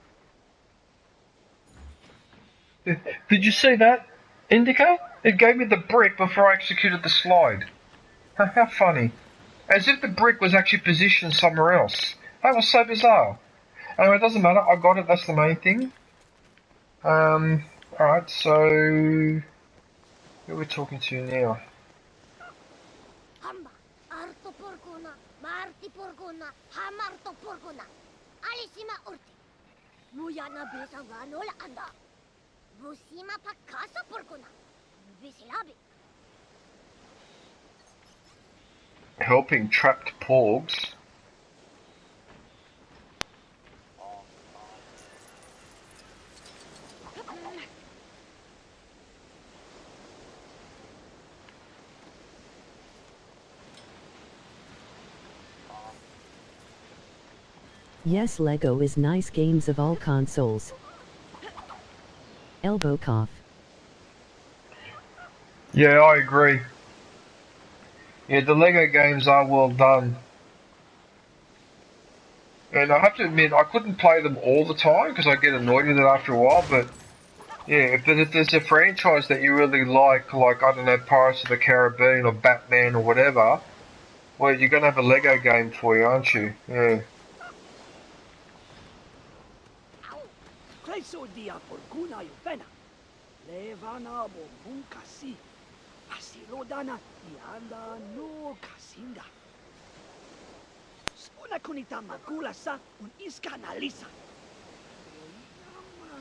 Did you see that, Indica? It gave me the brick before I executed the slide. How funny. As if the brick was actually positioned somewhere else. That was so bizarre. Anyway, it doesn't matter. I got it. That's the main thing. Alright, so... who are we talking to now? Helping trapped porgs. Yes, Lego is nice games of all consoles. Elbow cough. Yeah, I agree. Yeah, the Lego games are well done. And I have to admit, I couldn't play them all the time because I get annoyed with it after a while, but yeah, if there's a franchise that you really like, I don't know, Pirates of the Caribbean or Batman or whatever, well, you're going to have a Lego game for you, aren't you? Yeah.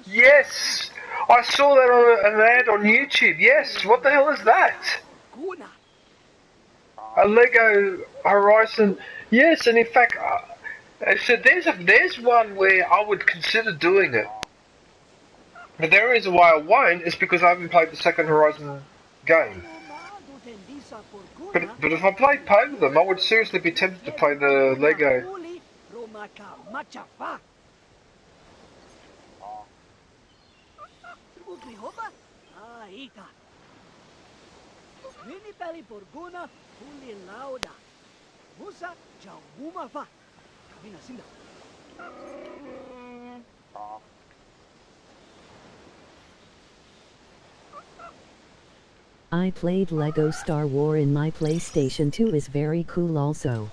Yes! I saw that on an ad on YouTube. Yes, what the hell is that? A Lego Horizon. Yes, and in fact, so there's one where I would consider doing it. But the reason why I won't is because I haven't played the second Horizon game. But if I played both of them, I would seriously be tempted to play the Lego. I played Lego Star Wars in my PlayStation 2 is very cool also.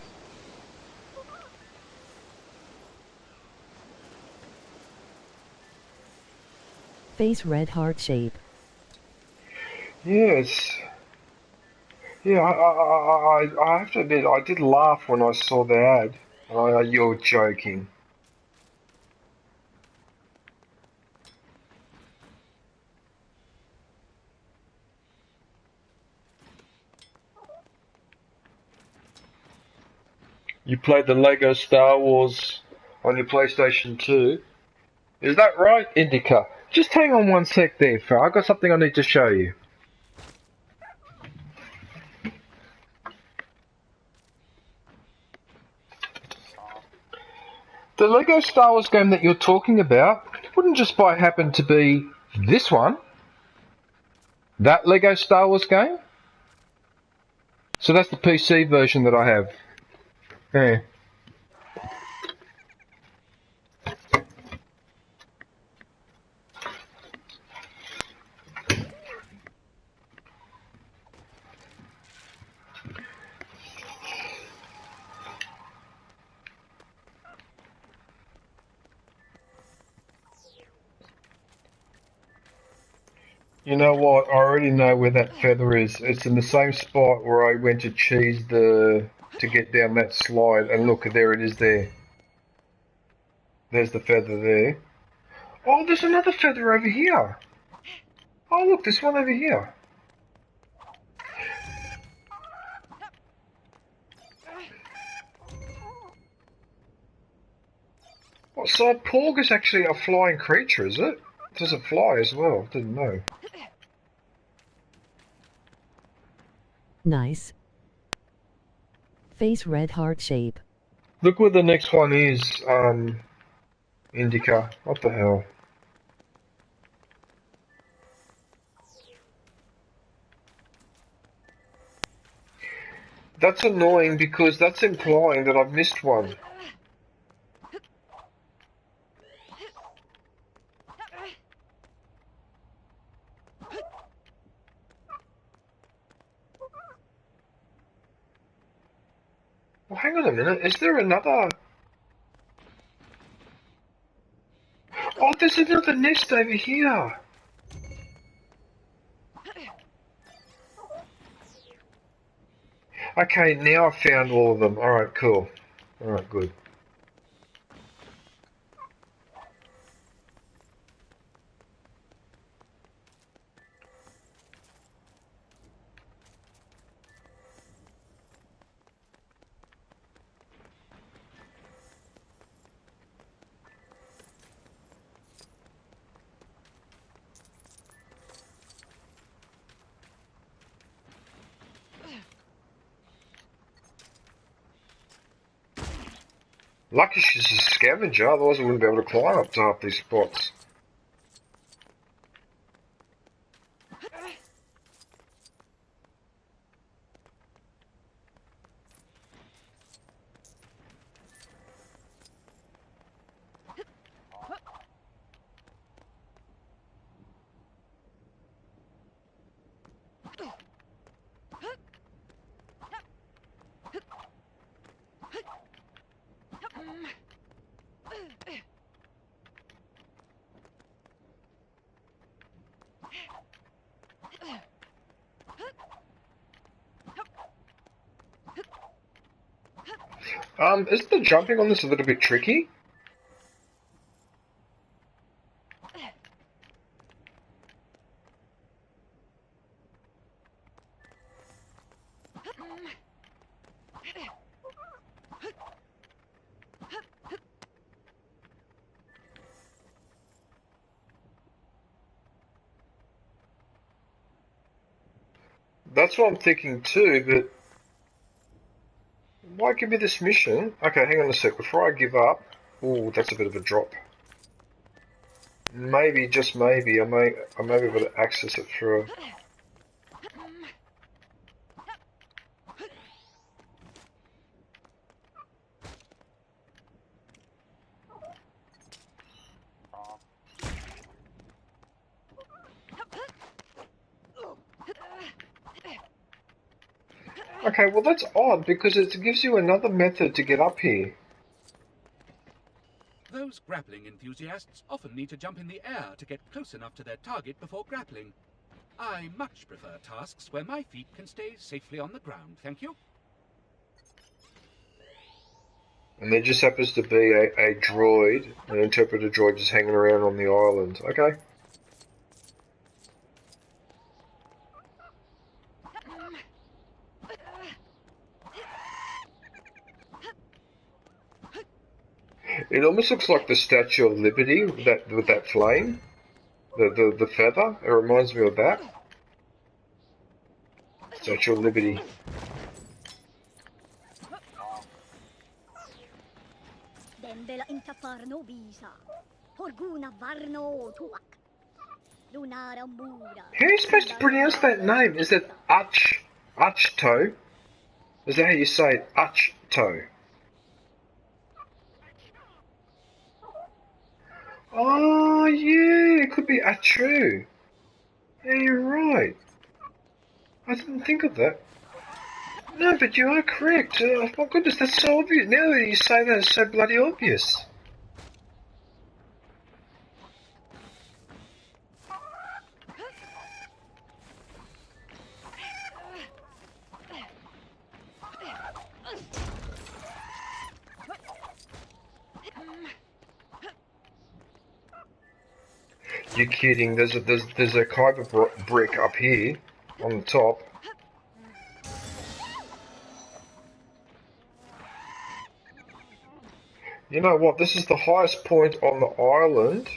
Face red heart shape. Yes. Yeah, I have to admit, I did laugh when I saw the ad. You're joking. You played the Lego Star Wars on your PlayStation 2? Is that right, Indica? Just hang on one sec there, Phil. I've got something I need to show you. The Lego Star Wars game that you're talking about wouldn't just by happen to be this one. That Lego Star Wars game. So that's the PC version that I have. Yeah. You know what? I already know where that feather is. It's in the same spot where I went to to get down that slide, and look, there it is there. There's the feather there. Oh, there's another feather over here. Oh, look, there's one over here. What, so a porg is actually a flying creature, is it? Does it fly as well? Didn't know. Nice. Face red heart shape. Look where the next one is, Indica. What the hell? That's annoying because that's implying that I've missed one. Well, hang on a minute. Is there another? Oh, there's another nest over here. Okay, now I've found all of them. Alright, cool. Alright, good. Lucky she's a scavenger, otherwise I wouldn't be able to climb up to half these spots. Isn't the jumping on this a little bit tricky? That's what I'm thinking too, but Why give me this mission? Okay, hang on a sec. Before I give up... Ooh, that's a bit of a drop. Maybe, just maybe, I may be able to access it through... Okay, well that's odd, because it gives you another method to get up here. Those grappling enthusiasts often need to jump in the air to get close enough to their target before grappling. I much prefer tasks where my feet can stay safely on the ground, thank you. And there just happens to be a droid, an interpreter droid just hanging around on the island. Okay. It almost looks like the Statue of Liberty with that flame, the feather. It reminds me of that. Statue of Liberty. How are you supposed to pronounce that name? Is it Achto? Is that how you say it? Achto? Oh, yeah, it could be Achu. Yeah, you're right. I didn't think of that. No, but you are correct. Oh, my goodness, that's so obvious. Now that you say that, it's so bloody obvious. You're kidding. There's a kyber brick up here on the top. You know what? This is the highest point on the island,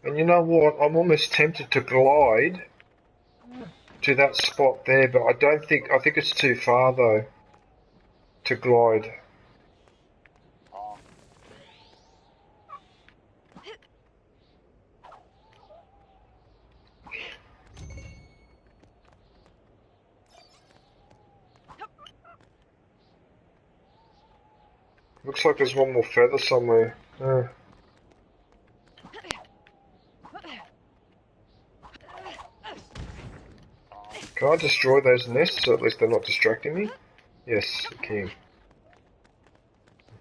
and you know what? I'm almost tempted to glide to that spot there, but I think it's too far though to glide. Looks like there's one more feather somewhere. Can I destroy those nests so at least they're not distracting me? Yes, I can.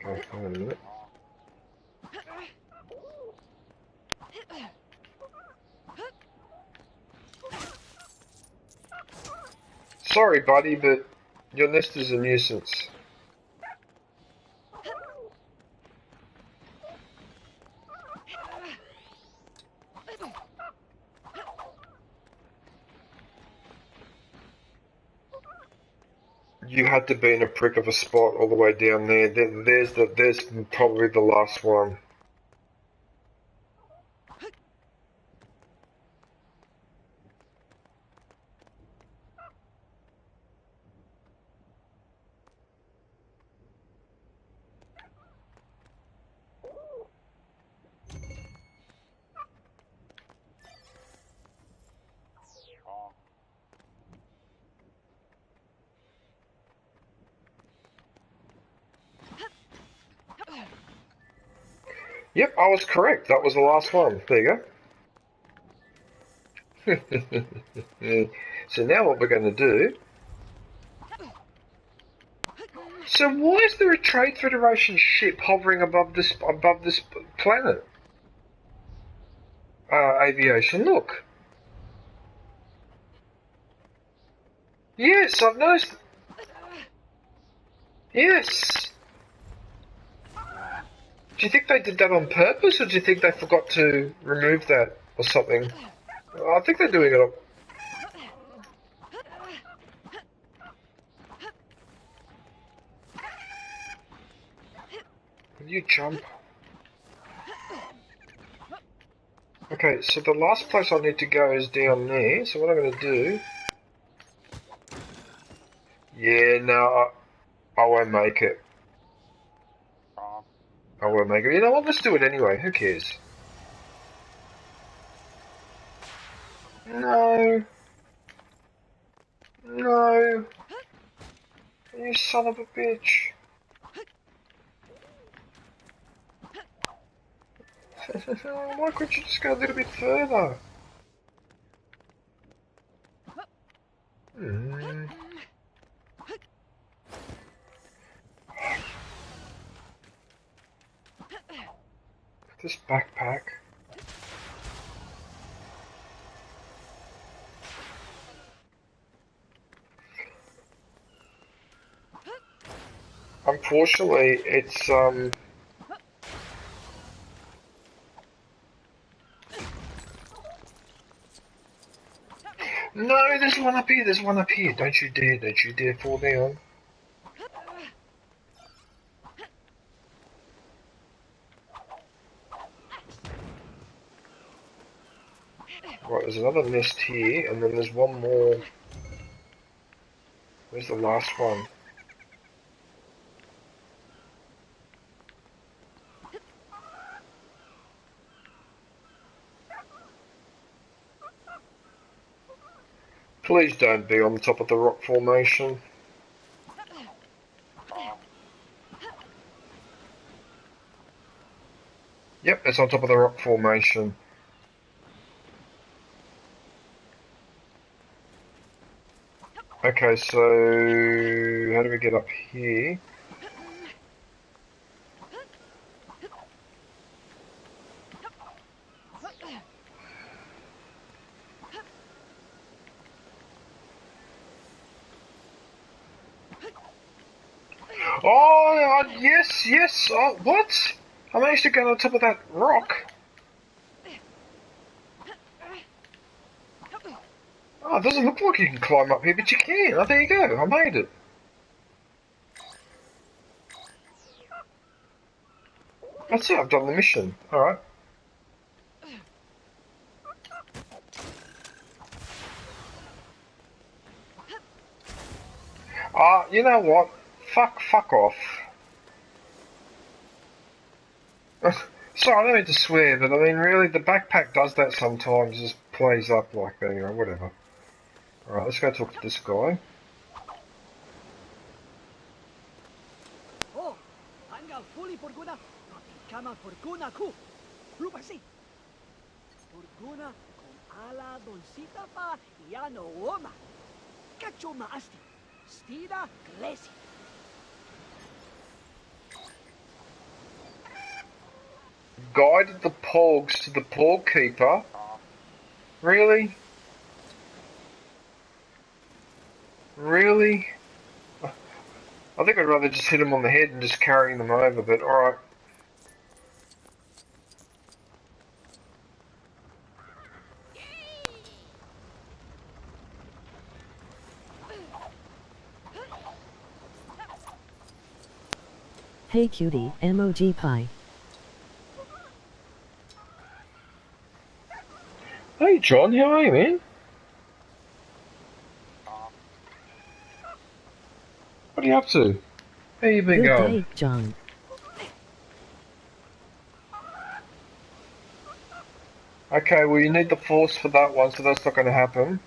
Okay, hang on a minute. Sorry, buddy, but your nest is a nuisance. You had to be in a prick of a spot all the way down there. There's probably the last one. Yep, I was correct. That was the last one. There you go. So now what we're going to do... So why is there a Trade Federation ship hovering above this planet? Aviation, look. Yes, I've noticed. Yes. Do you think they did that on purpose, or do you think they forgot to remove that or something? I think they're doing it on... You jump. Okay, so the last place I need to go is down there, so what I'm going to do... Yeah, no, I won't make it. Oh, well, Omega. You know what? Let's do it anyway. Who cares? No. No. You son of a bitch. Why couldn't you just go a little bit further? This backpack. Unfortunately, it's No, there's one up here, there's one up here. Don't you dare fall down. Right, there's another nest here, and then there's one more. Where's the last one? Please don't be on the top of the rock formation. Yep, it's on top of the rock formation. Okay, so how do we get up here? Oh, yes. Oh, what? I managed to get on top of that rock. Oh, it doesn't look like you can climb up here, but you can. Oh, there you go. I made it. That's it. I've done the mission. All right. You know what? Fuck off. Sorry, I don't mean to swear, but I mean, really, the backpack does that sometimes, just plays up like that, you know, whatever. Alright, let's go talk to this guy. Oh, hanga fully Forguna, kama Forguna ku. Lupa si. Forguna con ala doncita pa yano oma. Cacho maasti. Stida glesi. Guided the pogs to the porg keeper. Really? Really? I think I'd rather just hit him on the head and just carry them over, but alright. Hey cutie, MOG pie. Hey John, how are you, man? What are you up to? How you been going? Good day, John. Okay, well you need the force for that one, so that's not going to happen.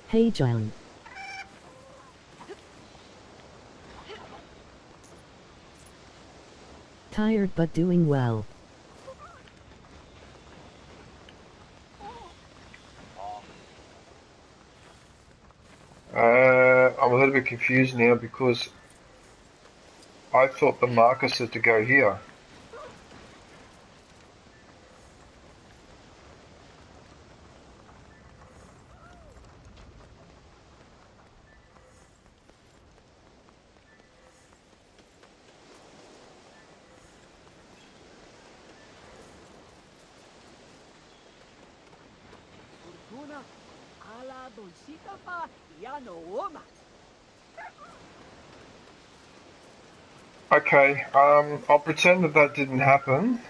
Hey John. Tired but doing well. I'm a little bit confused now because I thought the marker said to go here. doncita pa yano oma. Okay, I'll pretend that that didn't happen.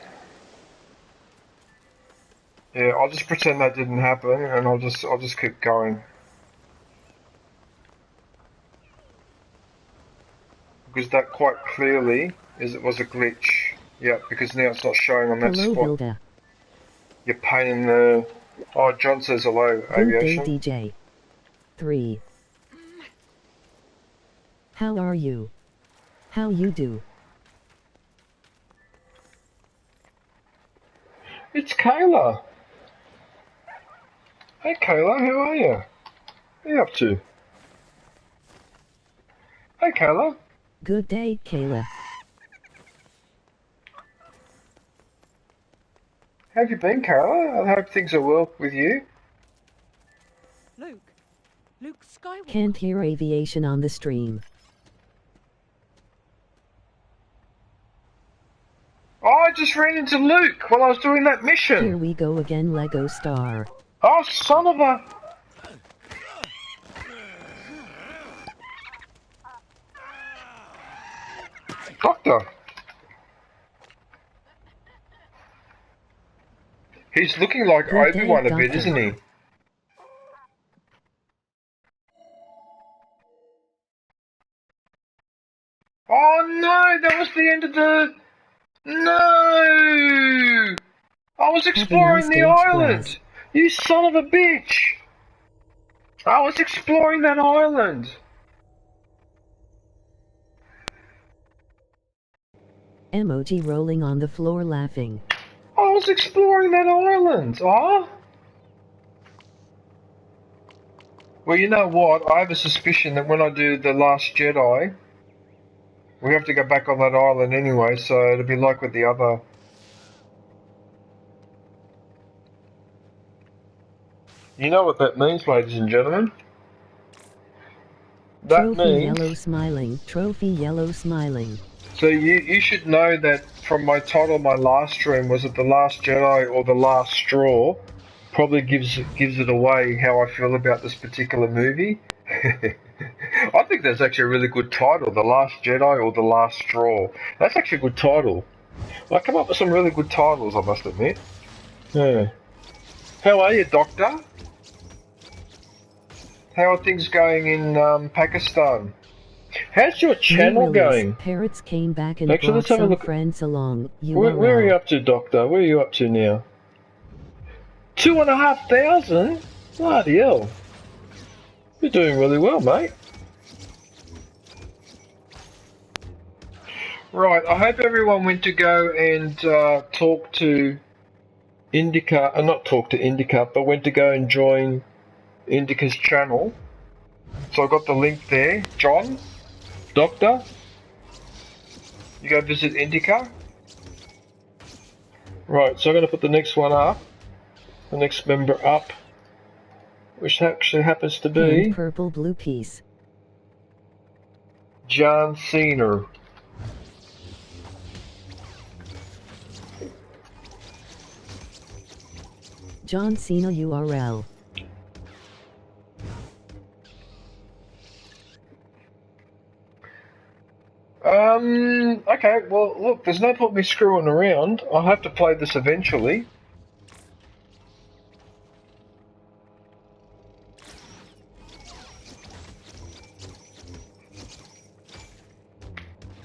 Yeah, I'll just pretend that didn't happen, and I'll just keep going. Because that quite clearly was a glitch. Yeah, because now it's not showing on that Hello, spot. Hilda. You're pain in the... Oh, John says hello, Good Aviation. day, DJ. 3. How are you? How you do? It's Kayla. Hey Kayla, how are you? What are you up to? Hey Kayla. Good day, Kayla. How have you been, Kayla? I hope things are well with you. Luke Skywalker. Can't hear aviation on the stream. Oh, I just ran into Luke while I was doing that mission. Here we go again, Lego Star. Oh, son of a... Doctor. He's looking like Good day, Obi-Wan a bit, Doctor. isn't he? Oh no, that was the end of the... No! I was exploring the island! You son of a bitch! I was exploring that island! Emoji rolling on the floor laughing. I was exploring that island! Ah? Well, you know what? I have a suspicion that when I do The Last Jedi, we have to go back on that island anyway, so it'll be like with the other... You know what that means, ladies and gentlemen? That Trophy means... yellow smiling. Trophy yellow smiling. So you should know that from my title, my last stream, was it The Last Jedi or The Last Straw? Probably gives it away how I feel about this particular movie. I think that's actually a really good title, The Last Jedi or The Last Straw. That's actually a good title. I come up with some really good titles, I must admit. Yeah. How are you, Doctor? How are things going in Pakistan? How's your channel going? Parrots came back and Actually, brought let's have a some look. friends along. Where are you up to, Doctor? Where are you up to now? 2,500? Bloody hell. You're doing really well, mate. Right, I hope everyone went to go and talk to Indica, not talk to Indica, but went to go and join Indica's channel. So I got the link there. John, Doctor, you go visit Indica. Right, so I'm going to put the next one up, the next member up, which actually happens to be... Purple blue piece. John Cena. John Cena URL. Okay, well, look, there's no point me screwing around. I'll have to play this eventually.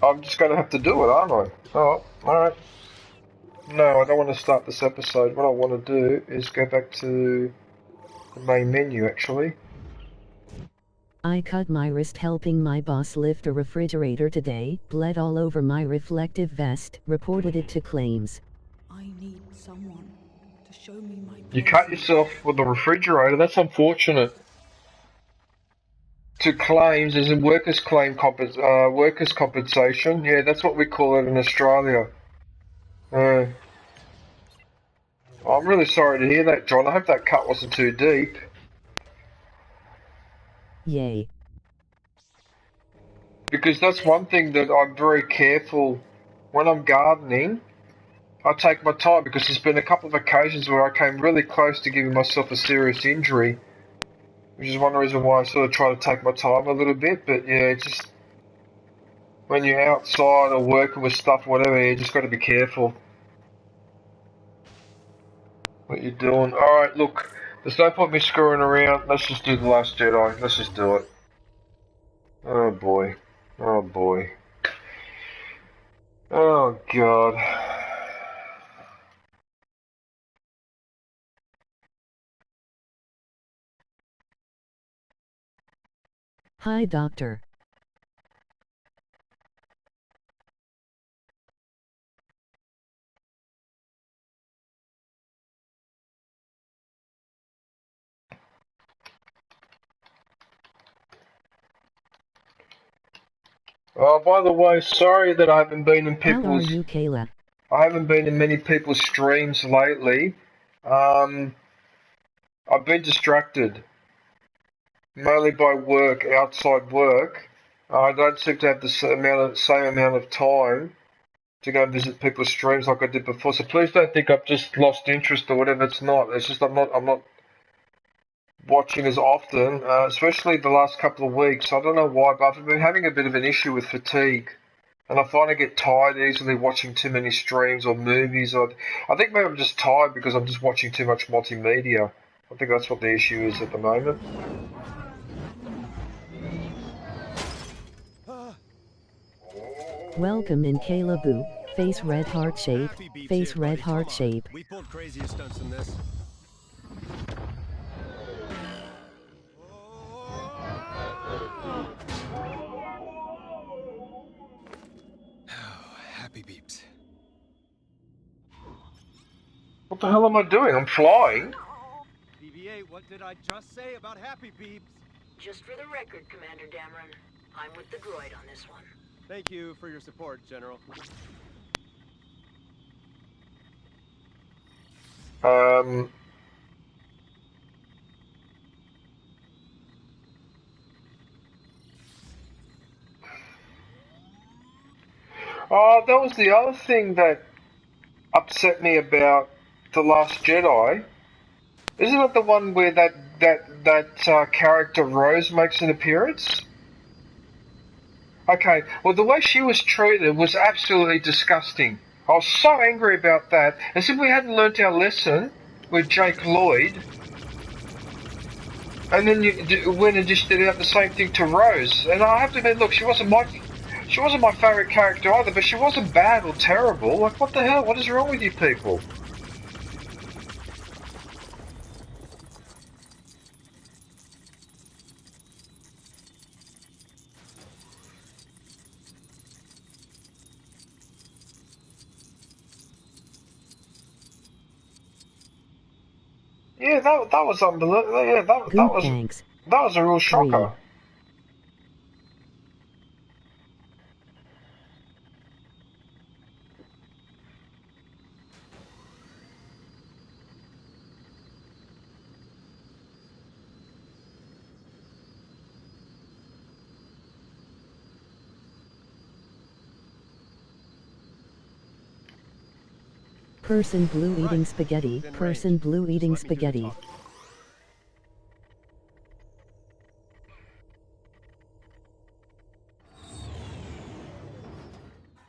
I'm just going to have to do it, aren't I? Oh, alright. No, I don't want to start this episode. What I want to do is go back to the main menu, actually. I cut my wrist helping my boss lift a refrigerator today, bled all over my reflective vest, reported it to claims. I need someone to show me my You cut yourself with the refrigerator, that's unfortunate. To claims, as in workers' workers' compensation. Yeah, that's what we call it in Australia. I'm really sorry to hear that, John. I hope that cut wasn't too deep. Yay. Because that's one thing that I'm very careful when I'm gardening. I take my time because there's been a couple of occasions where I came really close to giving myself a serious injury which is one reason why I sort of try to take my time a little bit. But yeah, it's just when you're outside or working with stuff, whatever, you just got to be careful what you're doing. All right, look, there's no point me screwing around. Let's just do the Last Jedi. Let's just do it. Oh boy. Oh boy. Oh god. Hi, Doctor. Oh, by the way, sorry that I haven't been in people's... How are you, Kayla? I haven't been in many people's streams lately. I've been distracted. Mainly by work, outside work. I don't seem to have the same amount of time to go and visit people's streams like I did before. So please don't think I've just lost interest or whatever. It's not. It's just I'm not watching as often, especially the last couple of weeks. I don't know why, but I've been having a bit of an issue with fatigue. And I find I get tired easily watching too many streams or movies. I think maybe I'm just tired because I'm just watching too much multimedia. I think that's what the issue is at the moment. Welcome in, Kayla Boo. Face red heart shape. Face red heart shape. We pulled crazier stunts than this. Happy beeps. What the hell am I doing? I'm flying. BB-8, what did I just say about happy beeps? Just for the record, Commander Dameron, I'm with the droid on this one. Thank you for your support, General. Oh, that was the other thing that upset me about The Last Jedi. Isn't it the one where that character Rose makes an appearance? Okay, well the way she was treated was absolutely disgusting. I was so angry about that. As if we hadn't learnt our lesson with Jake Lloyd. And then you went and just did out the same thing to Rose. And I have to admit, look, she wasn't my favourite character either, but she wasn't bad or terrible. Like, what the hell? What is wrong with you people? Yeah, that was unbelievable. Yeah, that was a real shocker. Person blue eating spaghetti. Person blue eating spaghetti.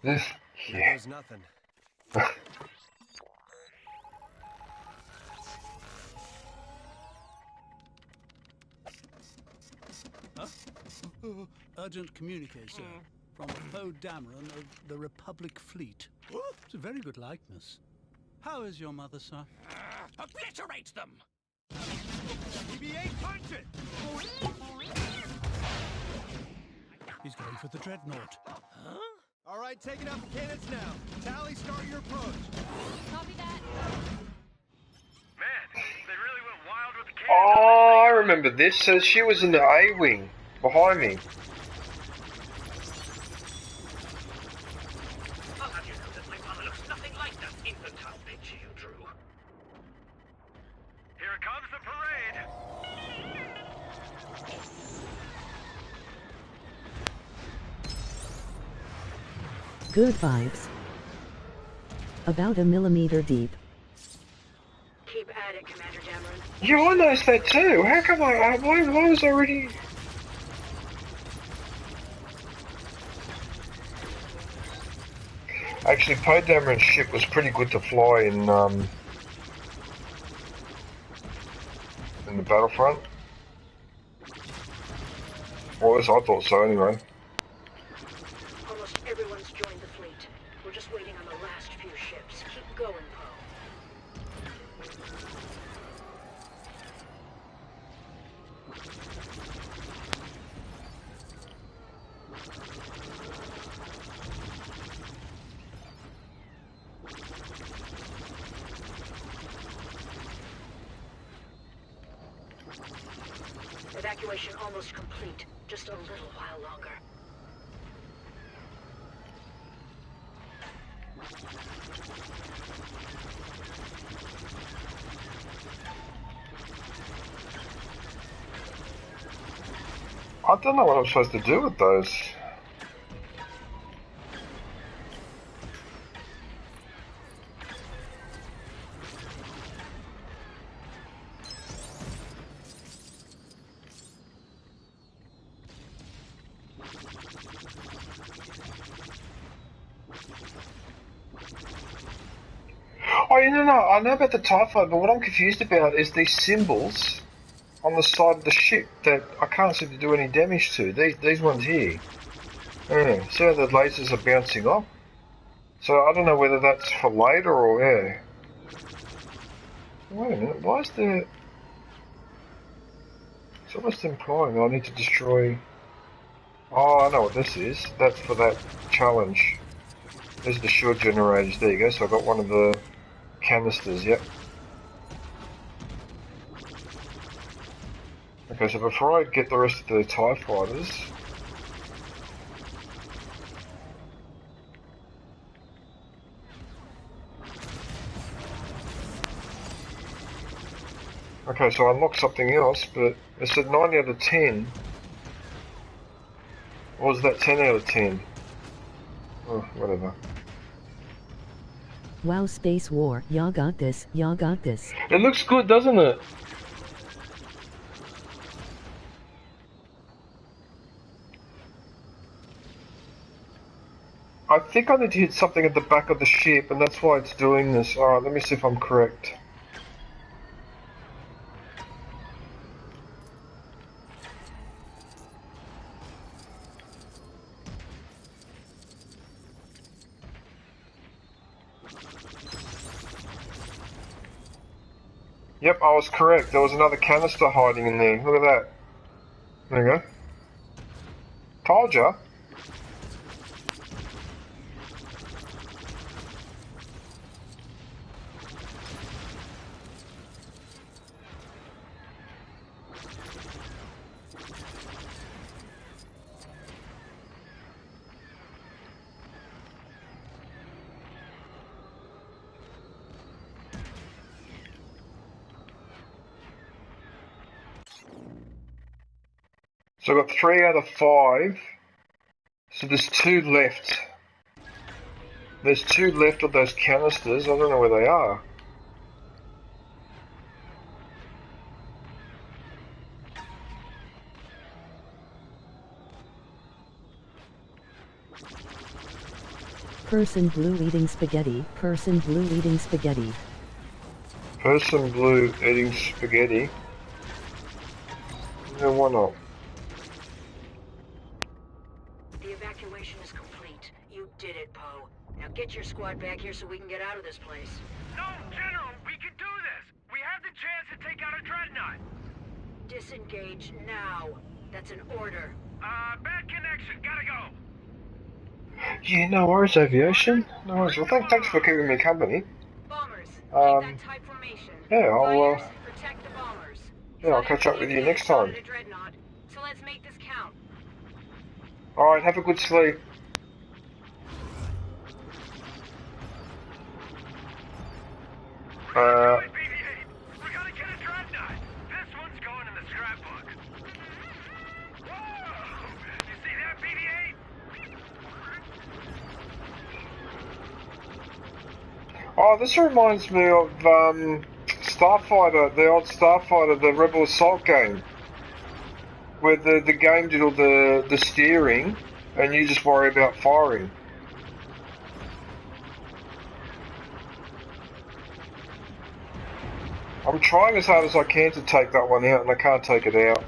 Here goes nothing. Huh? Urgent communique, sir. From Poe Dameron of the Republic Fleet. It's a very good likeness. How is your mother, sir? Obliterate them! BB-8, punch it! He's going for the dreadnought. Huh? All right, taking out the cannons now. Tally, start your approach. Copy that. Man, they really went wild with the cannons. Oh, I remember this. So she was in the A-wing behind me. I'll have you know that my mother looks nothing like that infantile bitch you drew. Here comes the parade. Good vibes. About a millimeter deep. Keep at it, Commander Dameron. Yeah, I noticed that too. How come why was I already... Actually, Poe Dameron's ship was pretty good to fly in the Battlefront. Well, I thought so anyway. Almost everyone's joined the fleet. We're just waiting on the last few ships. Keep going, Poe. Evacuation almost complete. Just a little while longer. I don't know what I'm supposed to do with those. Oh, no, I know about the TIE Fighter, but what I'm confused about is these symbols on the side of the ship that I can't seem to do any damage to. These ones here. Yeah, see how the lasers are bouncing off? So I don't know whether that's for later or yeah. Wait a minute, why is there... It's almost implying I need to destroy... Oh, I know what this is. That's for that challenge. There's the shield generators. There you go. So I got one of the canisters, yep. Okay, so before I get the rest of the TIE fighters... Okay, so I unlocked something else, but it said 9 out of 10. Or was that 10 out of 10? Oh, whatever. Wow, Space War, y'all got this, y'all got this. It looks good, doesn't it? I think I need to hit something at the back of the ship, and that's why it's doing this. Alright, let me see if I'm correct. Yep, I was correct. There was another canister hiding in there. Look at that. There you go. Told ya. So I got 3 out of 5. So there's 2 left. There's 2 left of those canisters. I don't know where they are. Person blue eating spaghetti. Person blue eating spaghetti. Person blue eating spaghetti. Yeah, why not? The evacuation is complete. You did it, Poe. Now get your squad back here so we can get out of this place. No, General, we can do this. We have the chance to take out a dreadnought. Disengage now. That's an order. Bad connection. Gotta go. Yeah, no worries, aviation. No worries. Well, thanks for keeping me company. Bombers, Yeah, I'll catch up with you next time. So let's make this count. Alright, have a good sleep. We gotta get a dreadnought. This one's going in the scrapbook. Whoa! You see that, BB-8? Oh, this reminds me of Starfighter, the old Starfighter, the Rebel Assault game, where the game did all the steering, and you just worry about firing. I'm trying as hard as I can to take that one out, and I can't take it out.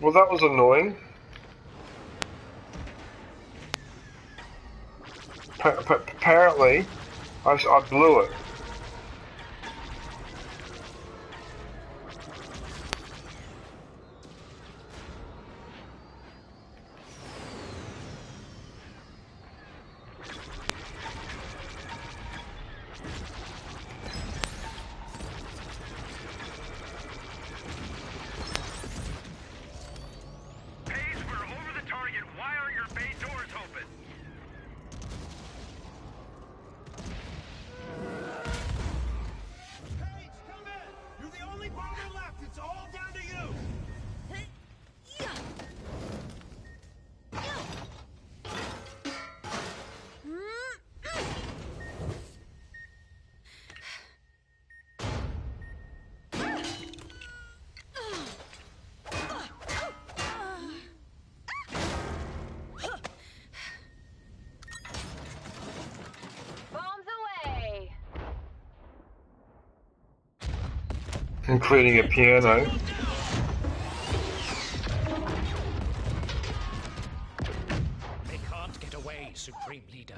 Well, that was annoying. Apparently, I blew it. Including a piano. They can't get away, Supreme Leader.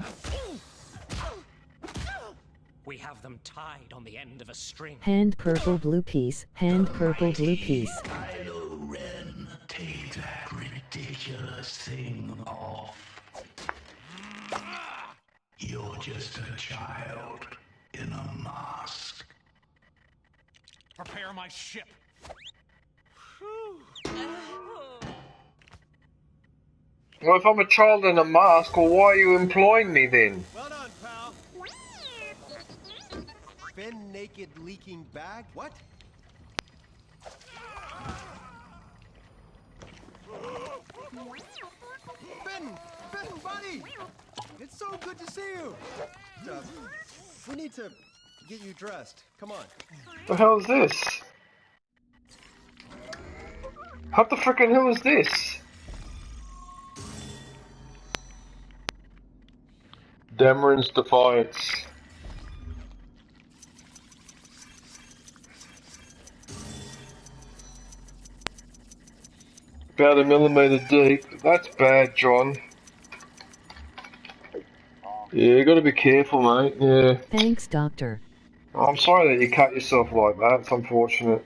We have them tied on the end of a string. Hand purple blue piece, hand purple blue piece. Kylo Ren, take that ridiculous thing off. You're just a child in a mask. Prepare my ship. Well, if I'm a child in a mask, well, why are you employing me then? Well done, pal. Fin naked leaking bag? What? Fin, buddy! It's so good to see you. We need to get you dressed. Come on. The hell is this? What the frickin' hell is this? Dameron's Defiance. About a millimeter deep. That's bad, John. Yeah, you gotta be careful, mate. Yeah. Thanks, Doctor. I'm sorry that you cut yourself like that. It's unfortunate.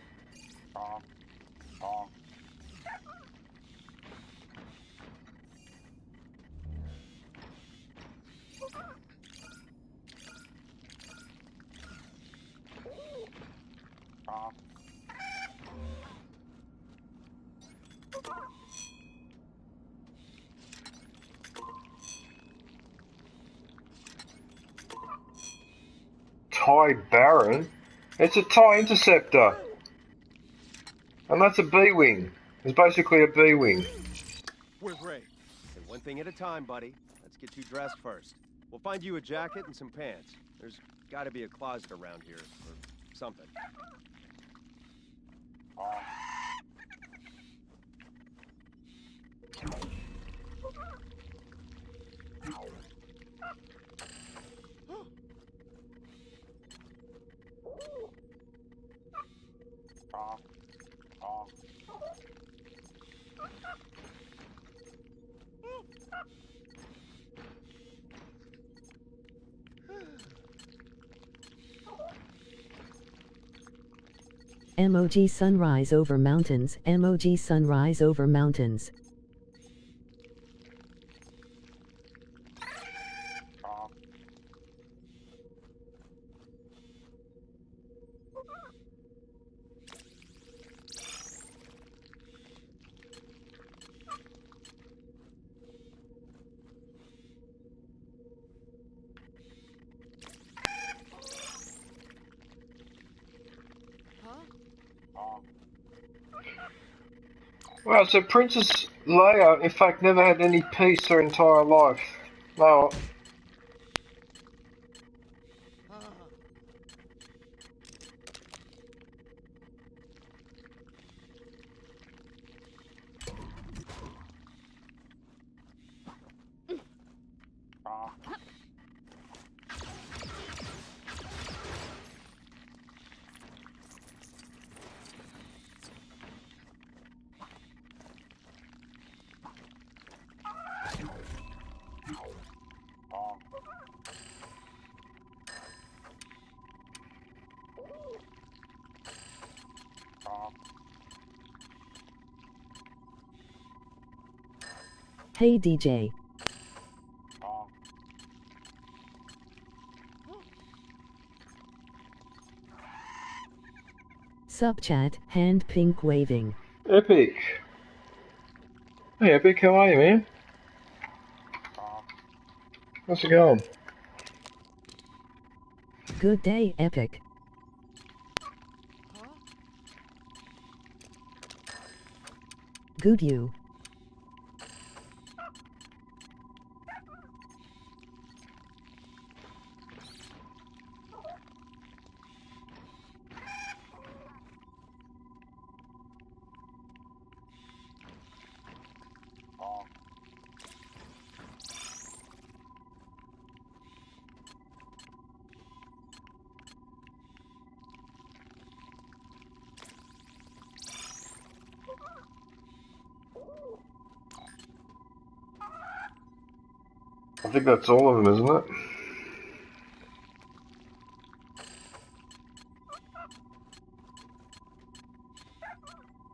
TIE Baron? It's a TIE Interceptor. And that's a B-Wing. It's basically a B-Wing. We're great. And one thing at a time, buddy. Let's get you dressed first. We'll find you a jacket and some pants. There's gotta be a closet around here, or something. Emoji sunrise over mountains. Emoji sunrise over mountains. Wow, so Princess Leia, in fact, never had any peace her entire life. No. Hey DJ. Sup chat, hand pink waving. Epic. Hey Epic, how are you, man? How's it going? Good day, Epic. Good you. I think that's all of them, isn't it?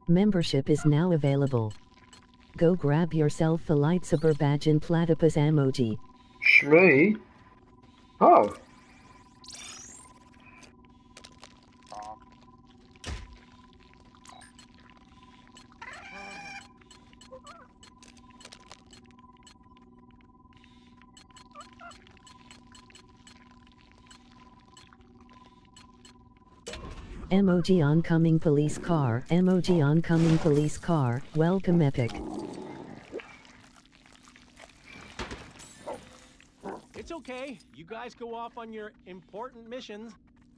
Membership is now available. Go grab yourself a lightsaber badge and platypus emoji. Shmee? Oh. Emoji oncoming police car. Emoji oncoming police car. Welcome Epic. It's okay. You guys go off on your important missions.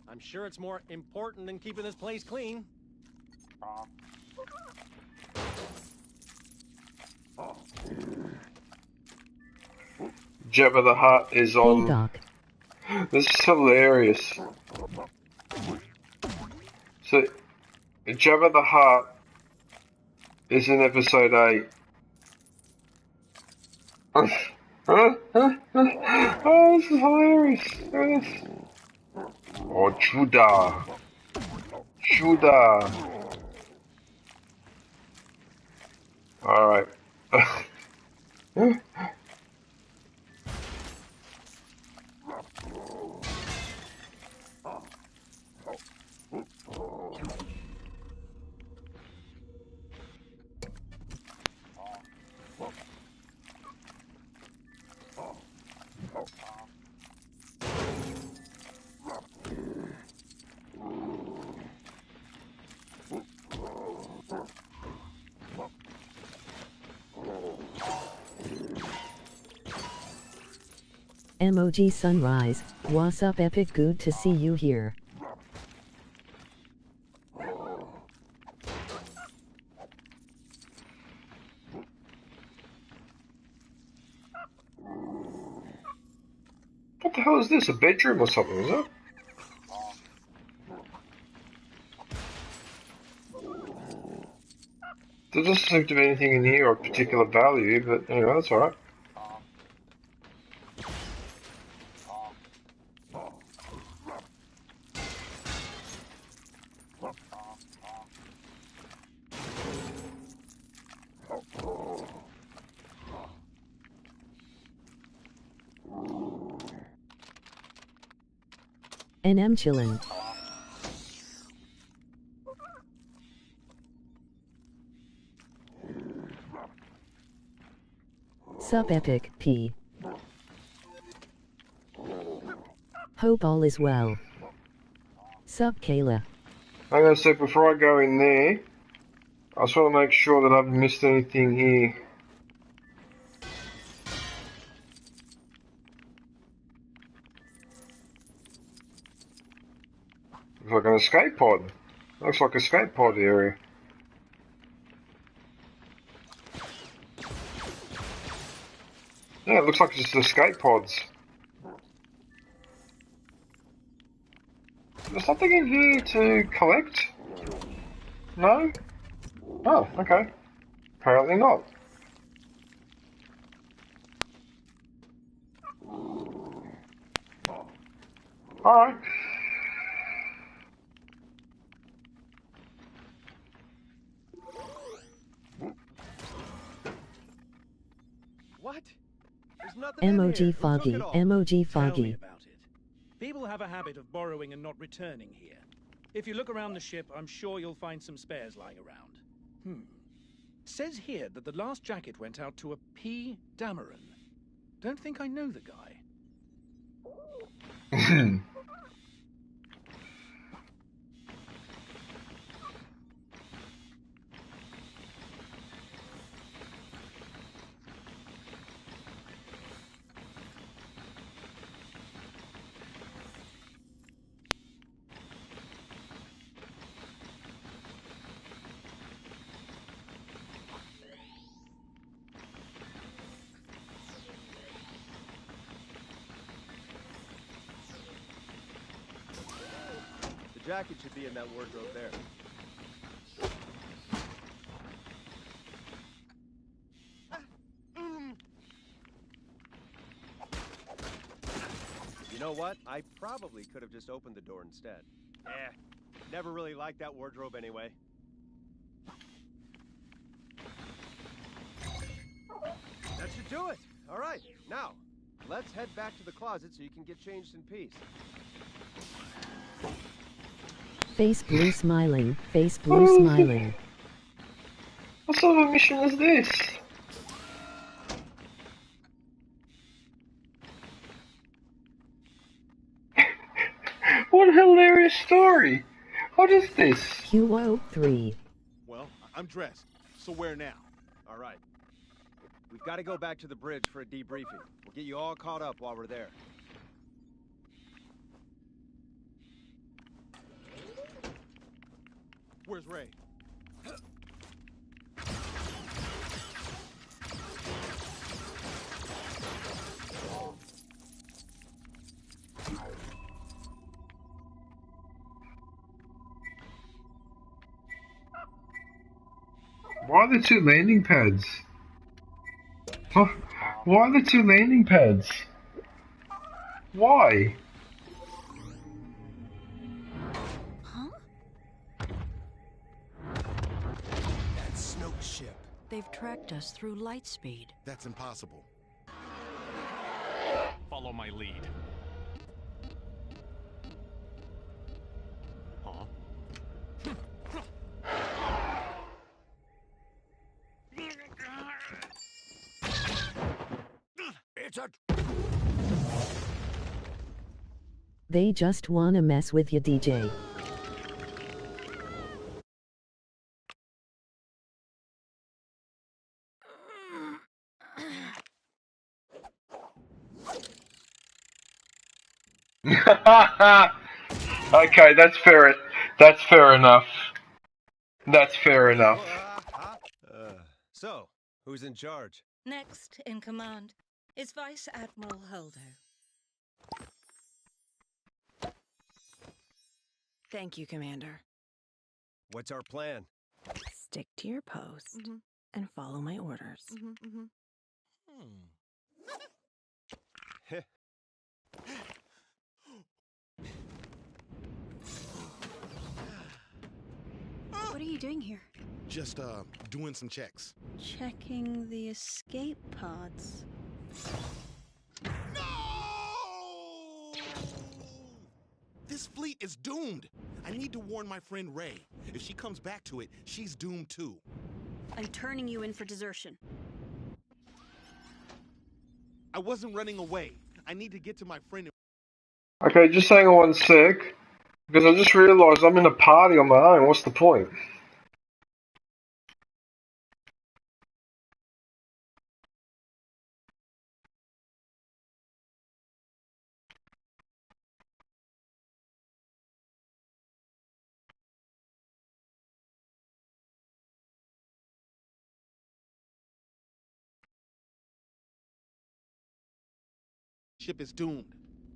I'm sure it's more important than keeping this place clean. Jabba the Hutt is on. Hey Doc. This is hilarious. So, Jabba the Hutt is in episode 8. Oh, this is hilarious. Yes. Oh, Judah. Judah. Alright. Emoji sunrise. What's up Epic, good to see you here. What the hell is this? A bedroom or something, is it? There doesn't seem to be anything in here of particular value, but anyway, that's alright. NM chillin'. Sup Epic, P. Hope all is well. Sup Kayla. I'm gonna say before I go in there, I just want to make sure that I haven't missed anything here. Looks like an escape pod. Looks like a escape pod area. Yeah, it looks like just escape pods. There's something in here to collect? No? Oh, okay. Apparently not. Alright. What? There's nothing in Emoji here. foggy, Look at all. emoji Tell me foggy. about it. People have a habit of borrowing and not returning here. If you look around the ship, I'm sure you'll find some spares lying around. Says here that the last jacket went out to a P. Dameron. Don't think I know the guy. The jacket should be in that wardrobe there. You know what? I probably could have just opened the door instead. Never really liked that wardrobe anyway. That should do it. All right, now, let's head back to the closet so you can get changed in peace. Face blue smiling, face blue smiling. What sort of mission is this? What a hilarious story! What is this? QO3. Well, I'm dressed, so where now? All right. We've got to go back to the bridge for a debriefing. We'll get you all caught up while we're there. Where's Ray? Why are there two landing pads? Huh? Why are there two landing pads? Why? They've tracked us through lightspeed. That's impossible. Follow my lead. Huh? It's a... They just wanna mess with ya, DJ. Okay, that's fair. That's fair enough. That's fair enough. So, who's in charge? Next in command is Vice Admiral Holdo. Thank you, Commander. What's our plan? Stick to your post and follow my orders. What are you doing here? Just, doing some checks. Checking the escape pods. This This fleet is doomed. I need to warn my friend Ray. If she comes back to it, she's doomed too. I'm turning you in for desertion. I wasn't running away. I need to get to my friend. Okay, just hang on one sec. Because I just realised I'm in a party on my own. What's the point? Ship is doomed.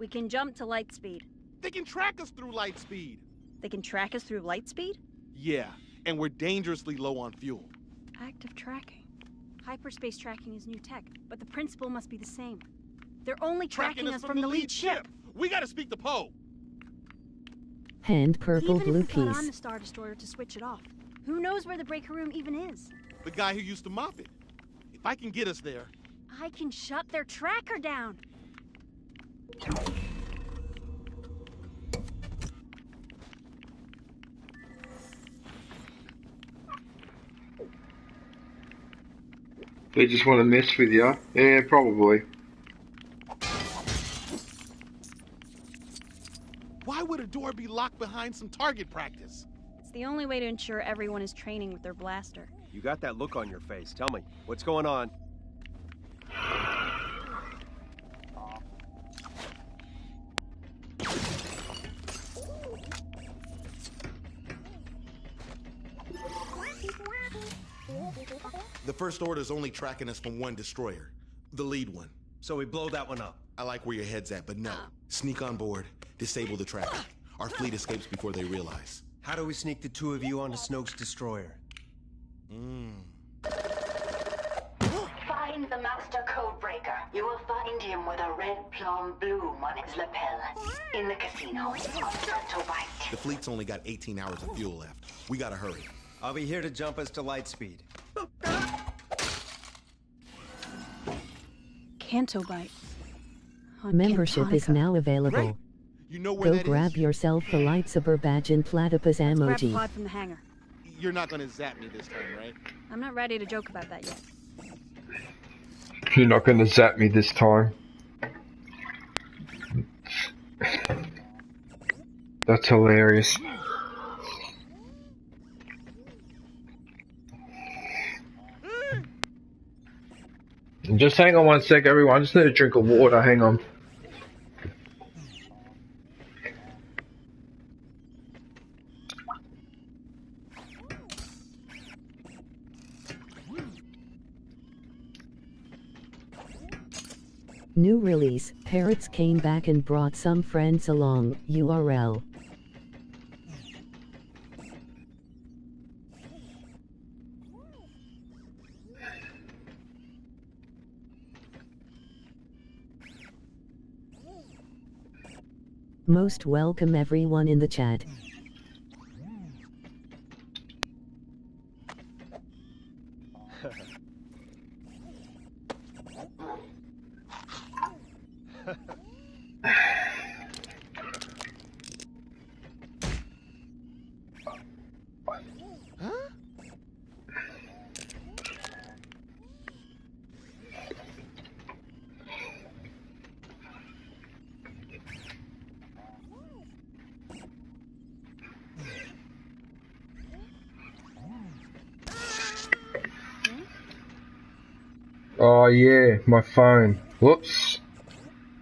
We can jump to light speed. They can track us through light speed. They can track us through light speed? Yeah, and we're dangerously low on fuel. Active tracking. Hyperspace tracking is new tech, but the principle must be the same. They're only tracking us from the lead ship. We gotta speak to Poe. Hand purple Even blue if we got on piece. the Star Destroyer to switch it off, who knows where the breaker room even is? The guy who used to mop it. If I can get us there. I can shut their tracker down. They just want to mess with you? Yeah, probably. Why would a door be locked behind some target practice? It's the only way to ensure everyone is training with their blaster. You got that look on your face. Tell me, what's going on? The First Order's only tracking us from one destroyer. The lead one. So we blow that one up. I like where your head's at, but no. Sneak on board. Disable the tracker. Our fleet escapes before they realize. How do we sneak the two of you onto Snoke's destroyer? Find the master codebreaker. You will find him with a red plum bloom on his lapel. In the casino on Santo Bite. The fleet's only got 18 hours of fuel left. We gotta hurry. I'll be here to jump us to light speed. Canto Bite. Membership is now available. Great. You know where Go that grab is? yourself the lightsaber badge and platypus Grab the emoji. pod from the hangar. You're not gonna zap me this time, right? I'm not ready to joke about that yet. You're not going to zap me this time. That's hilarious. Just hang on one sec, everyone. I just need a drink of water. Hang on. New release, Parrots came back and brought some friends along, URL. Most welcome everyone in the chat. Oh yeah, my phone. Whoops.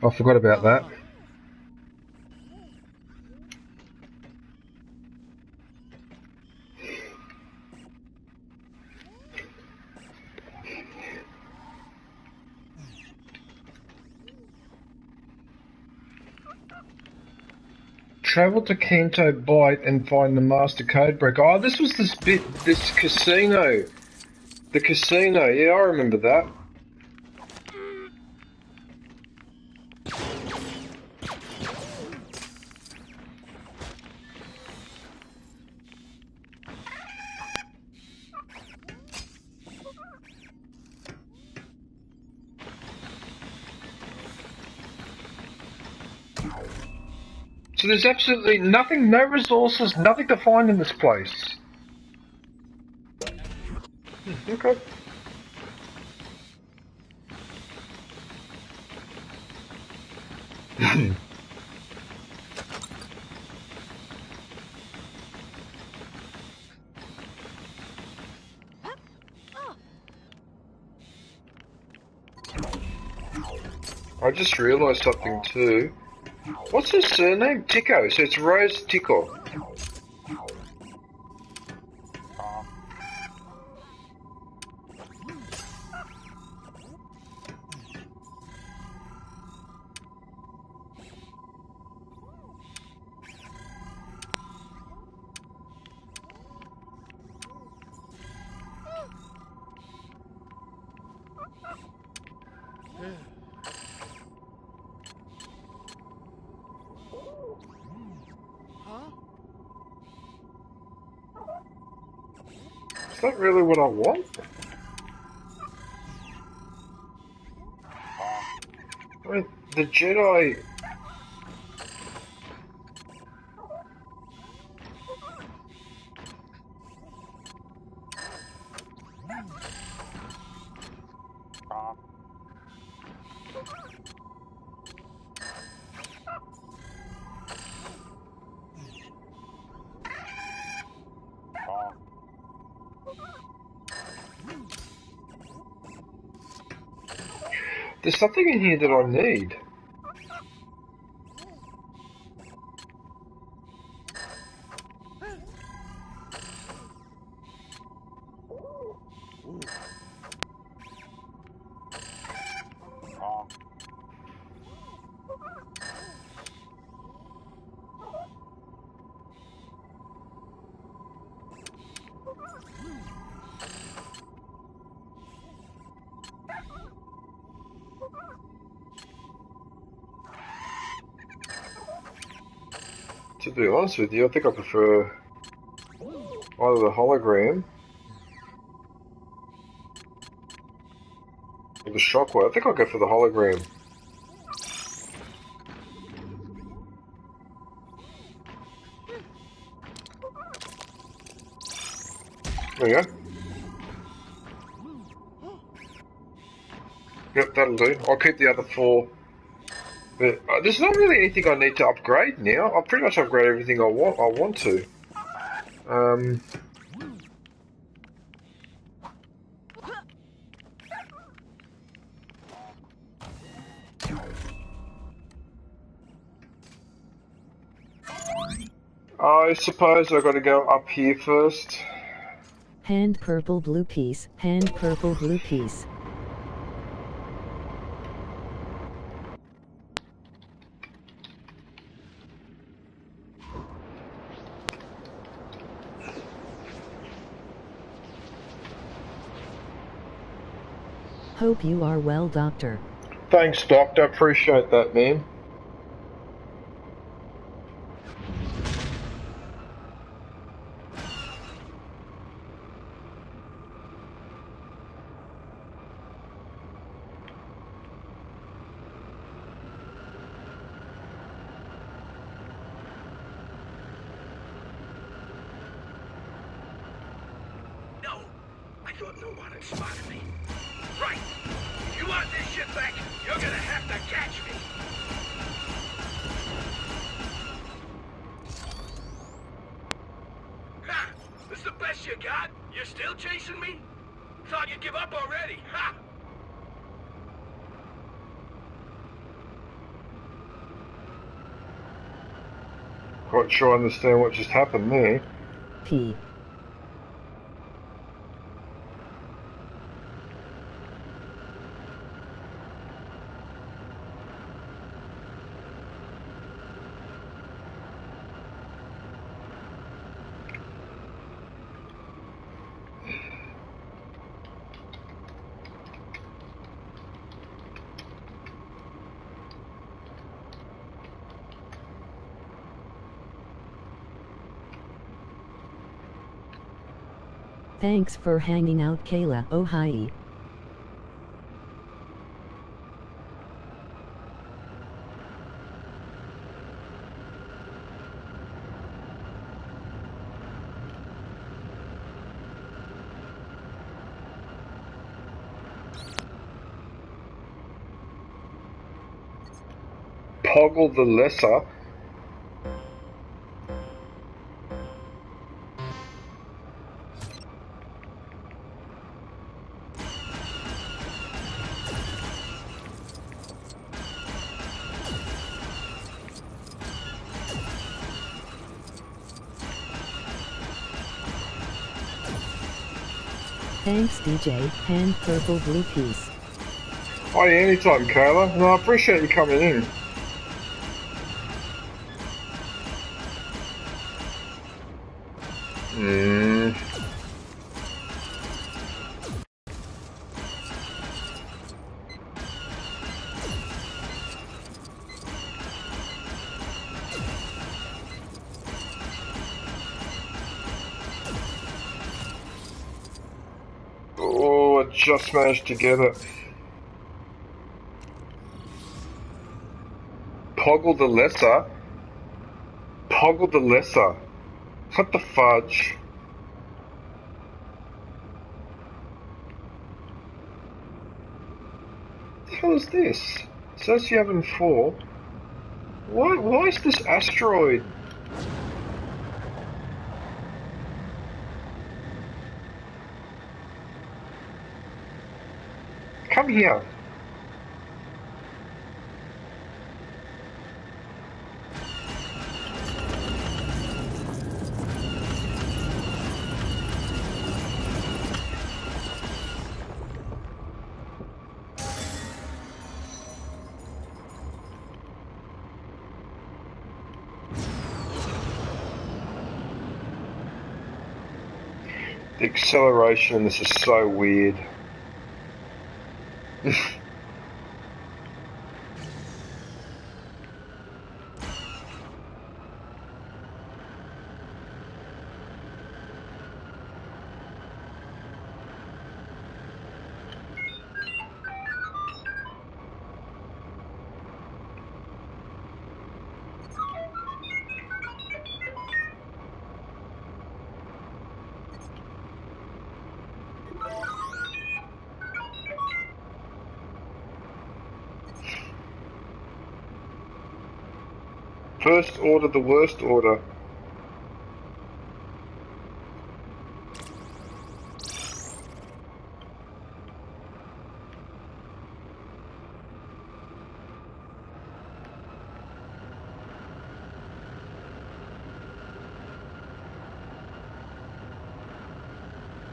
I forgot about that. Travel to Canto Bight and find the master codebreaker. Oh, this was this casino. The casino, yeah, I remember that. So there's absolutely nothing, no resources, nothing to find in this place. Okay. I just realised something too. What's her surname? Tico. So it's Rose Tico. Is that really what I want? I mean, the Jedi... There's something in here that I need. To be honest with you, I think I prefer either the hologram or the shockwave. I think I'll go for the hologram. There you go. Yep, that'll do. I'll keep the other 4. But there's not really anything I need to upgrade now. I'll pretty much upgrade everything I want to. I suppose I've got to go up here first. Hand purple blue piece, hand purple blue piece. Hope you are well, Doctor. Thanks, Doctor. Appreciate that, man. No, I thought no one had spotted me. Right. If you want this shit back, you're gonna have to catch me. Ha! This the best you got? You're still chasing me? Thought you'd give up already. Ha! Quite sure I understand what just happened there. P. Thanks for hanging out, Kayla. Oh, hi. Poggle the Lesser. Thanks DJ, hand purple blue piece. Oh yeah, anytime Kayla. No, I appreciate you coming in. Oh, I just managed to get it. Poggle the Lesser? Poggle the Lesser? What the fudge? What the hell is this? It says you haven't 4. Why is this asteroid? Come here. The acceleration in this is so weird. First order, the worst order.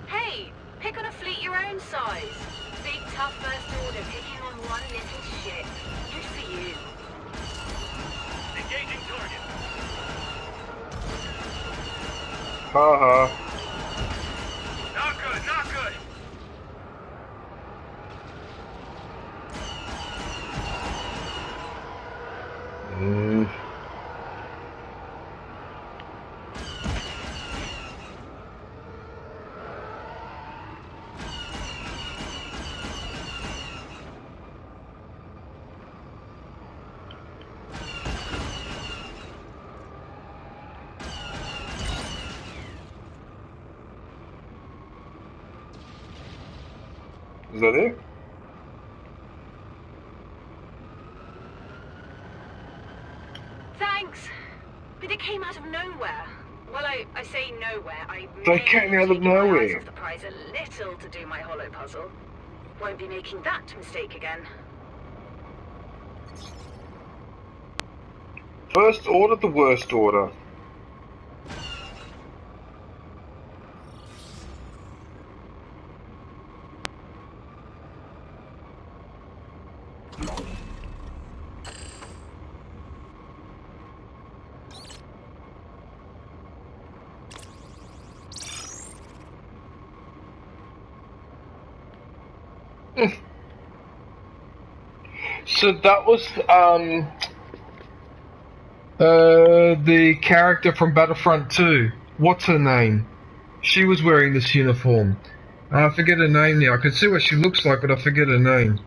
Hey, pick on a fleet your own size. Big tough first order picking on one little ship. Good for you. Engaging target. Haha. Not good, not good. Is that it? Thanks. But it came out of nowhere. Well, I say nowhere. They came out of nowhere. Off the prize a little to do my holo puzzle. Won't be making that mistake again. First order, the worst order. So that was the character from Battlefront 2. What's her name? She was wearing this uniform. I forget her name now. I can see what she looks like, but I forget her name.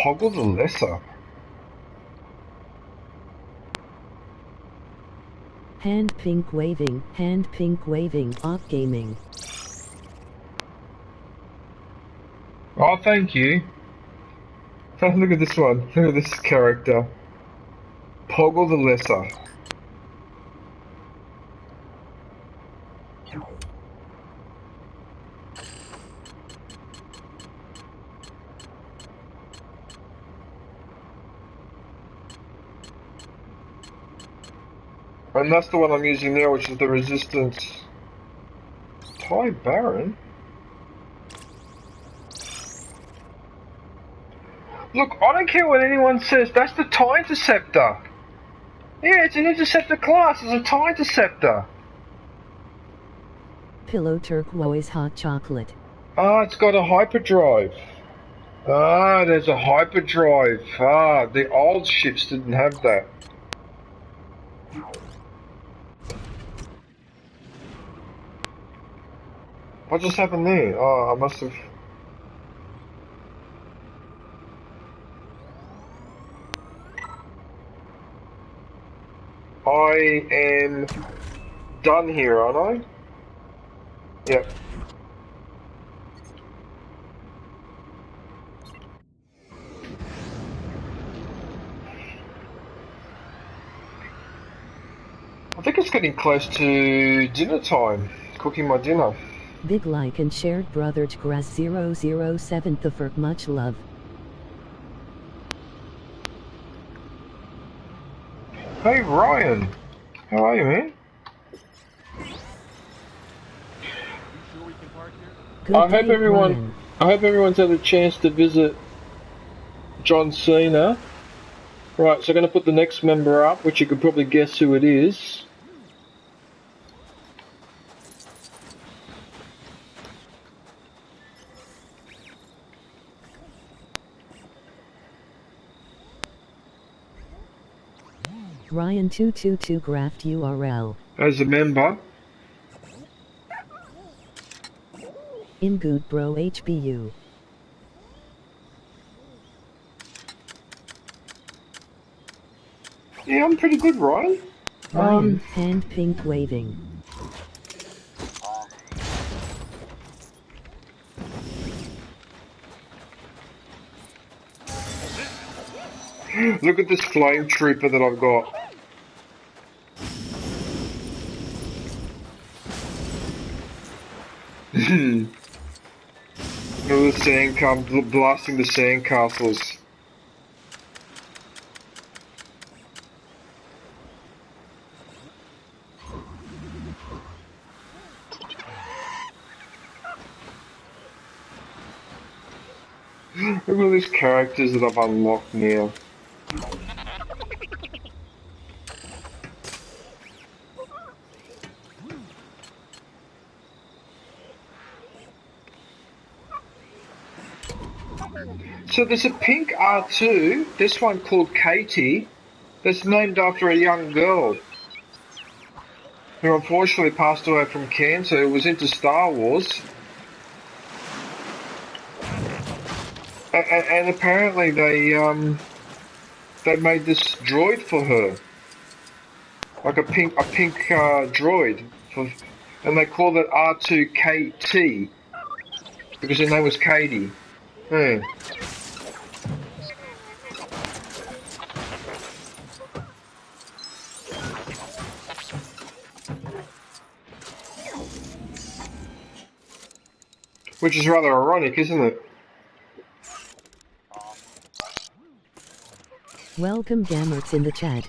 Poggle the Lesser. Hand pink waving, off gaming. Oh, thank you. Look at this one. Look at this character. Poggle the Lesser. And that's the one I'm using now, which is the Resistance. TIE Baron? Look, I don't care what anyone says, that's the TIE Interceptor! Yeah, it's an Interceptor class, it's a TIE Interceptor! Pillow turquoise hot chocolate. Ah, it's got a hyperdrive. Ah, there's a hyperdrive. Ah, the old ships didn't have that. What just happened there? Oh, I must have... I am done here, aren't I? Yep. I think it's getting close to dinner time. Cooking my dinner. Big like and shared brother Grass 007 for much love. Hey Ryan, how are you, man? I hope everyone's had a chance to visit John Cena. Right, so I'm going to put the next member up, which you could probably guess who it is. Ryan222 graft URL. As a member. In good bro HBU. Yeah, I'm pretty good, Ryan. Ryan, hand pink waving. Look at this flame trooper that I've got. Look at the blasting the sandcastles. Look at these characters that I've unlocked now. So there's a pink R2, this one called Katie, that's named after a young girl who unfortunately passed away from cancer, who was into Star Wars. And apparently they made this droid for her, like a pink droid, and they called it R2KT because her name was Katie. Hmm. Which is rather ironic, isn't it? Welcome Gammerts in the chat.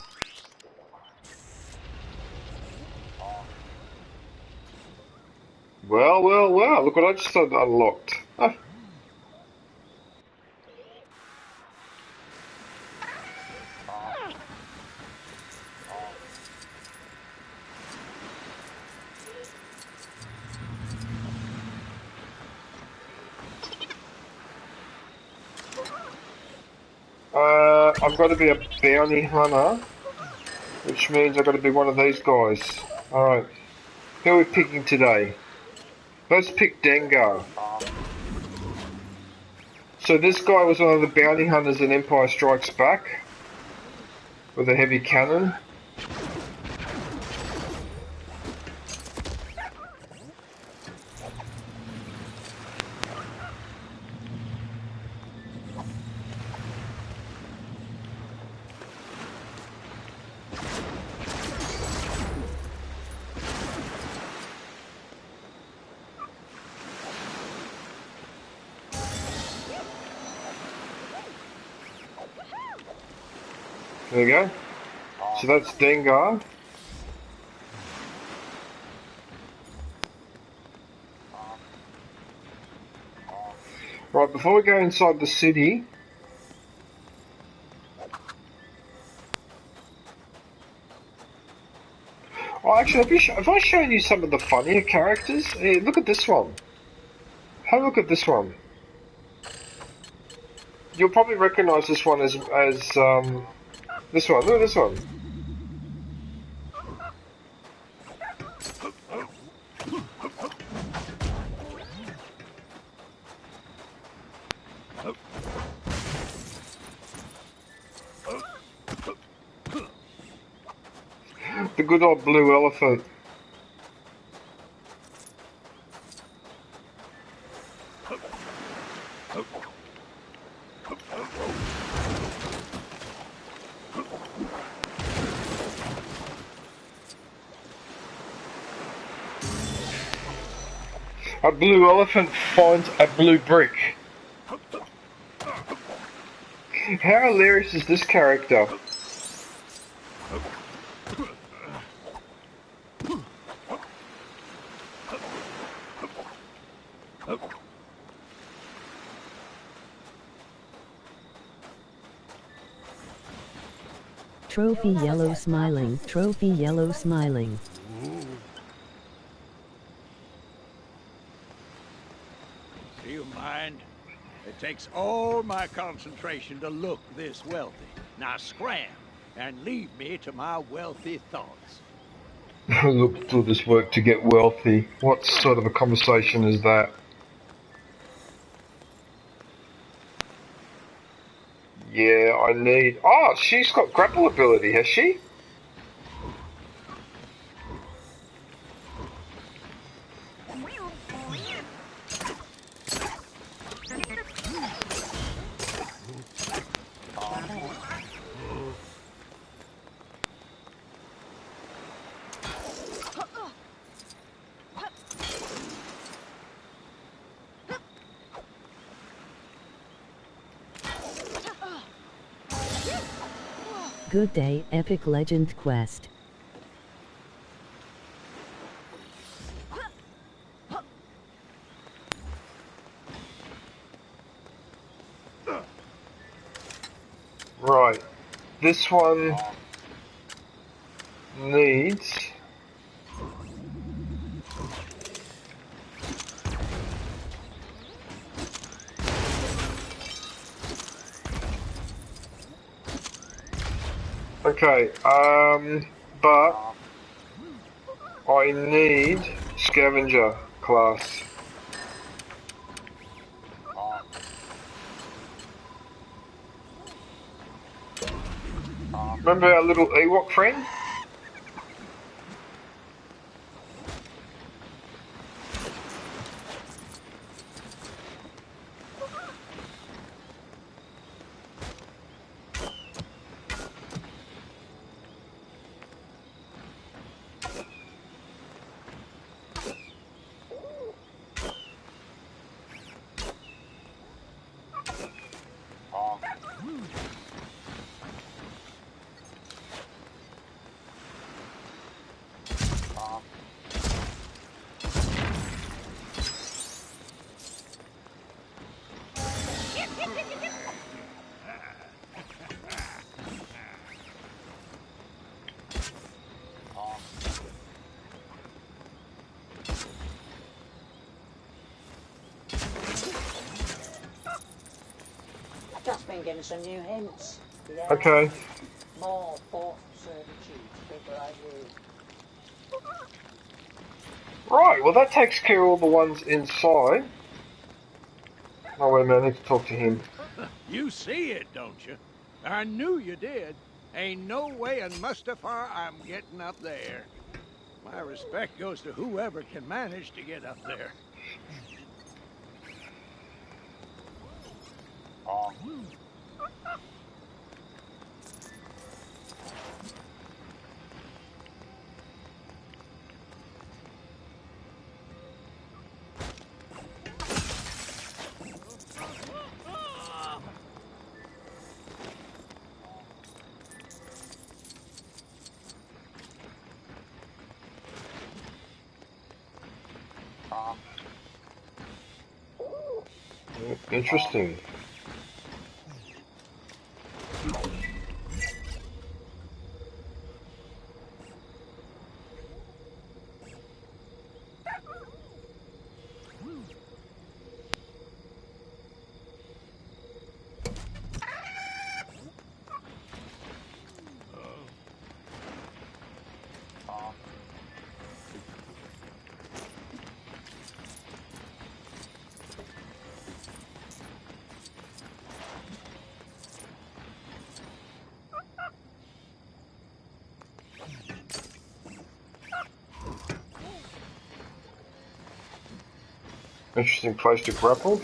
Well, look what I just unlocked. Ah. I've got to be a bounty hunter, which means I've got to be one of these guys. Alright, who are we picking today? Let's pick Dengar. So So this guy was one of the bounty hunters in Empire Strikes Back with a heavy cannon. There we go. So that's Dengar. Right, before we go inside the city... Oh, actually, have I shown you some of the funnier characters? Hey, look at this one. Have a look at this one. You'll probably recognise this one as this one. Look at this one. The good old blue elephant. A blue elephant finds a blue brick. How hilarious is this character? Trophy yellow smiling, trophy yellow smiling. Do you mind? It takes all my concentration to look this wealthy. Now scram and leave me to my wealthy thoughts. Look through this work to get wealthy. What sort of a conversation is that? Yeah, I need... Oh, she's got grapple ability, has she? Good day, Epic Legend Quest. Right. This one needs... Okay, but I need Scavenger class. Remember our little Ewok friend? Just been getting some new hints. Yeah. Okay. More forced servitude to people like you. Right, well that takes care of all the ones inside. Oh, wait a minute, I need to talk to him. You see it, don't you? I knew you did. Ain't no way in Mustafar I'm getting up there. My respect goes to whoever can manage to get up there. Interesting. Interesting place to grapple.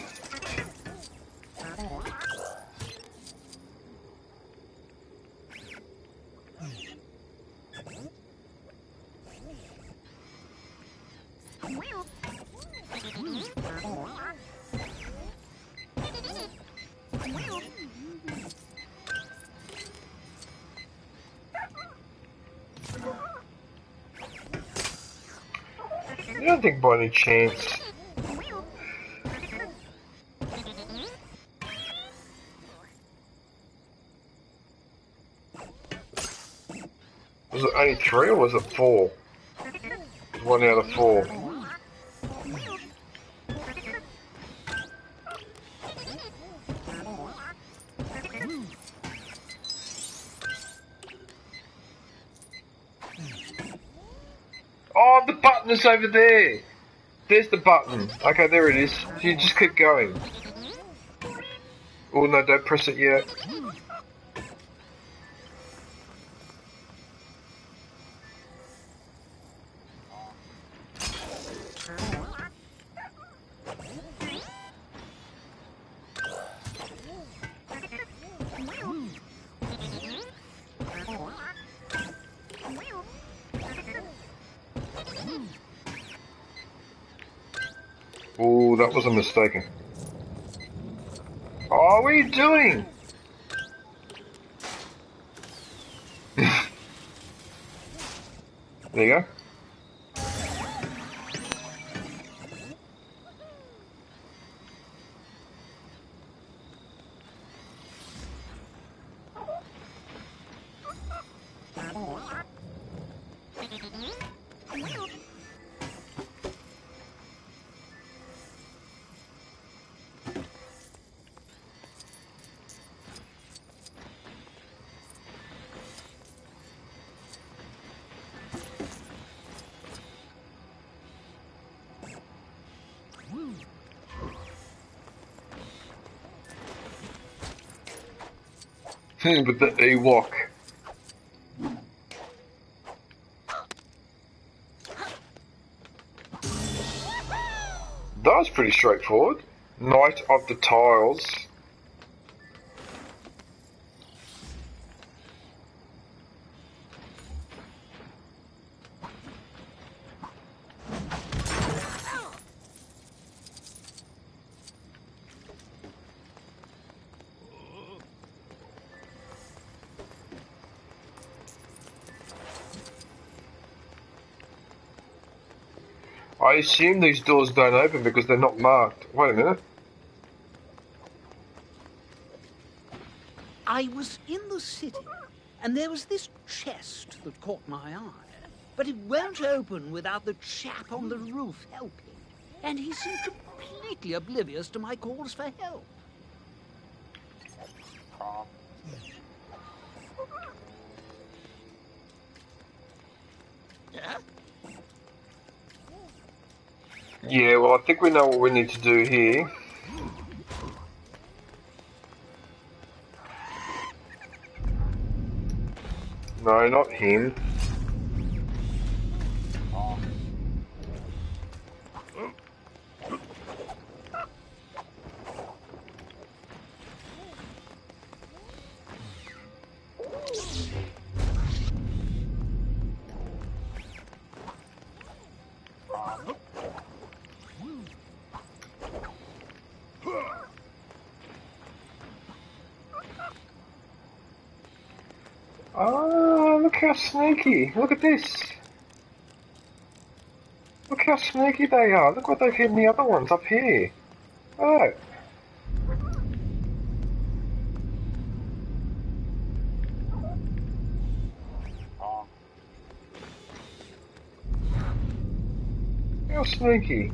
I don't think by any chance. Was it only 3 or was it 4? It was 1 out of 4. Oh, the button is over there! There's the button. Okay, there it is. You just keep going. Oh no, don't press it yet. Oh, that was a mistake. Oh, what are you doing? There you go. With the Ewok. That was pretty straightforward. Knight of the Tiles. I assume these doors don't open because they're not marked. Wait a minute. I was in the city, and there was this chest that caught my eye. But it won't open without the chap on the roof helping. And he seemed completely oblivious to my calls for help. Yeah, well, I think we know what we need to do here. No, not him. Oh, look how sneaky. Look at this. Look how sneaky they are. Look what they've hidden the other ones up here. Oh. How sneaky.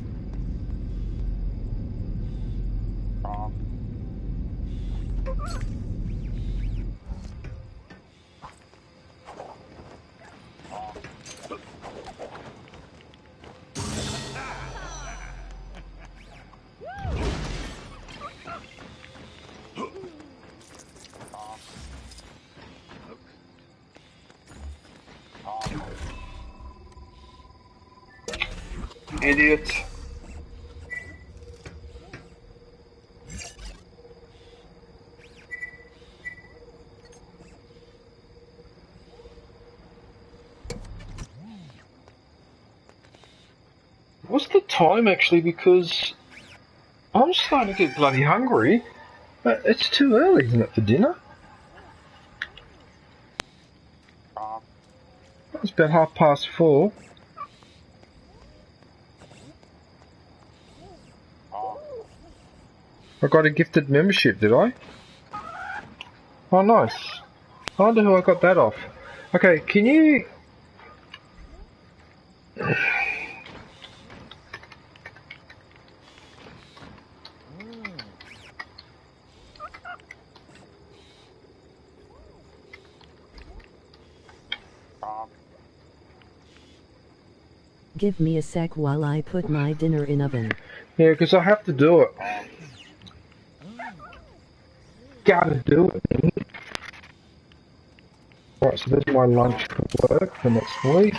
Idiot. What's the time actually? Because I'm starting to get bloody hungry. But it's too early, isn't it, for dinner? It's about 4:30. I got a gifted membership, did I? Oh, nice. I wonder who I got that off. Okay, can you... Give me a sec while I put my dinner in oven. Yeah, because I have to do it. Gotta do it. Right, so there's my lunch for work for next week.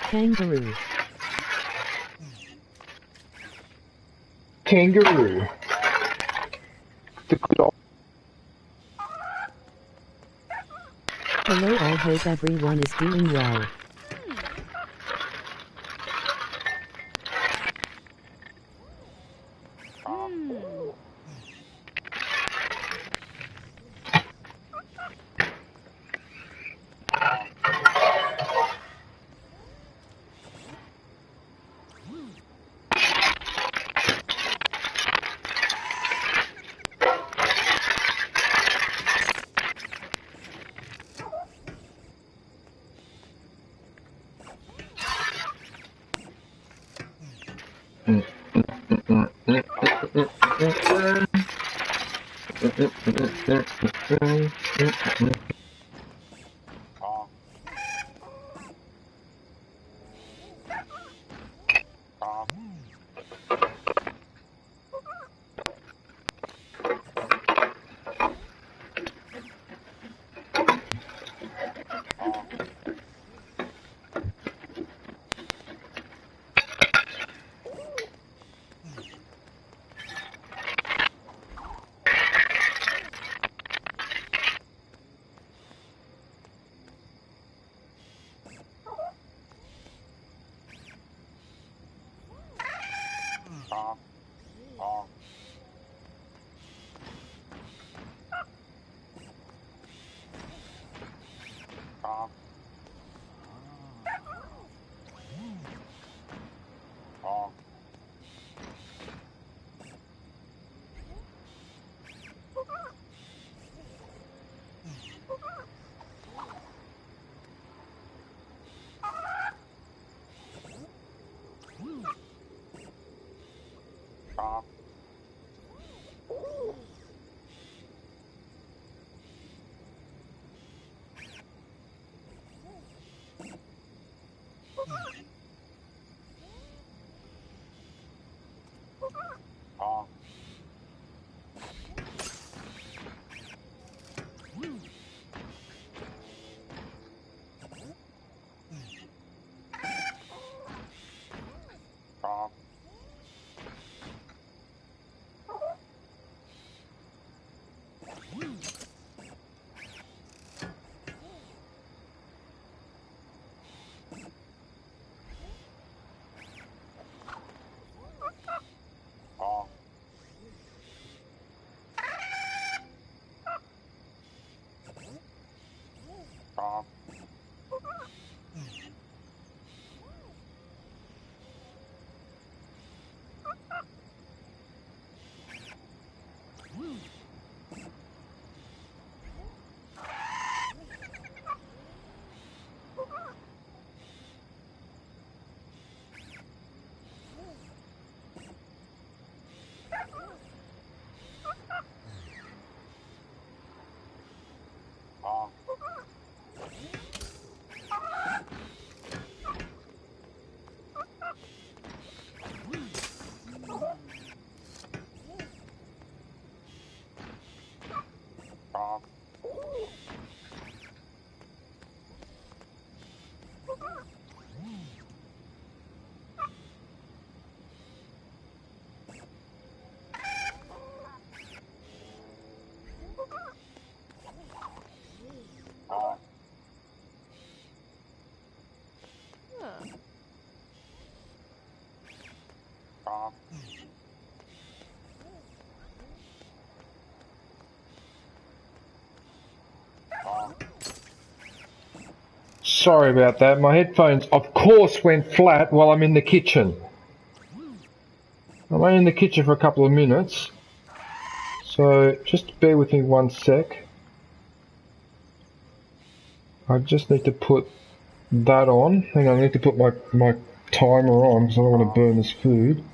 Kangaroo. Kangaroo. The good old... Hello, I hope everyone is doing well. Sorry about that. My headphones, of course, went flat while I'm in the kitchen. I'm only in the kitchen for a couple of minutes. So, just bear with me 1 sec. I just need to put that on. Hang on, I need to put my timer on because I don't want to burn this food.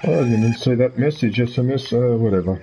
I didn't even see that message, SMS, whatever.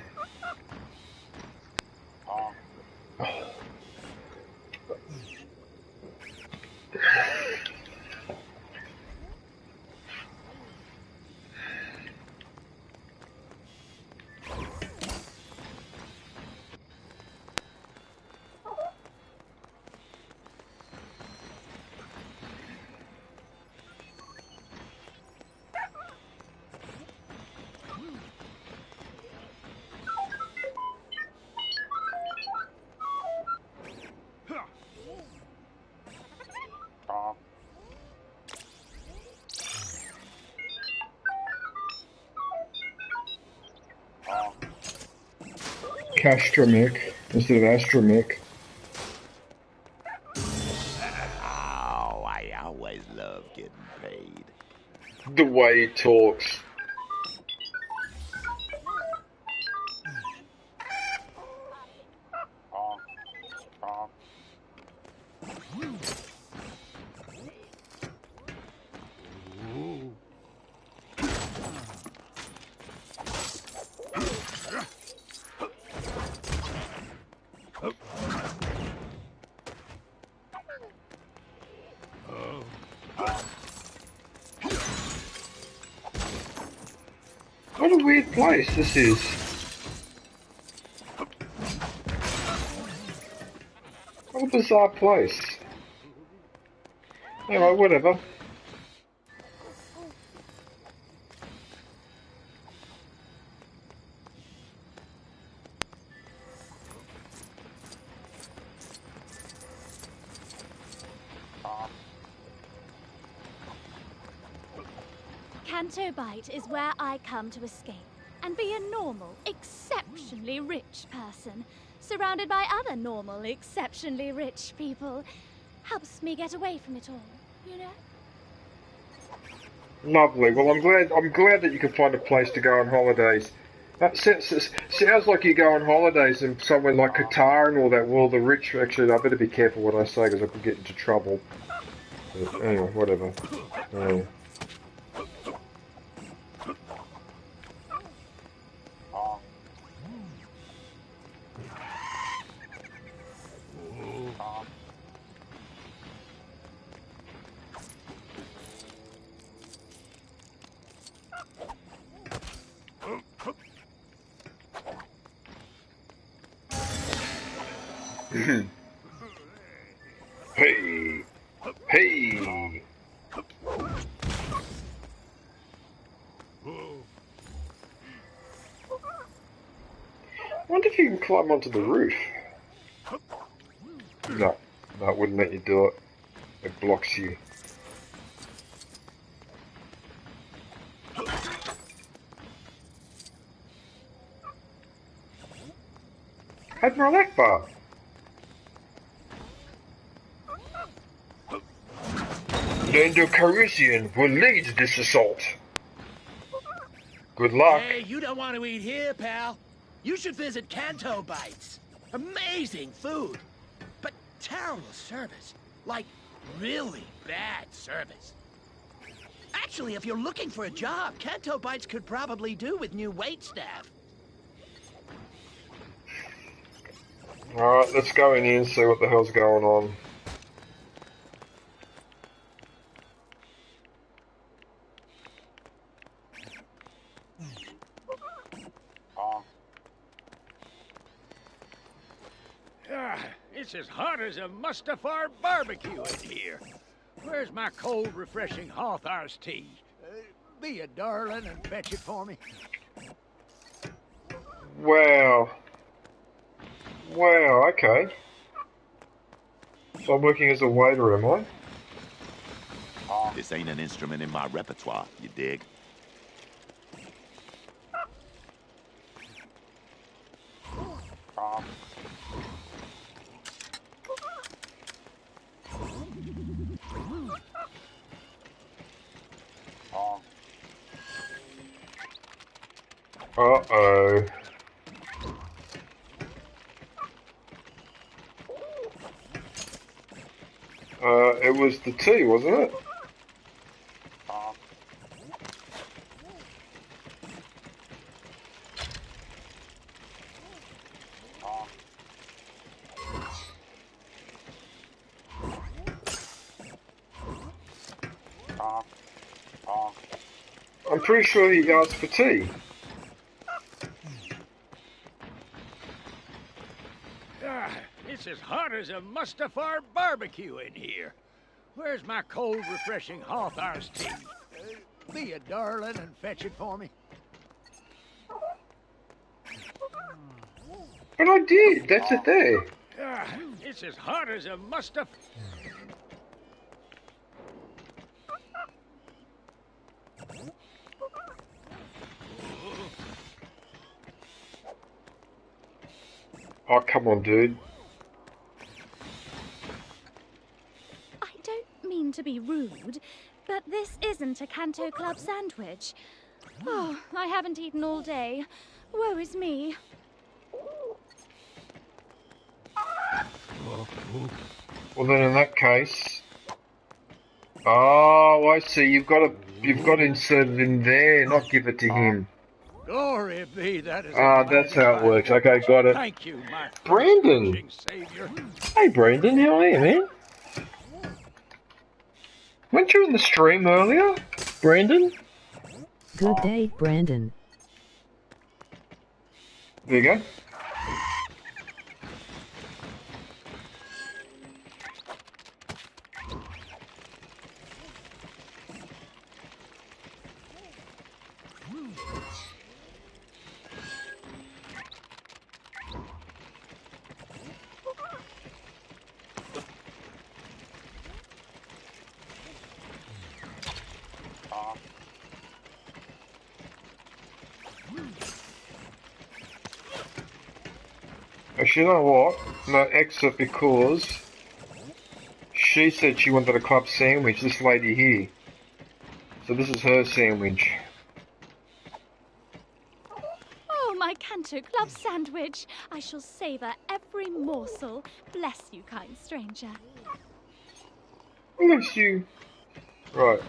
Castramic instead of astramic. Oh, I always love getting paid. The way he talks. What a weird place this is. What a bizarre place. Anyway, whatever. Canto Bight is where I come to escape and be a normal, exceptionally rich person, surrounded by other normal, exceptionally rich people. Helps me get away from it all, you know? Lovely. Well, I'm glad that you can find a place to go on holidays That sounds like you go on holidays in somewhere like Qatar and all that. Well, the rich, actually, I better be careful what I say because I could get into trouble. But anyway, whatever. Hey! Hey! I wonder if you can climb onto the roof. No, it wouldn't let you do it. It blocks you. Admiral Akbar! Lando Calrissian will lead this assault. Good luck. Hey, you don't want to eat here, pal. You should visit Canto Bites. Amazing food, but terrible service. Like, really bad service. Actually, if you're looking for a job, Canto Bites could probably do with new waitstaff. Alright, let's go in here and see what the hell's going on. It's as hot as a Mustafar barbecue in here. Where's my cold, refreshing Hawthorne's tea? Be a darling and fetch it for me. Wow. Wow, okay. So I'm working as a waiter, am I? This ain't an instrument in my repertoire, you dig? Uh-oh. It was the tea, wasn't it? I'm pretty sure he asked for tea. It's as hot as a Mustafar barbecue in here. Where's my cold, refreshing Hawthorne's tea? Be a darling and fetch it for me. And I did. That's it there. It's as hot as a Mustafar. Oh, come on, dude. I don't mean to be rude, but this isn't a Canto Club sandwich. Oh, I haven't eaten all day. Woe is me. Well, then in that case... Oh, I see. You've got to insert it in there, not give it to him. Glory be, that is. Ah, that's how it works. Okay, got it. Thank you, my Brandon! Savior. Hey, Brandon, how are you, man? Weren't you in the stream earlier, Brandon? Good day, Brandon. There you go. Actually, you know what? No, exit because she said she wanted a club sandwich, this lady here. So this is her sandwich. Oh Canto Club sandwich. I shall savour every morsel. Bless you, kind stranger. Bless you. Right.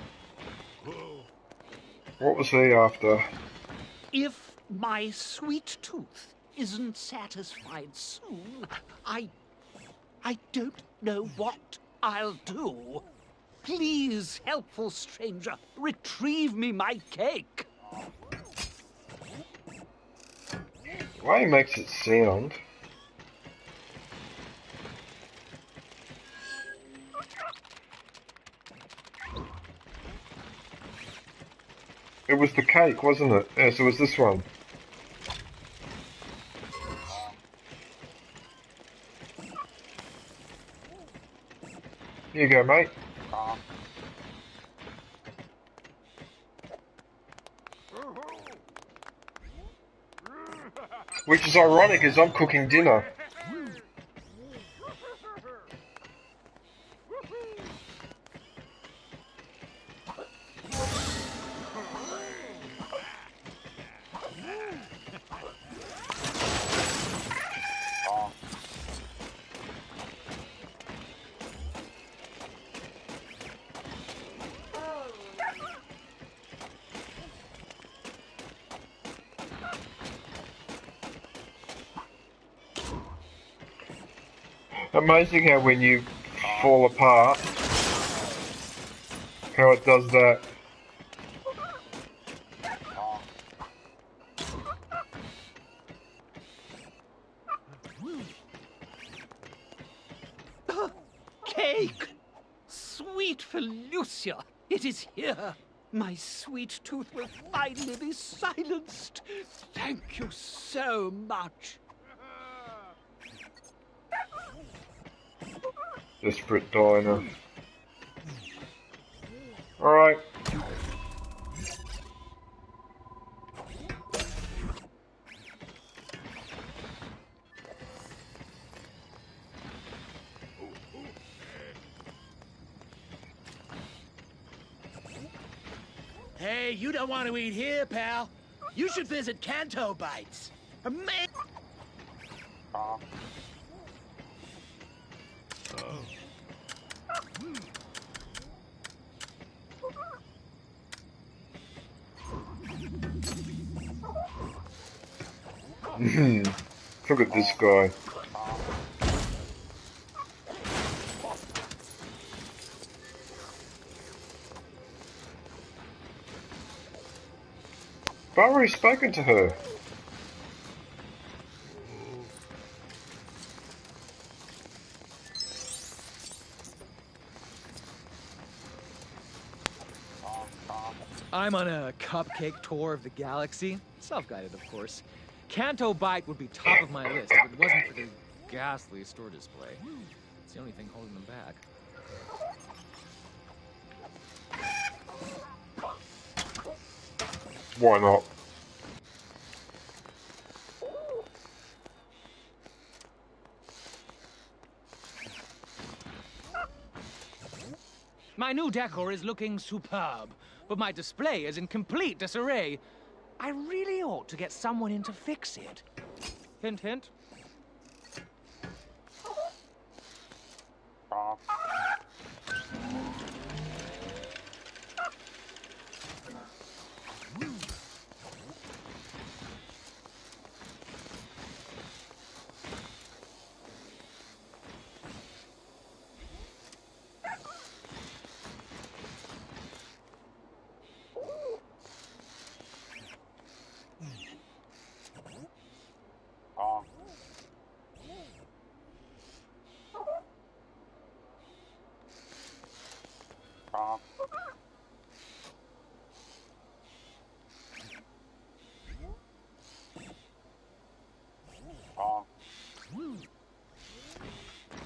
What was he after? If my sweet tooth isn't satisfied soon, I don't know what I'll do. Please, helpful stranger, retrieve me my cake. Why he makes it sound? It was the cake, wasn't it? Yes, it was this one. Here you go, mate. Which is ironic as I'm cooking dinner. Amazing how when you fall apart, how it does that. Cake! Sweet Felucia, it is here. My sweet tooth will finally be silenced. Thank you so much. Desperate diner. Alright. Hey, you don't want to eat here, pal. You should visit Canto Bites. Amazing. Look at this guy. I've already spoken to her. I'm on a cupcake tour of the galaxy. Self-guided, of course. Canto Bite would be top of my list if it wasn't for the ghastly store display. It's the only thing holding them back. Why not? My new decor is looking superb, but my display is in complete disarray. I really ought to get someone in to fix it. Hint, hint.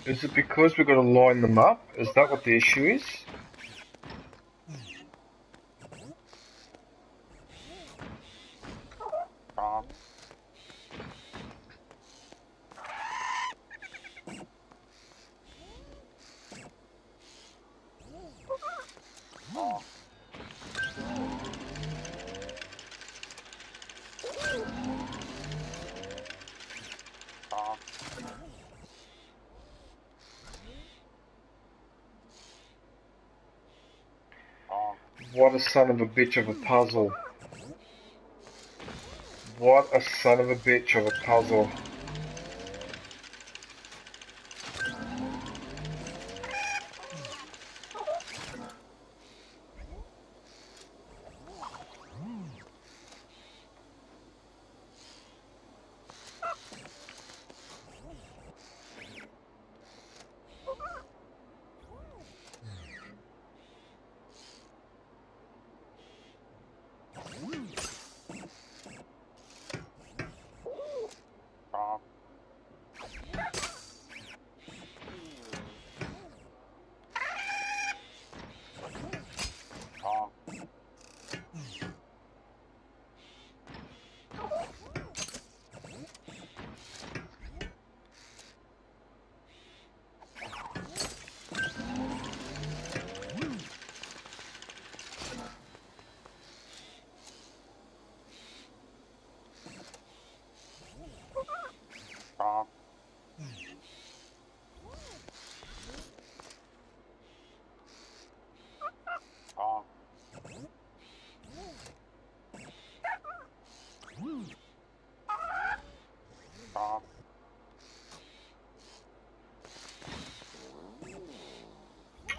Is it because we've got to line them up? Is that what the issue is? What a son of a bitch of a puzzle. What a son of a bitch of a puzzle.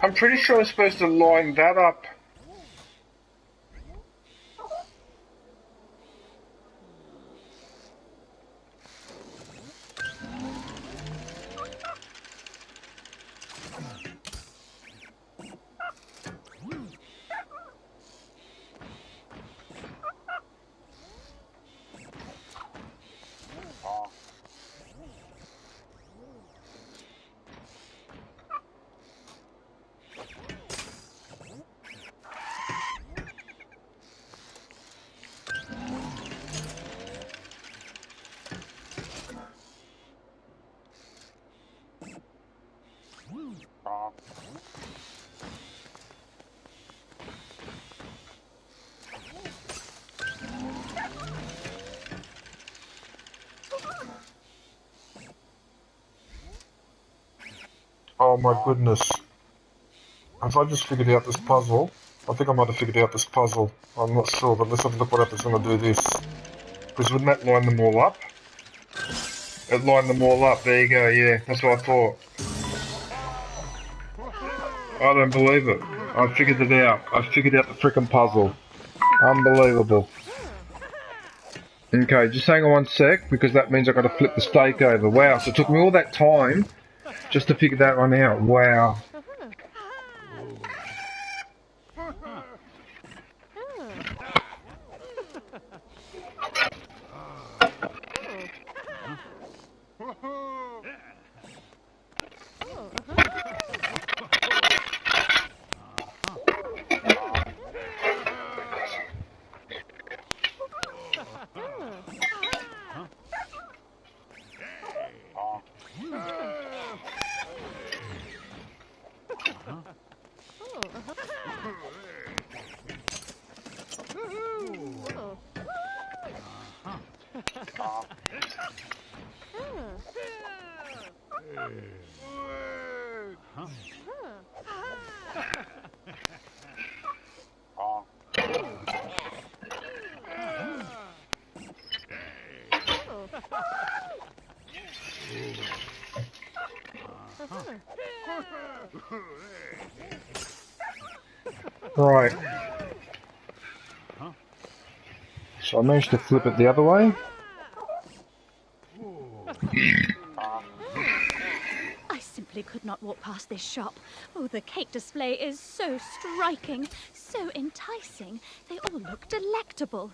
I'm pretty sure I'm supposed to line that up. Oh my goodness. Have I just figured out this puzzle? I think I might have figured out this puzzle. I'm not sure, but let's have a look what happens when I do this. Because wouldn't that line them all up? It lined them all up, there you go, yeah, that's what I thought. I don't believe it. I figured it out. I figured out the frickin' puzzle. Unbelievable. Okay, just hang on one sec, because that means I've got to flip the steak over. Wow, so it took me all that time just to figure that one out. Wow. Right. So I managed to flip it the other way. I simply could not walk past this shop. Oh, the cake display is so striking, so enticing. They all look delectable.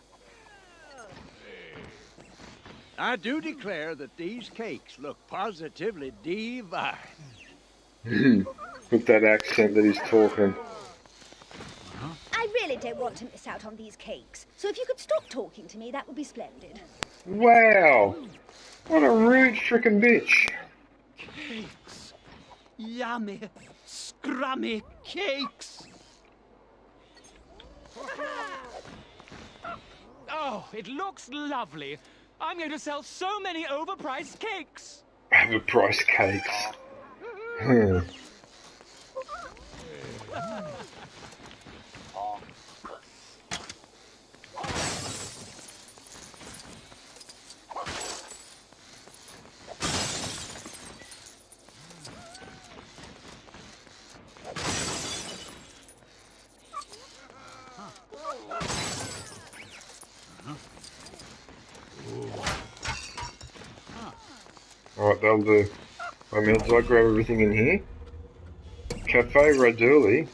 I do declare that these cakes look positively divine. With that accent that he's talking. I really don't want to miss out on these cakes. So if you could stop talking to me, that would be splendid. Wow! What a rude frickin' bitch. Cakes. Yummy, scrummy cakes. Oh, it looks lovely. I'm going to sell so many overpriced cakes. Overpriced cakes. Alright, that'll do. I mean, did I grab everything in here? Cafe Raduli.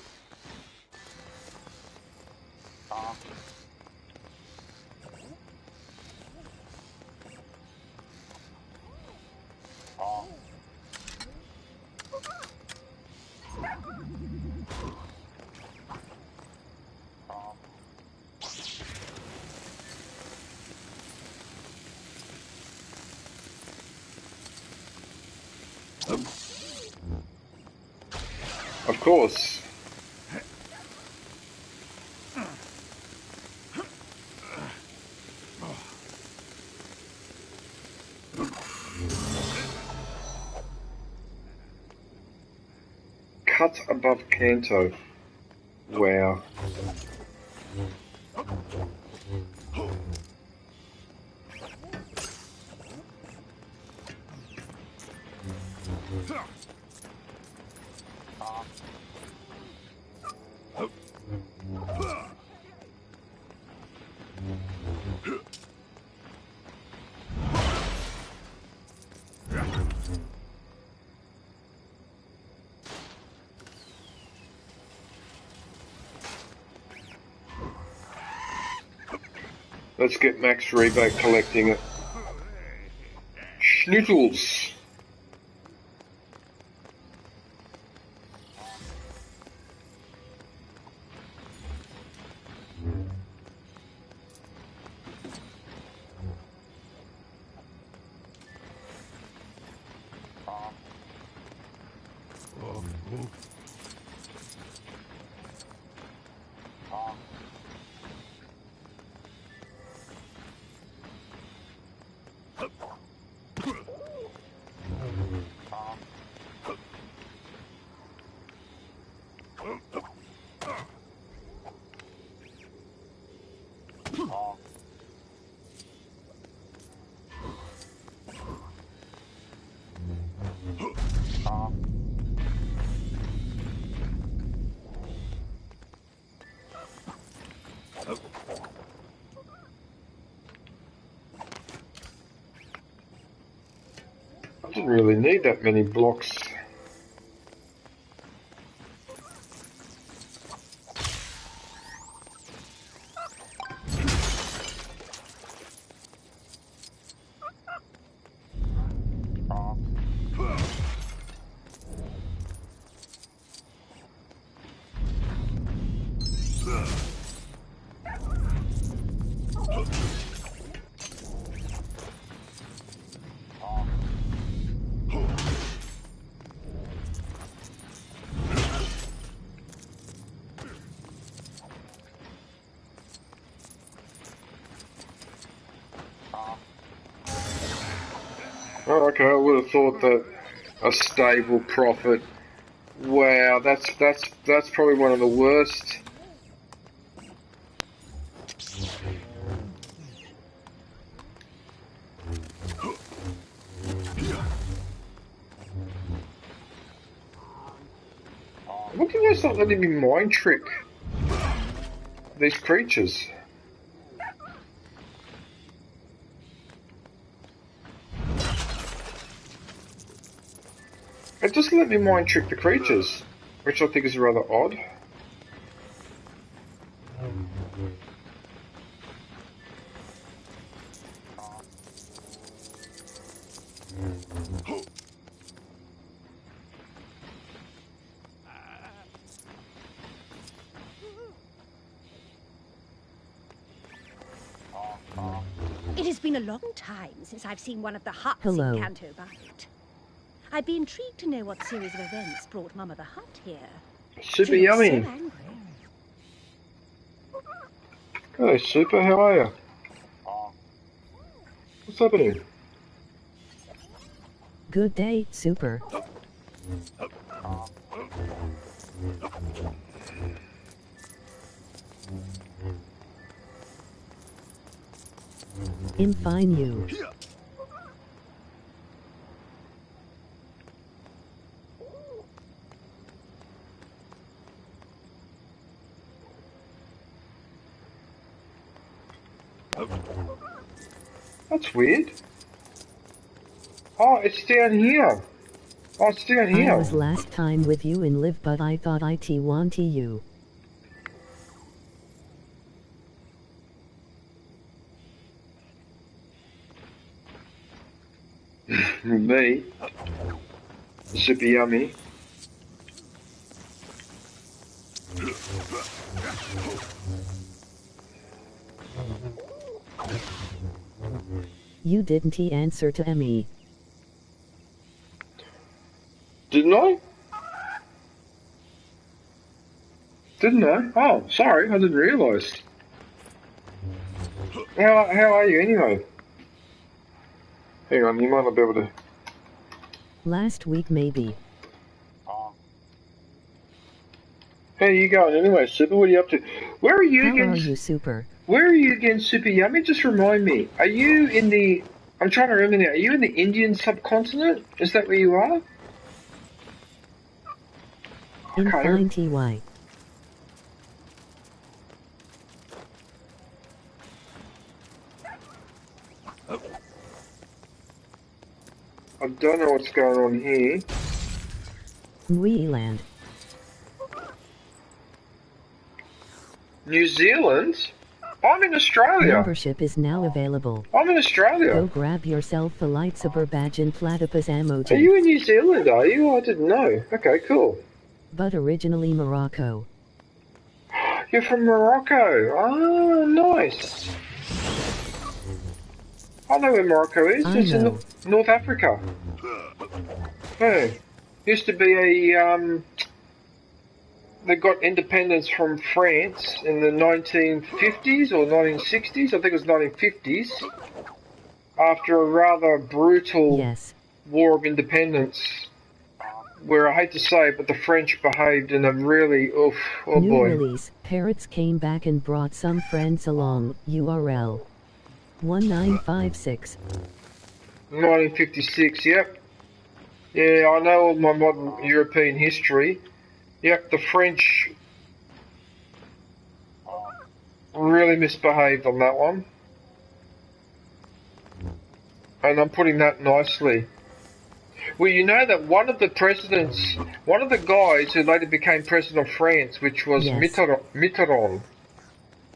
Of course. Cut above Canto. Wow. Let's get Max Rebate collecting it. Schnittles. I didn't really need that many blocks. Oh, okay, I would have thought that a stable profit. Wow, that's probably one of the worst. What did I start letting me mind trick these creatures? It just let me mind trick the creatures, which I think is rather odd. It has been a long time since I've seen one of the huts Hello. in Canto Bight. I'd be intrigued to know what series of events brought Mama the Hut here. Super She looks so yummy. angry. Hey, Super, how are you? What's happening? Good day, Super. I'm fine, you. That's weird. Oh, it's down here. Oh, it's down here. I was last time with you in live, but I thought it want you. Me. Super yummy. You didn't answer to me. Didn't I? Didn't I? Oh, sorry, I didn't realise. How are you anyway? Hang on, you might not be able to... Last week maybe. How are you going anyway, Super? What are you up to? Where are you again? How are you, Super? Where are you again, Super Yummy? Just remind me. Are you in the... I'm trying to remember now. Are you in the Indian subcontinent? Is that where you are? In fine TY. I don't know what's going on here. Newland. New Zealand? I'm in Australia. Membership is now available. I'm in Australia. Go grab yourself a lightsaber badge and platypus emoji. Are you in New Zealand, are you? I didn't know. Okay, cool. But originally Morocco. You're from Morocco. Oh, nice. I know where Morocco is. It's in North Africa. Hey, used to be a, they got independence from France in the 1950s or 1960s. I think it was 1950s. After a rather brutal war of independence, where I hate to say it, but the French behaved in a really, oh New boy. Release. Parrots came back and brought some friends along. URL 1956. 1956, yep. Yeah, I know all my modern European history. Yep, the French really misbehaved on that one. And I'm putting that nicely. Well, you know that one of the presidents, one of the guys who later became president of France, which was Mitterrand,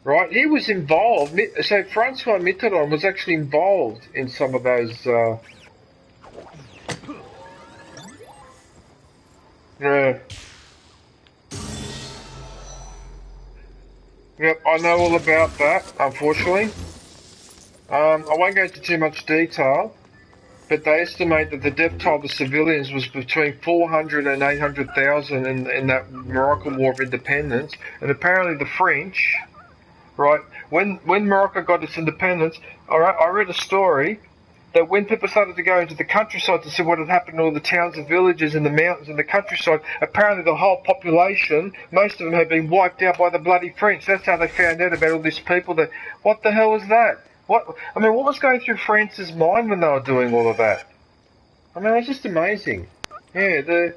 right? He was involved. So Francois Mitterrand was actually involved in some of those. Yep, I know all about that. Unfortunately, I won't go into too much detail, but they estimate that the death toll of civilians was between 400 and 800,000 in that Moroccan War of Independence, and apparently the French. Right, when Morocco got its independence, alright, I read a story that when people started to go into the countryside to see what had happened to all the towns and villages and the mountains and the countryside, apparently the whole population, most of them had been wiped out by the bloody French. That's how they found out about all these people. That what the hell was that? What was going through France's mind when they were doing all of that? I mean, it's just amazing. Yeah,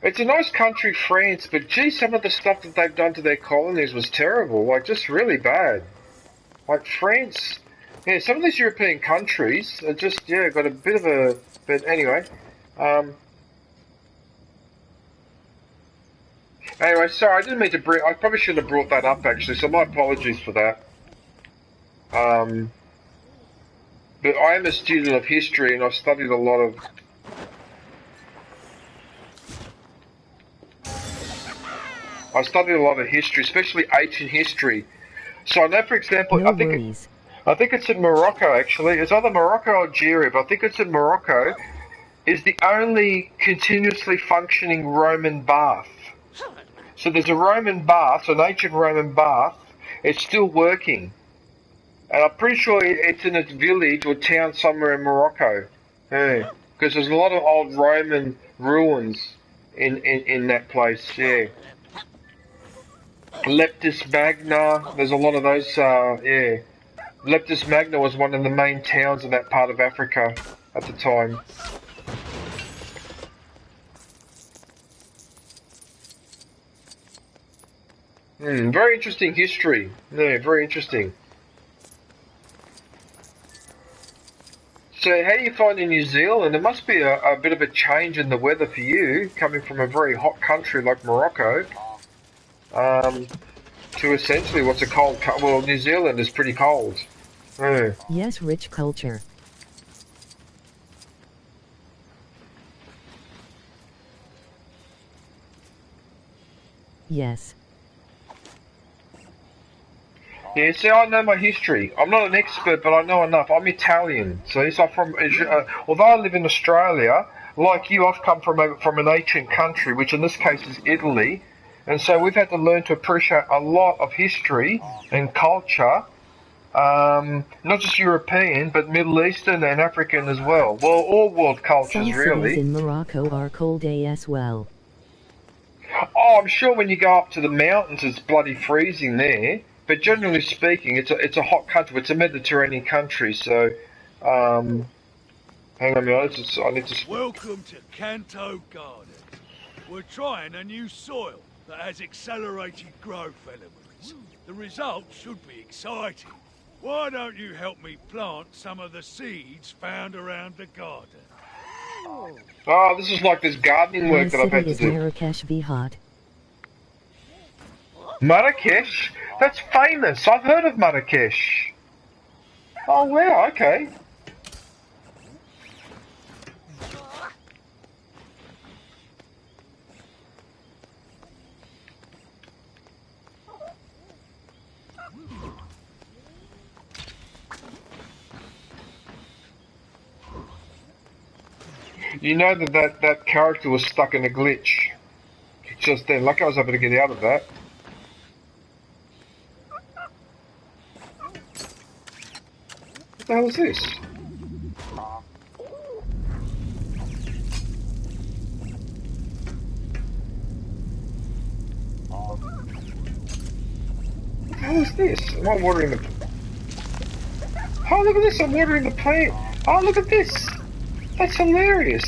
it's a nice country, France, but gee, some of the stuff that they've done to their colonies was terrible. Like, just really bad. Like, France, yeah, some of these European countries are just, yeah, got a bit of a, but anyway. Anyway, sorry, I didn't mean to bring, I probably shouldn't have brought that up, actually, so my apologies for that. But I am a student of history, and I've studied a lot of... I studied a lot of history, especially ancient history. So I know, for example, I think it's in Morocco, actually. It's either Morocco or Algeria, but I think it's in Morocco, is the only continuously functioning Roman bath. So there's a Roman bath, an ancient Roman bath. It's still working. And I'm pretty sure it's in a village or town somewhere in Morocco. Yeah. Because there's a lot of old Roman ruins in that place, yeah. Leptis Magna, there's a lot of those, yeah. Leptis Magna was one of the main towns in that part of Africa at the time. Very interesting history. Yeah, very interesting. So how do you find in New Zealand? There must be a bit of a change in the weather for you, coming from a very hot country like Morocco, to essentially what's a cold. Well, New Zealand is pretty cold. Yeah. Yes, rich culture. Yes. Yeah, see, I know my history. I'm not an expert, but I know enough. I'm Italian, so I'm from. Although I live in Australia, like you, I've come from an ancient country, which in this case is Italy, and so we've had to learn to appreciate a lot of history and culture, not just European, but Middle Eastern and African as well. Well, all world cultures, Some really. cities in Morocco are cold as well. Oh, I'm sure when you go up to the mountains, it's bloody freezing there. But generally speaking, it's a hot country. It's a Mediterranean country, so hang on a minute. I need to. Welcome to Canto Gardens. We're trying a new soil that has accelerated growth elements. The results should be exciting. Why don't you help me plant some of the seeds found around the garden? Oh, this is like this gardening work that I've had to do. Marrakesh be hot. Marrakesh? That's famous. I've heard of Marrakesh. Oh, wow, okay. You know that character was stuck in a glitch just then. Lucky I was able to get out of that. What the hell is this? What the hell is this? Am I watering the... Oh, look at this! I'm watering the plant! Oh, look at this! That's hilarious!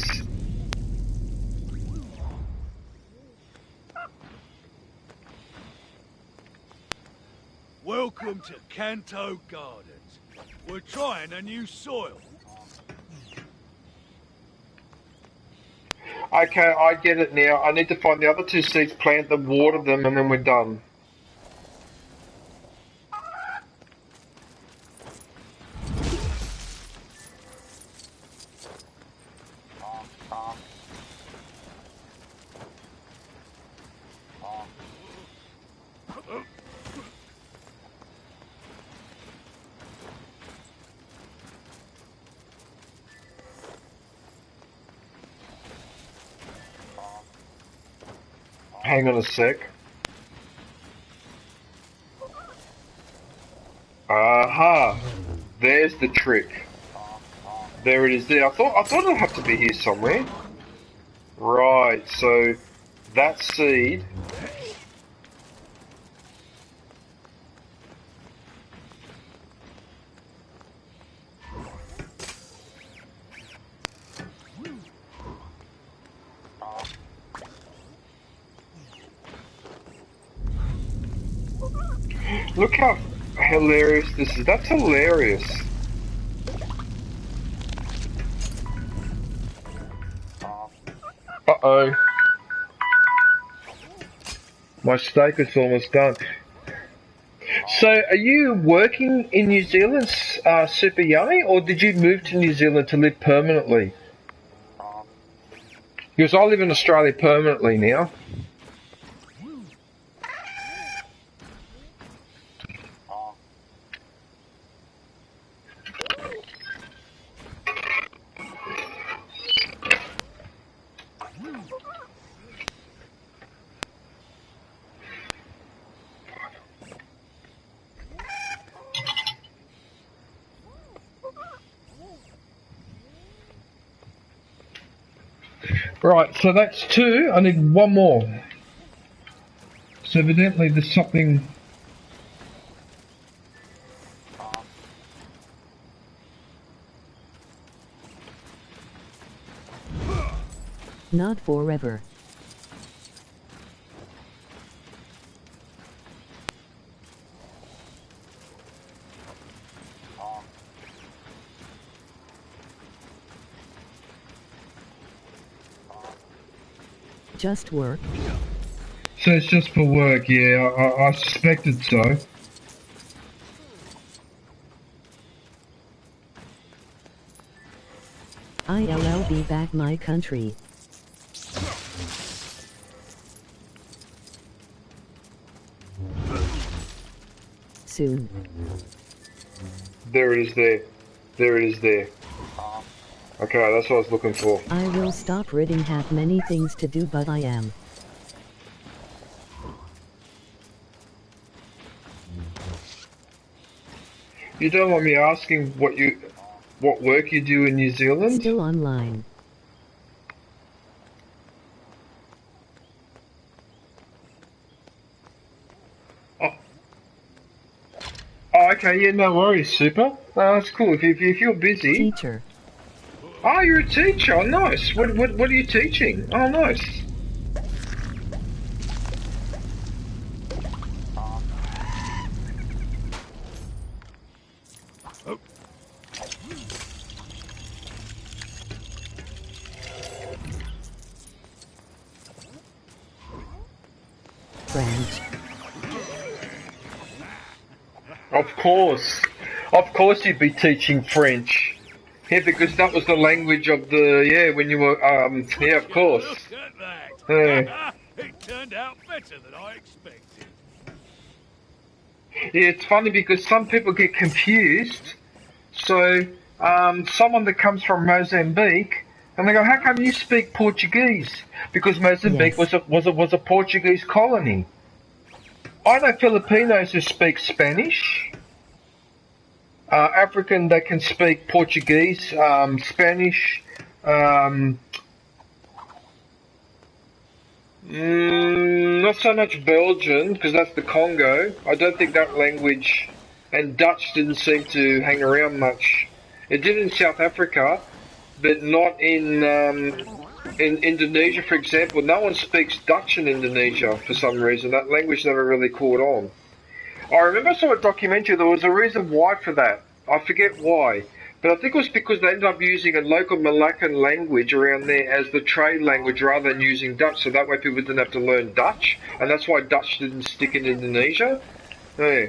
Welcome to Canto Gardens. We're trying a new soil. Okay, I get it now. I need to find the other two seeds, plant them, water them, and then we're done. Hang on a sec. Aha! There's the trick. There it is there. I thought it'd have to be here somewhere. Right, so that seed. Look how hilarious this is. That's hilarious. Uh-oh. My steak is almost done. So, are you working in New Zealand, Super Yummy, or did you move to New Zealand to live permanently? Because I live in Australia permanently now. Right, so that's two. I need one more. So evidently there's something... Not forever. Just work. So it's just for work, yeah, I suspected so. I'll be back my country. Soon. There it is there. There it is there. Okay, that's what I was looking for. I will stop reading, have many things to do, but I am. You don't want me asking what work you do in New Zealand? Still online. Oh, okay, yeah, no worries, super. No, that's cool. If you're busy. Teacher. Oh, you're a teacher. Oh, nice. What are you teaching? Oh, nice. French. Of course you'd be teaching French. Yeah, because that was the language of the, when you were, yeah, of course. Look at that. It turned out better than I expected. Yeah, it's funny because some people get confused. So, someone that comes from Mozambique, and they go, how come you speak Portuguese? Because Mozambique was a Portuguese colony. I know Filipinos who speak Spanish. African that can speak Portuguese, Spanish, not so much Belgian, because that's the Congo. I don't think that language, and Dutch didn't seem to hang around much. It did in South Africa, but not in Indonesia, for example. No one speaks Dutch in Indonesia for some reason. That language never really caught on. I remember I saw a documentary, there was a reason why for that. I forget why. But I think it was because they ended up using a local Malaccan language around there as the trade language rather than using Dutch, so that way people didn't have to learn Dutch, and that's why Dutch didn't stick in Indonesia. Yeah.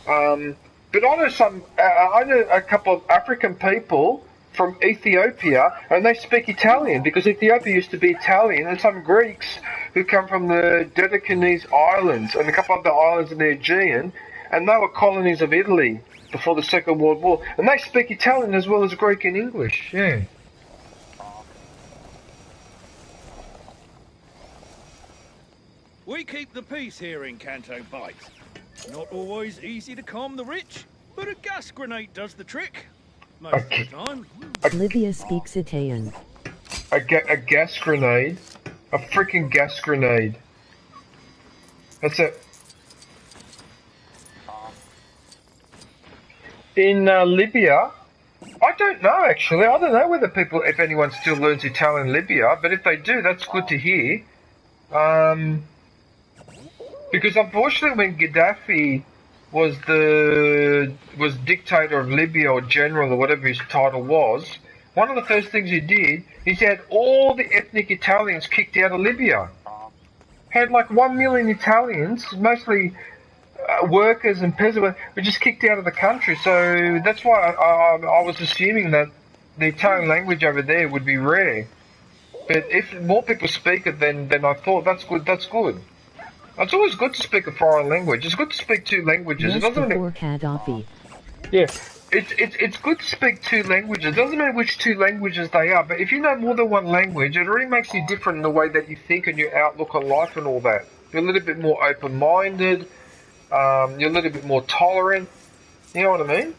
But I know a couple of African people from Ethiopia, and they speak Italian, because Ethiopia used to be Italian, and some Greeks who come from the Dodecanese Islands, and a couple of the islands in the Aegean, and they were colonies of Italy before the Second World War, and they speak Italian as well as Greek and English, yeah. We keep the peace here in Canto Bight. Not always easy to calm the rich, but a gas grenade does the trick. Most of the time. Olivia speaks Italian. A gas grenade? A freaking gas grenade. That's it. In Libya, I don't know actually. I don't know whether if anyone still learns Italian in Libya, but if they do, that's good to hear. Because unfortunately when Gaddafi was dictator of Libya or general or whatever his title was, one of the first things he did is he had all the ethnic Italians kicked out of Libya. Had like 1 million Italians, mostly workers and peasants, were just kicked out of the country. So that's why I was assuming that the Italian language over there would be rare. But if more people speak it, then I thought that's good. That's good. It's always good to speak a foreign language. It's good to speak two languages. Yes, it doesn't before Gaddafi. Yeah, it's good to speak two languages. It doesn't matter which two languages they are, but if you know more than one language, it already makes you different in the way that you think and your outlook on life and all that. You're a little bit more open-minded. You're a little bit more tolerant. You know what I mean?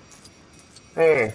Yeah.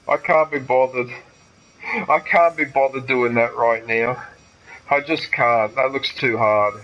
I can't be bothered. I can't be bothered doing that right now. I just can't. That looks too hard.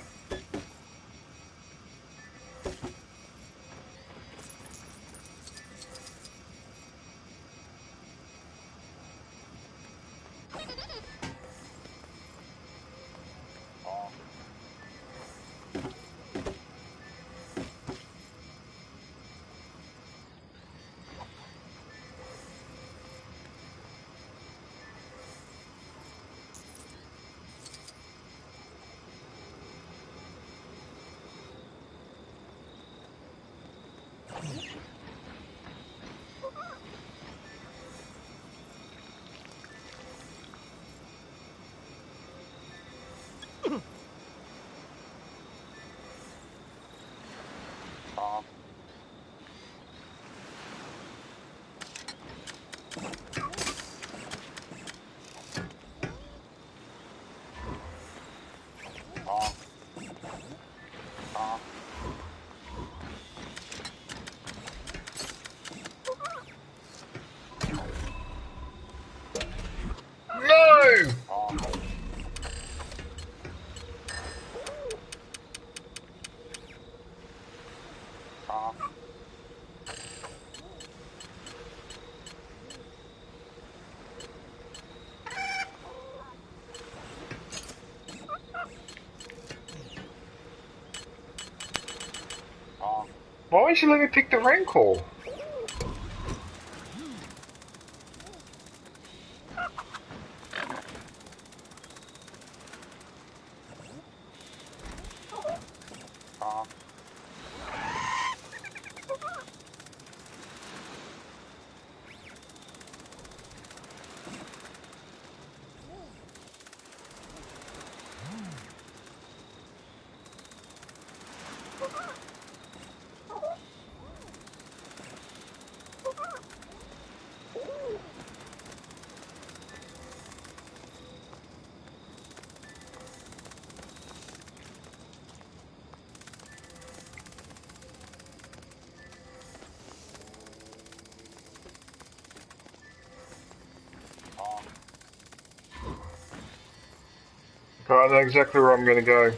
No! Why won't you let me pick the Rancor? I know exactly where I'm going to go.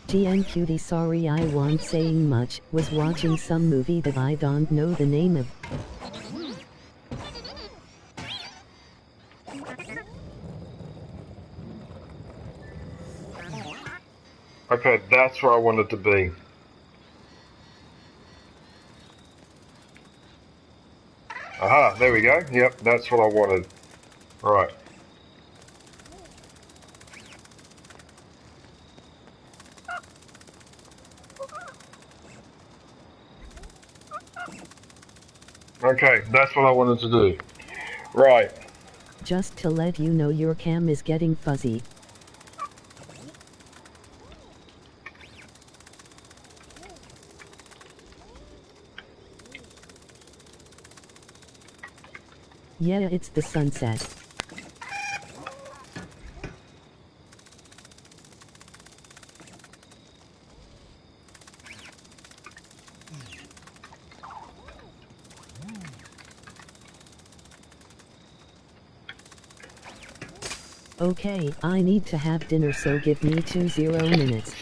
GN cutie, sorry I won't saying much, was watching some movie that I don't know the name of. Okay, that's where I wanted to be. Aha, there we go. Yep, that's what I wanted. Right. Okay, that's what I wanted to do. Right. Just to let you know your cam is getting fuzzy. Yeah, it's the sunset. Okay, I need to have dinner, so give me 20 minutes.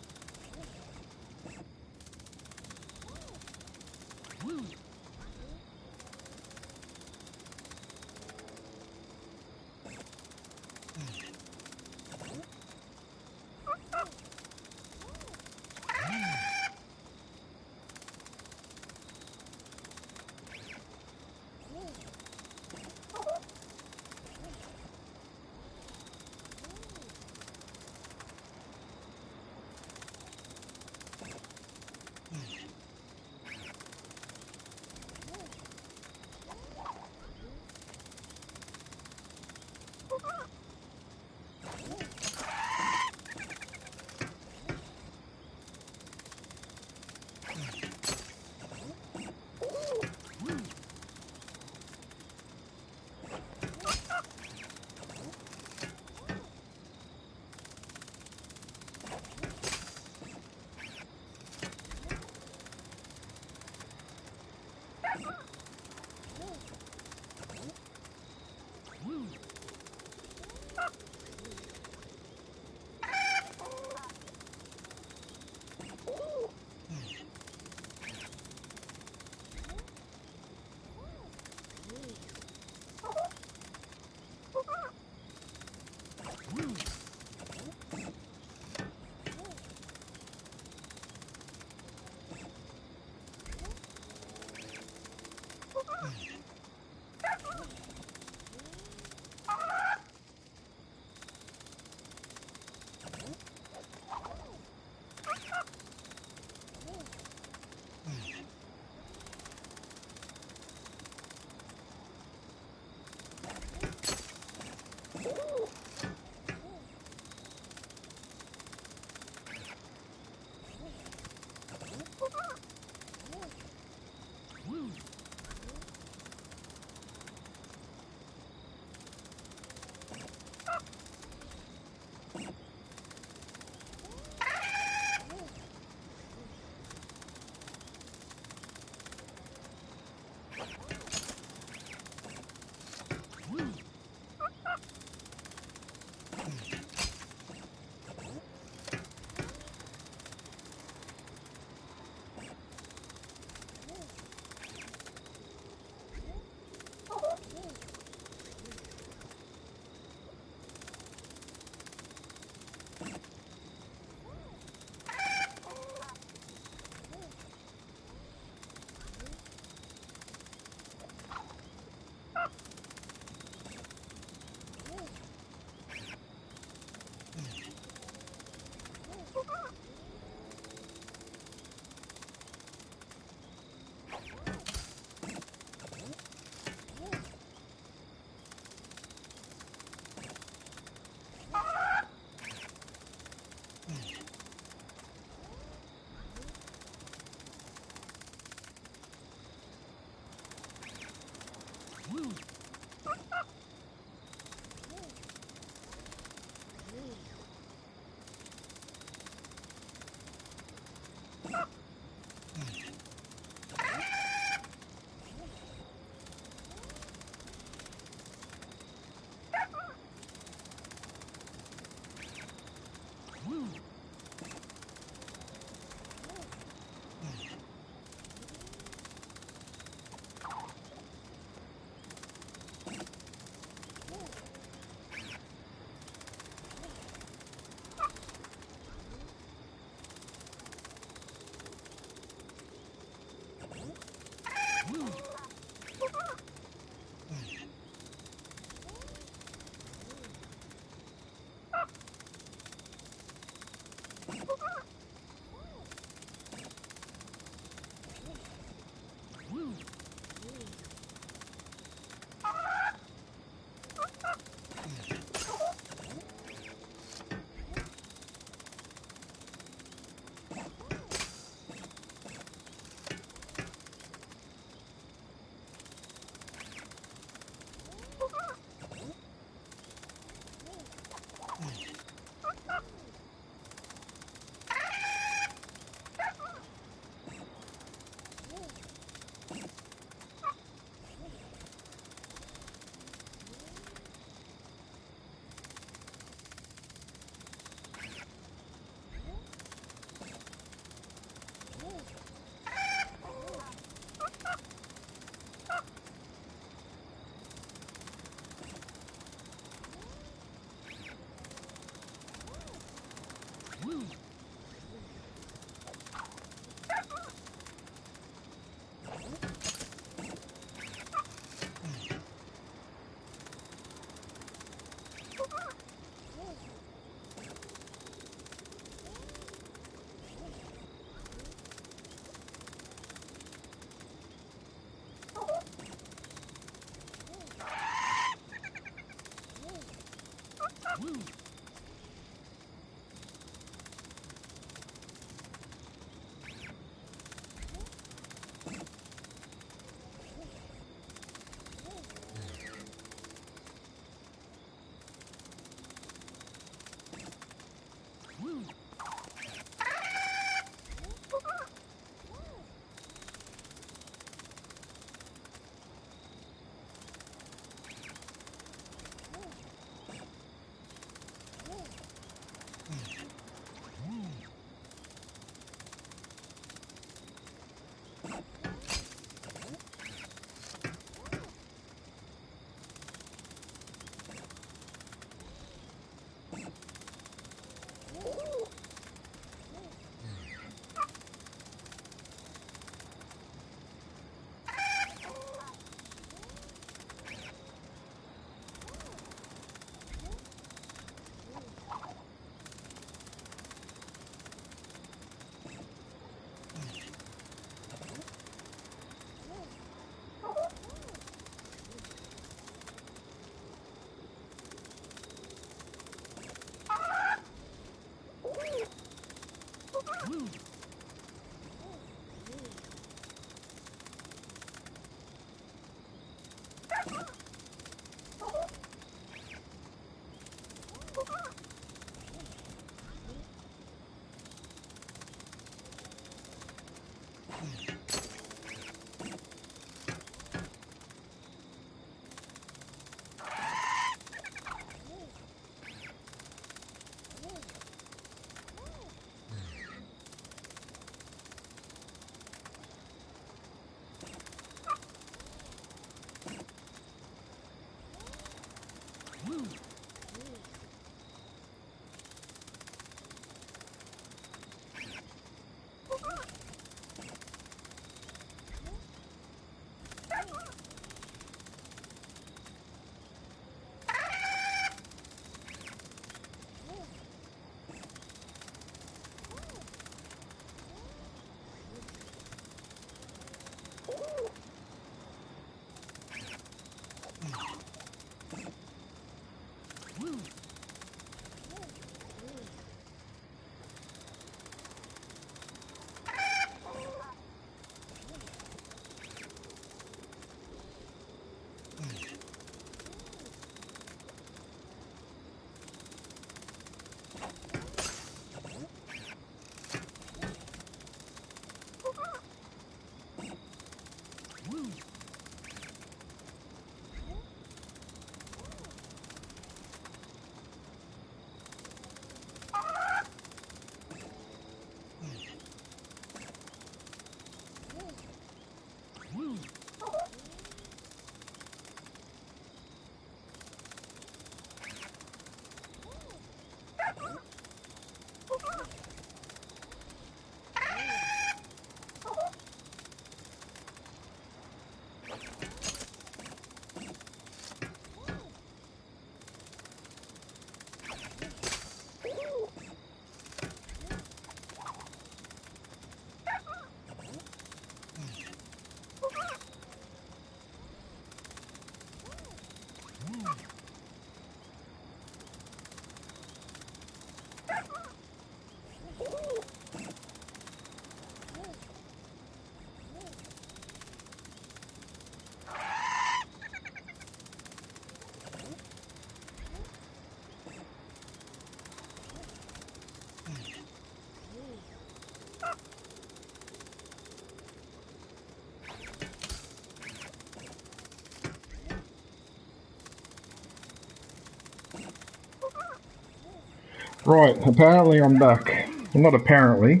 Right, apparently I'm back. Well, not apparently.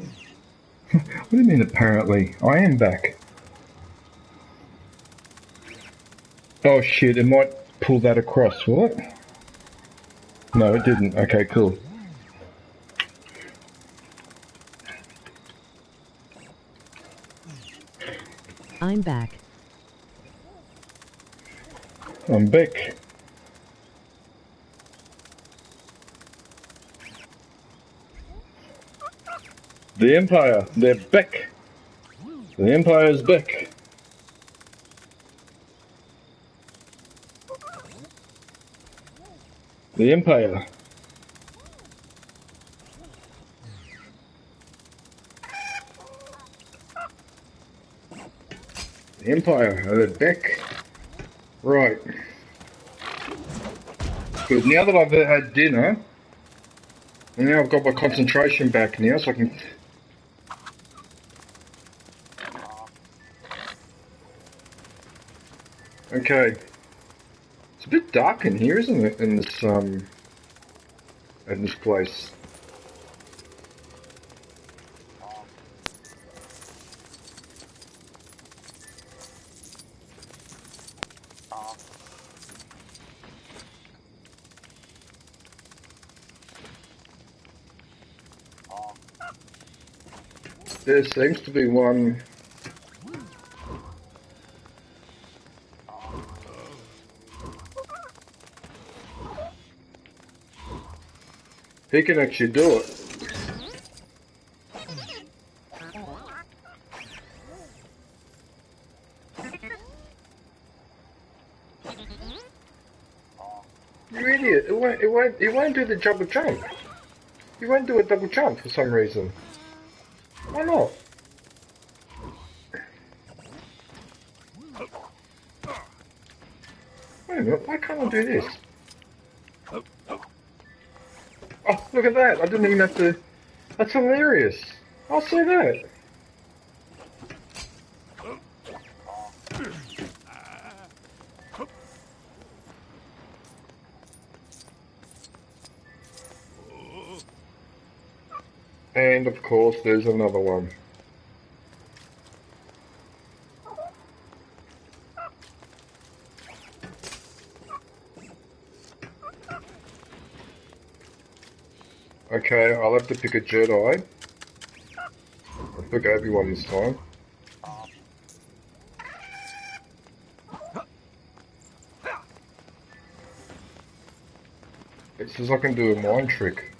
What do you mean apparently? I am back. Oh shit, it might pull that across, will it? No, it didn't. Okay, cool. I'm back. I'm back. The Empire, they're back. The Empire's back. The Empire. The Empire, they're back. Right. Good, now that I've had dinner, and now I've got my concentration back now, so I can... Okay. It's a bit dark in here, isn't it, in this place? There seems to be one. He can actually do it. You idiot! It won't do the double jump. He won't do a double jump for some reason. Why not? Wait a minute, why can't I do this? Oh, look at that! I didn't even have to... That's hilarious! I'll see that! And of course there's another one. Okay, I'll have to pick a Jedi. I'll pick Obi-Wan this time. It says I can do a mind trick.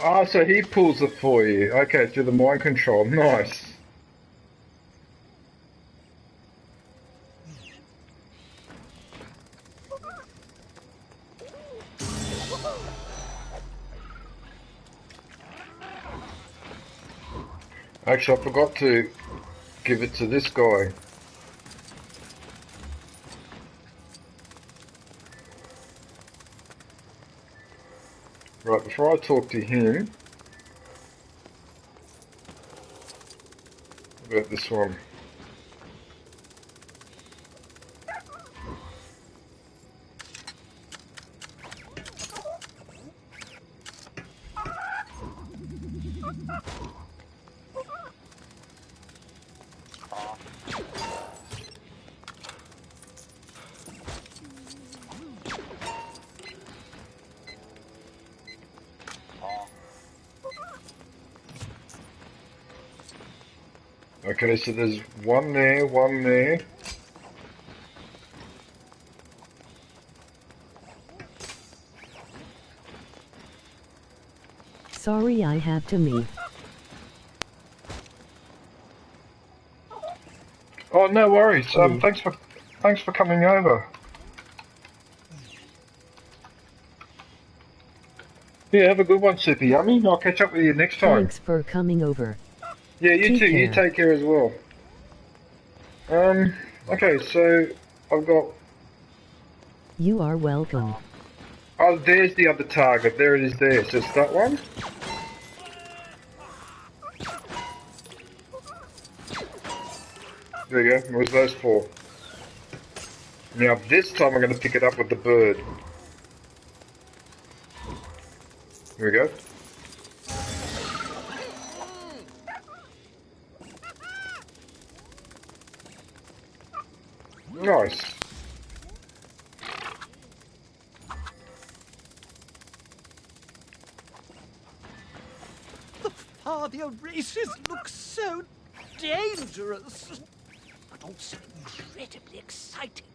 Ah, so he pulls it for you. Okay, through the mind control. Nice. Actually, I forgot to give it to this guy. Right, before I talk to him, about this one. Okay, so there's one there, one there. Sorry, I have to meet. Oh, no worries. Thanks for coming over. Yeah, have a good one, Super Yummy. I'll catch up with you next time. Thanks for coming over. Yeah, you too. You take care as well. Okay, so I've got... You are welcome. Oh, there's the other target. There it is there. So it's that one? There you go. It was those four. Now this time I'm going to pick it up with the bird. Here we go. Nice. The Farthier races look so dangerous, but also incredibly exciting.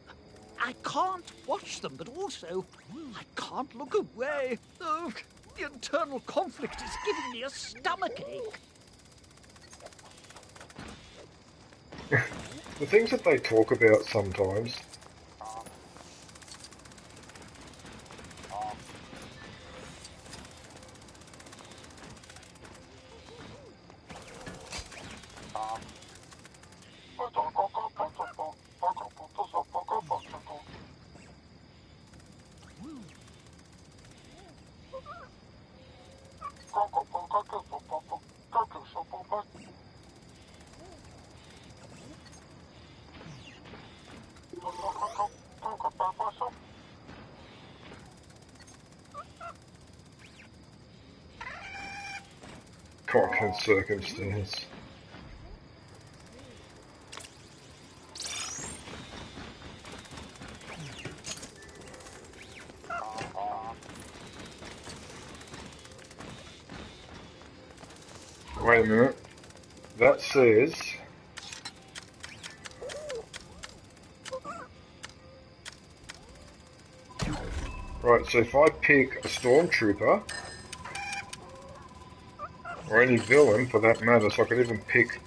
I can't watch them, but also I can't look away. Oh, the internal conflict is giving me a stomachache. The things that they talk about sometimes. Cock and circumstance. Wait a minute. That says... Right, so if I pick a stormtrooper, or any villain for that matter, so I could even pick...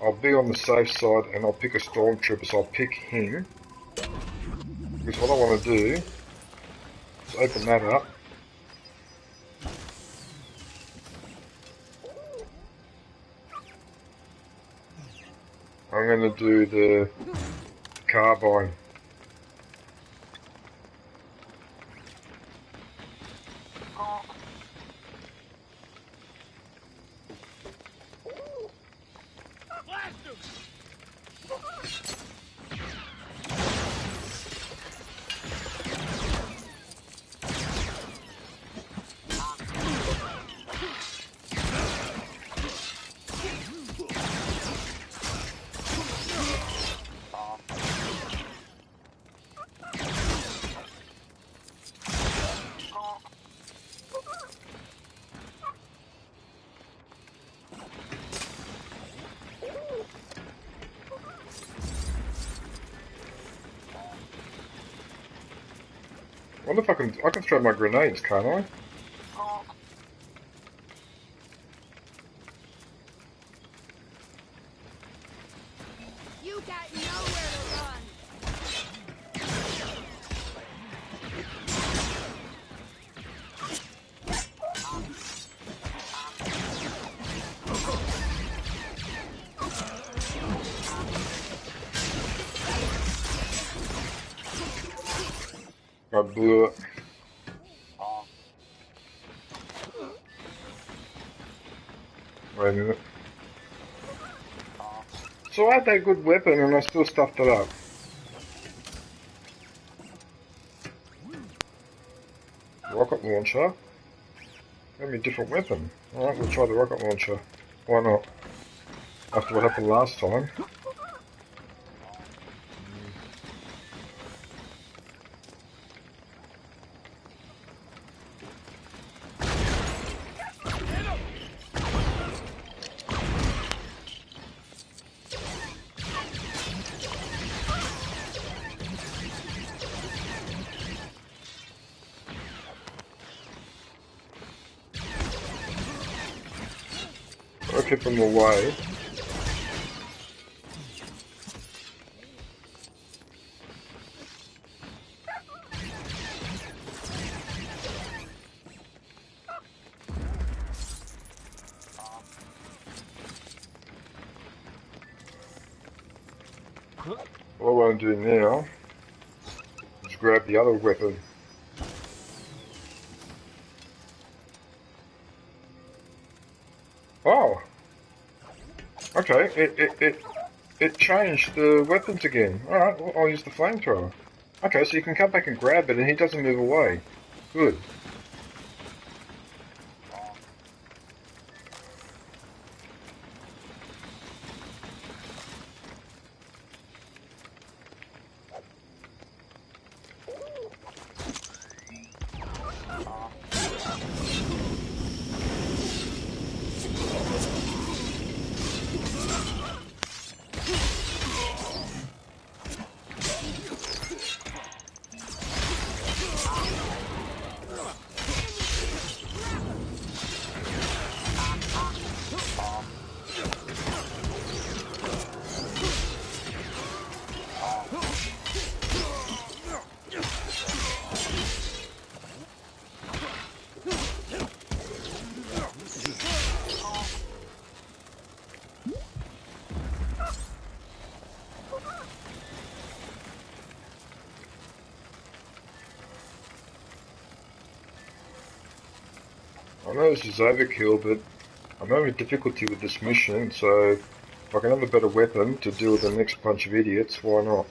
I'll be on the safe side and I'll pick a stormtrooper, so I'll pick him. Because what I want to do is open that up. I'm going to do the carbine. I wonder if I can throw my grenades, can't I? You got nowhere to run. I blew it. Wait a minute. So I had that good weapon and I still stuffed it up. Rocket launcher? Give me a different weapon. Alright, we'll try the rocket launcher. Why not? After what happened last time. I'll keep them away. What I want to do now is grab the other weapon. Oh! Okay, it changed the weapons again. Alright, well, I'll use the flamethrower. Okay, so you can come back and grab it and he doesn't move away. Good. I know this is overkill, but I'm having difficulty with this mission, so if I can have a better weapon to deal with the next bunch of idiots, why not?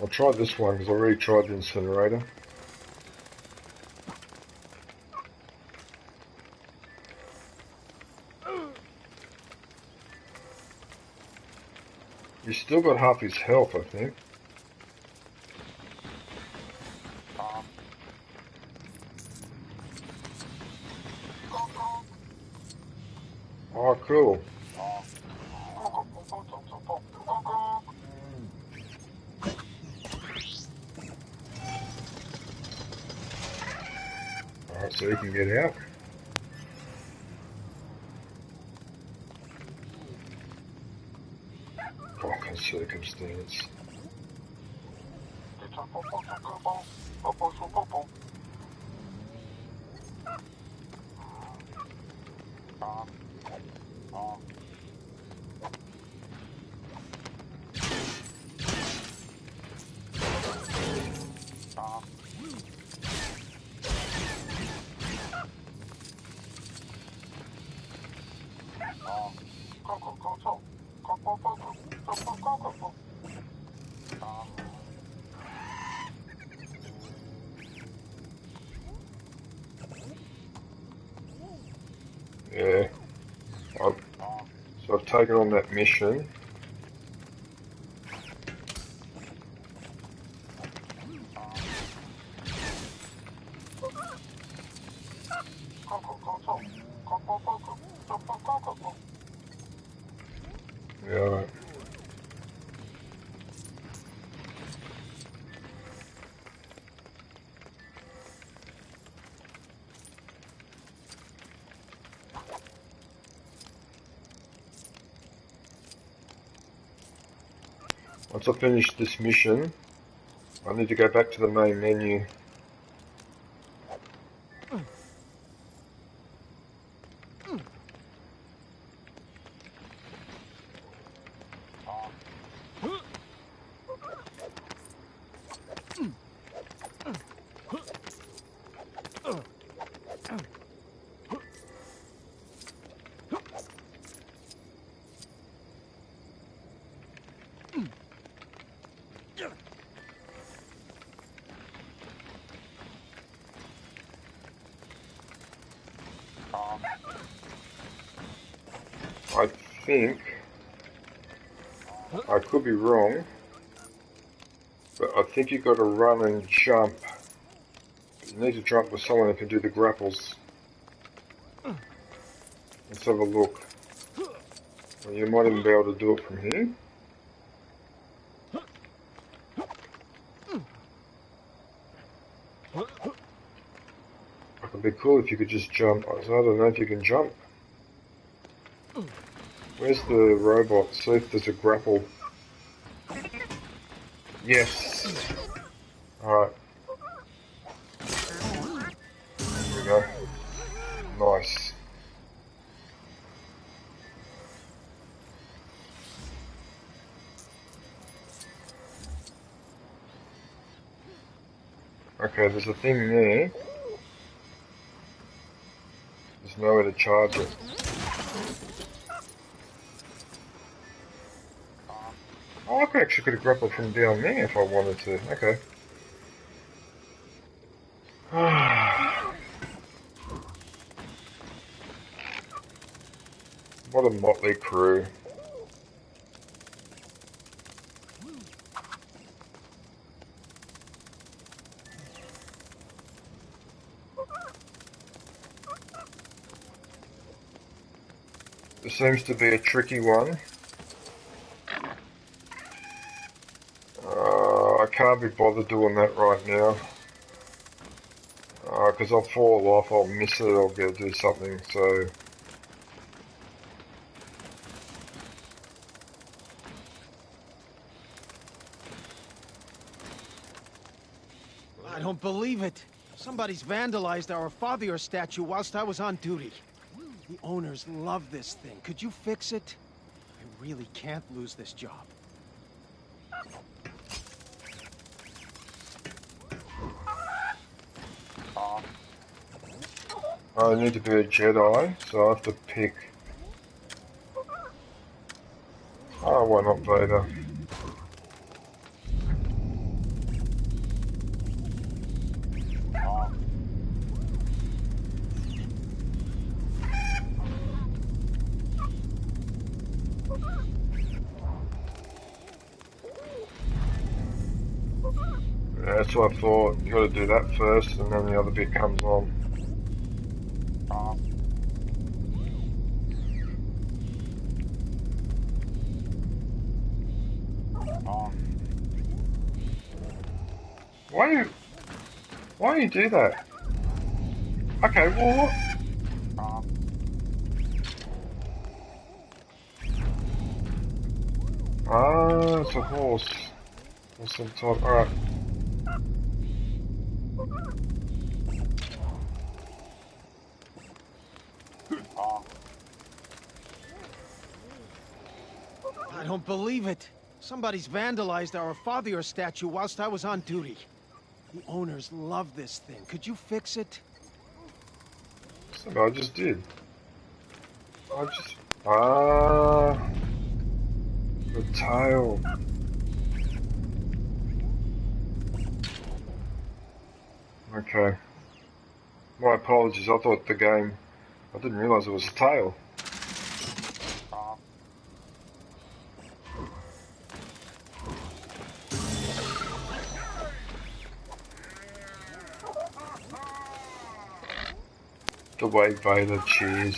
I'll try this one because I already tried the incinerator. He's still got half his health, I think. Oh, cool. Alright, so he can get out. Fucking circumstance. Yeah. So I've taken on that mission. Yeah. Once I finish this mission, I need to go back to the main menu. I think, I could be wrong, but I think you've got to run and jump. You need to jump with someone who can do the grapples. Let's have a look. Well, you might even be able to do it from here. It would be cool if you could just jump. I don't know if you can jump. Where's the robot? See if there's a grapple. Yes! Alright. There we go. Nice. Okay, there's a thing there. There's nowhere to charge it. Oh, I actually could have grappled from down there if I wanted to. Okay. What a motley crew. This seems to be a tricky one. I can't be bothered doing that right now. Because I'll fall off, I'll miss it, I'll go do something, so... I don't believe it. Somebody's vandalized our father statue whilst I was on duty. The owners love this thing. Could you fix it? I really can't lose this job. I need to be a Jedi, so I have to pick... Oh, why not Vader? Yeah, that's what I thought. You gotta do that first, and then the other bit comes on. Why do you do that? Okay, well what? Ah, it's a horse. Or some type. Alright. I don't believe it. Somebody's vandalized our father statue whilst I was on duty. The owners love this thing. Could you fix it? I just did. Ah, the tail. Okay. My apologies, I thought the game... I didn't realise it was a tail. The way Vader cheers.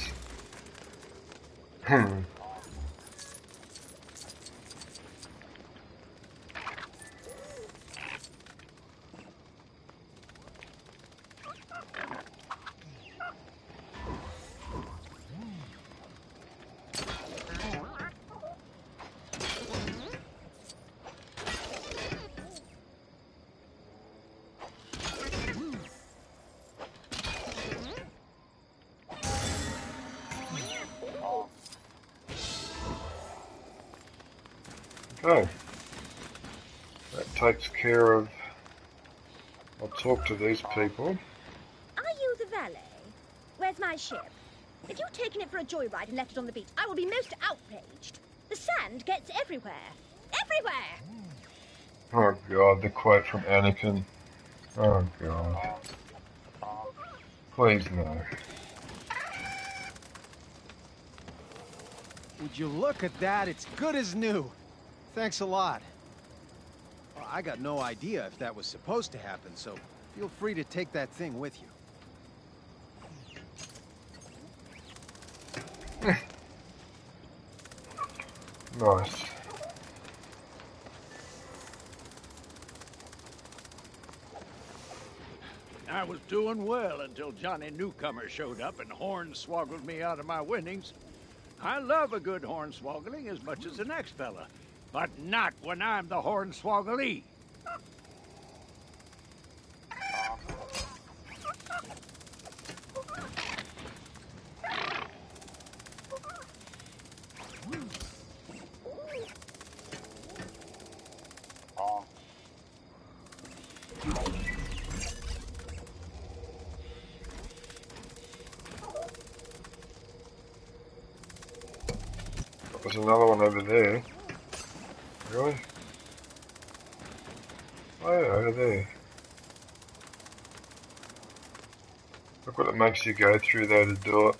Okay. That takes care of... I'll talk to these people. Are you the valet? Where's my ship? If you've taken it for a joyride and left it on the beach, I will be most outraged. The sand gets everywhere. Everywhere! Oh god, the quote from Anakin. Oh god. Please no. Would you look at that? It's good as new. Thanks a lot. Well, I got no idea if that was supposed to happen, so feel free to take that thing with you. Nice. I was doing well until Johnny Newcomer showed up and hornswoggled me out of my winnings. I love a good hornswoggling as much as the next fella, but not when I'm the hornswogglee. There's another one over there. Really? Oh yeah, over there. Look what it makes you go through there to do it.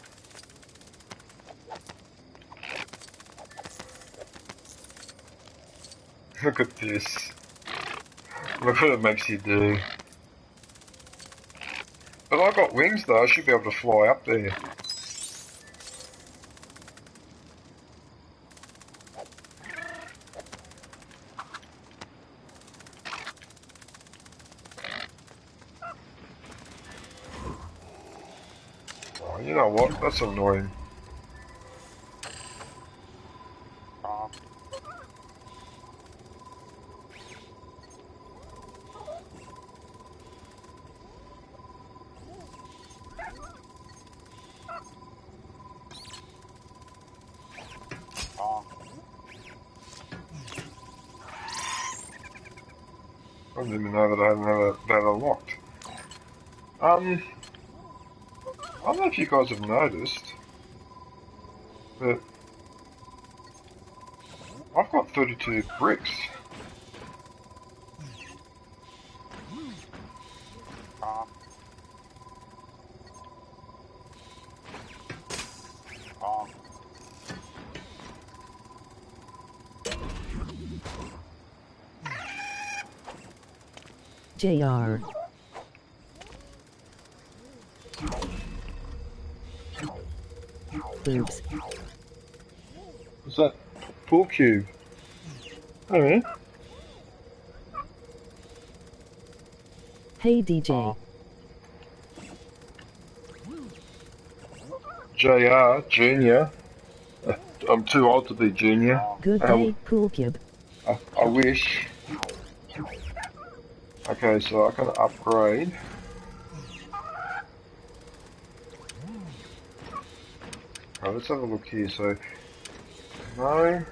Look at this. Look what it makes you do. But I've got wings though, I should be able to fly up there. You know what? That's annoying. I didn't even know that I had that unlocked. I don't know if you guys have noticed, but I've got 32 bricks. JR. Oops. What's that? Pool cube. Oh yeah. Hey DJ. JR, Junior. I'm too old to be Junior. Good day, Pool Cube. I wish. Okay, so I can upgrade. Right, let's have a look here. So, no.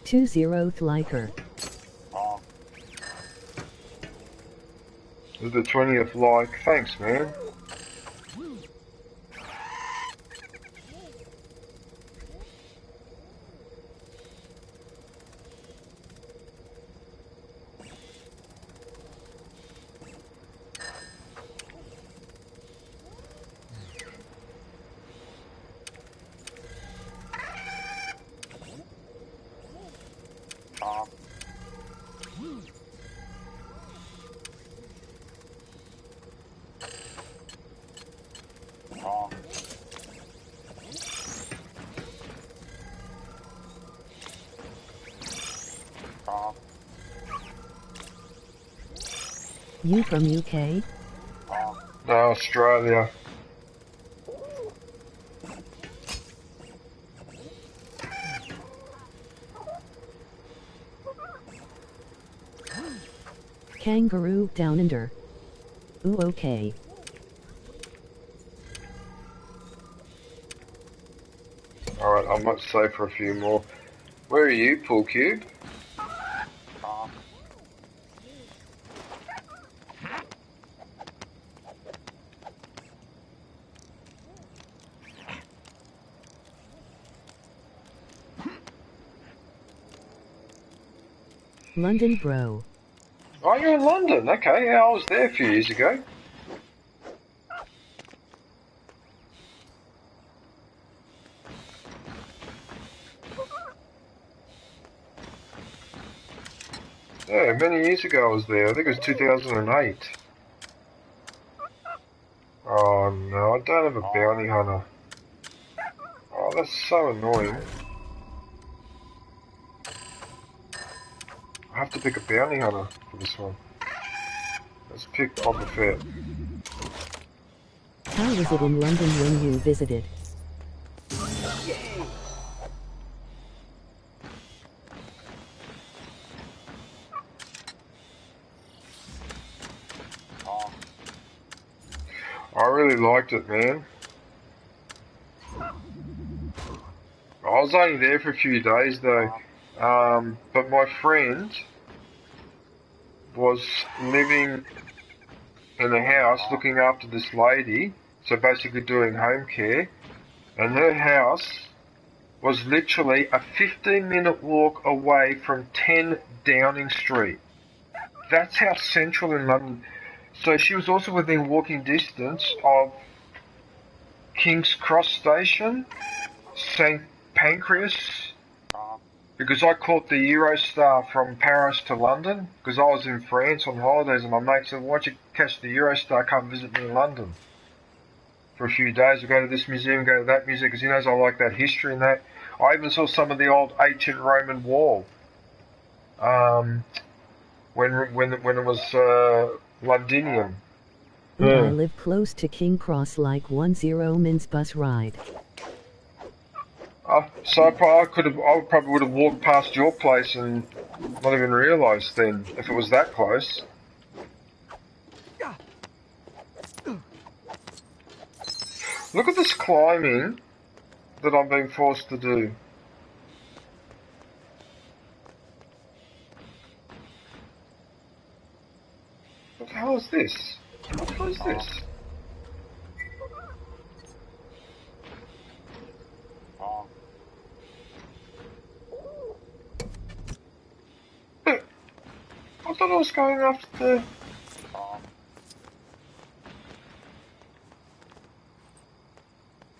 Two zeroth liker. This is the 20th like. Thanks, man. You from UK? No, Australia. Kangaroo down under. Ooh, okay. Alright, I might save for a few more. Where are you, Pool Cube? London bro. Oh, you're in London? Okay, yeah, I was there a few years ago. Yeah, many years ago I was there. I think it was 2008. Oh no, I don't have a bounty hunter. Oh, that's so annoying. I have to pick a bounty hunter for this one. Let's pick Boba Fett. How was it in London when you visited? I really liked it, man. I was only there for a few days though. But my friend was living in a house looking after this lady, so basically doing home care, and her house was literally a 15-minute walk away from 10 Downing Street. That's how central in London. So she was also within walking distance of King's Cross Station, St. Pancras, because I caught the Eurostar from Paris to London, because I was in France on holidays, and my mate said, why don't you catch the Eurostar, come visit me in London for a few days. We'll go to this museum, go to that museum, because he knows I like that history and that. I even saw some of the old ancient Roman wall, when it was Londinium. Ooh, I live close to King Cross, like 10 minutes bus ride. So I probably would have walked past your place and not even realised then, if it was that close. Look at this climbing that I'm being forced to do. What the hell is this? What the hell is this? I thought I was going after the...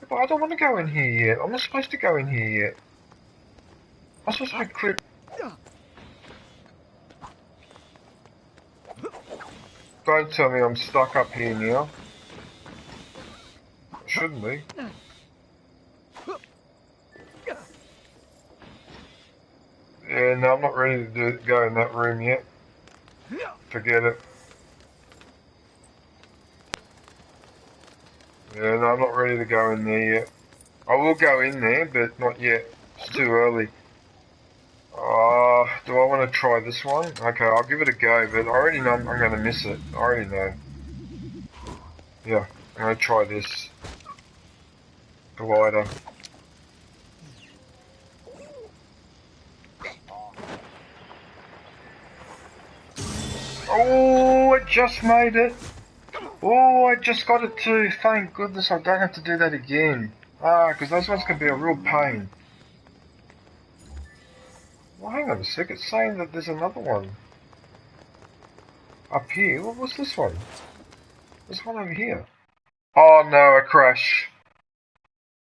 But I don't want to go in here yet. I'm not supposed to go in here yet. I'm supposed to be quick. Don't tell me I'm stuck up here now. Shouldn't be. Yeah, no, I'm not ready to go in that room yet. Forget it. Yeah, no, I'm not ready to go in there yet. I will go in there, but not yet. It's too early. Do I want to try this one? Okay, I'll give it a go, but I already know I'm going to miss it. I already know. Yeah, I'm going to try this. Glider. Oh, I just made it. Oh, I just got it too. Thank goodness I don't have to do that again. Because those ones can be a real pain. Well, hang on a sec. It's saying that there's another one. Up here? What's this one? There's one over here. Oh no, a crash.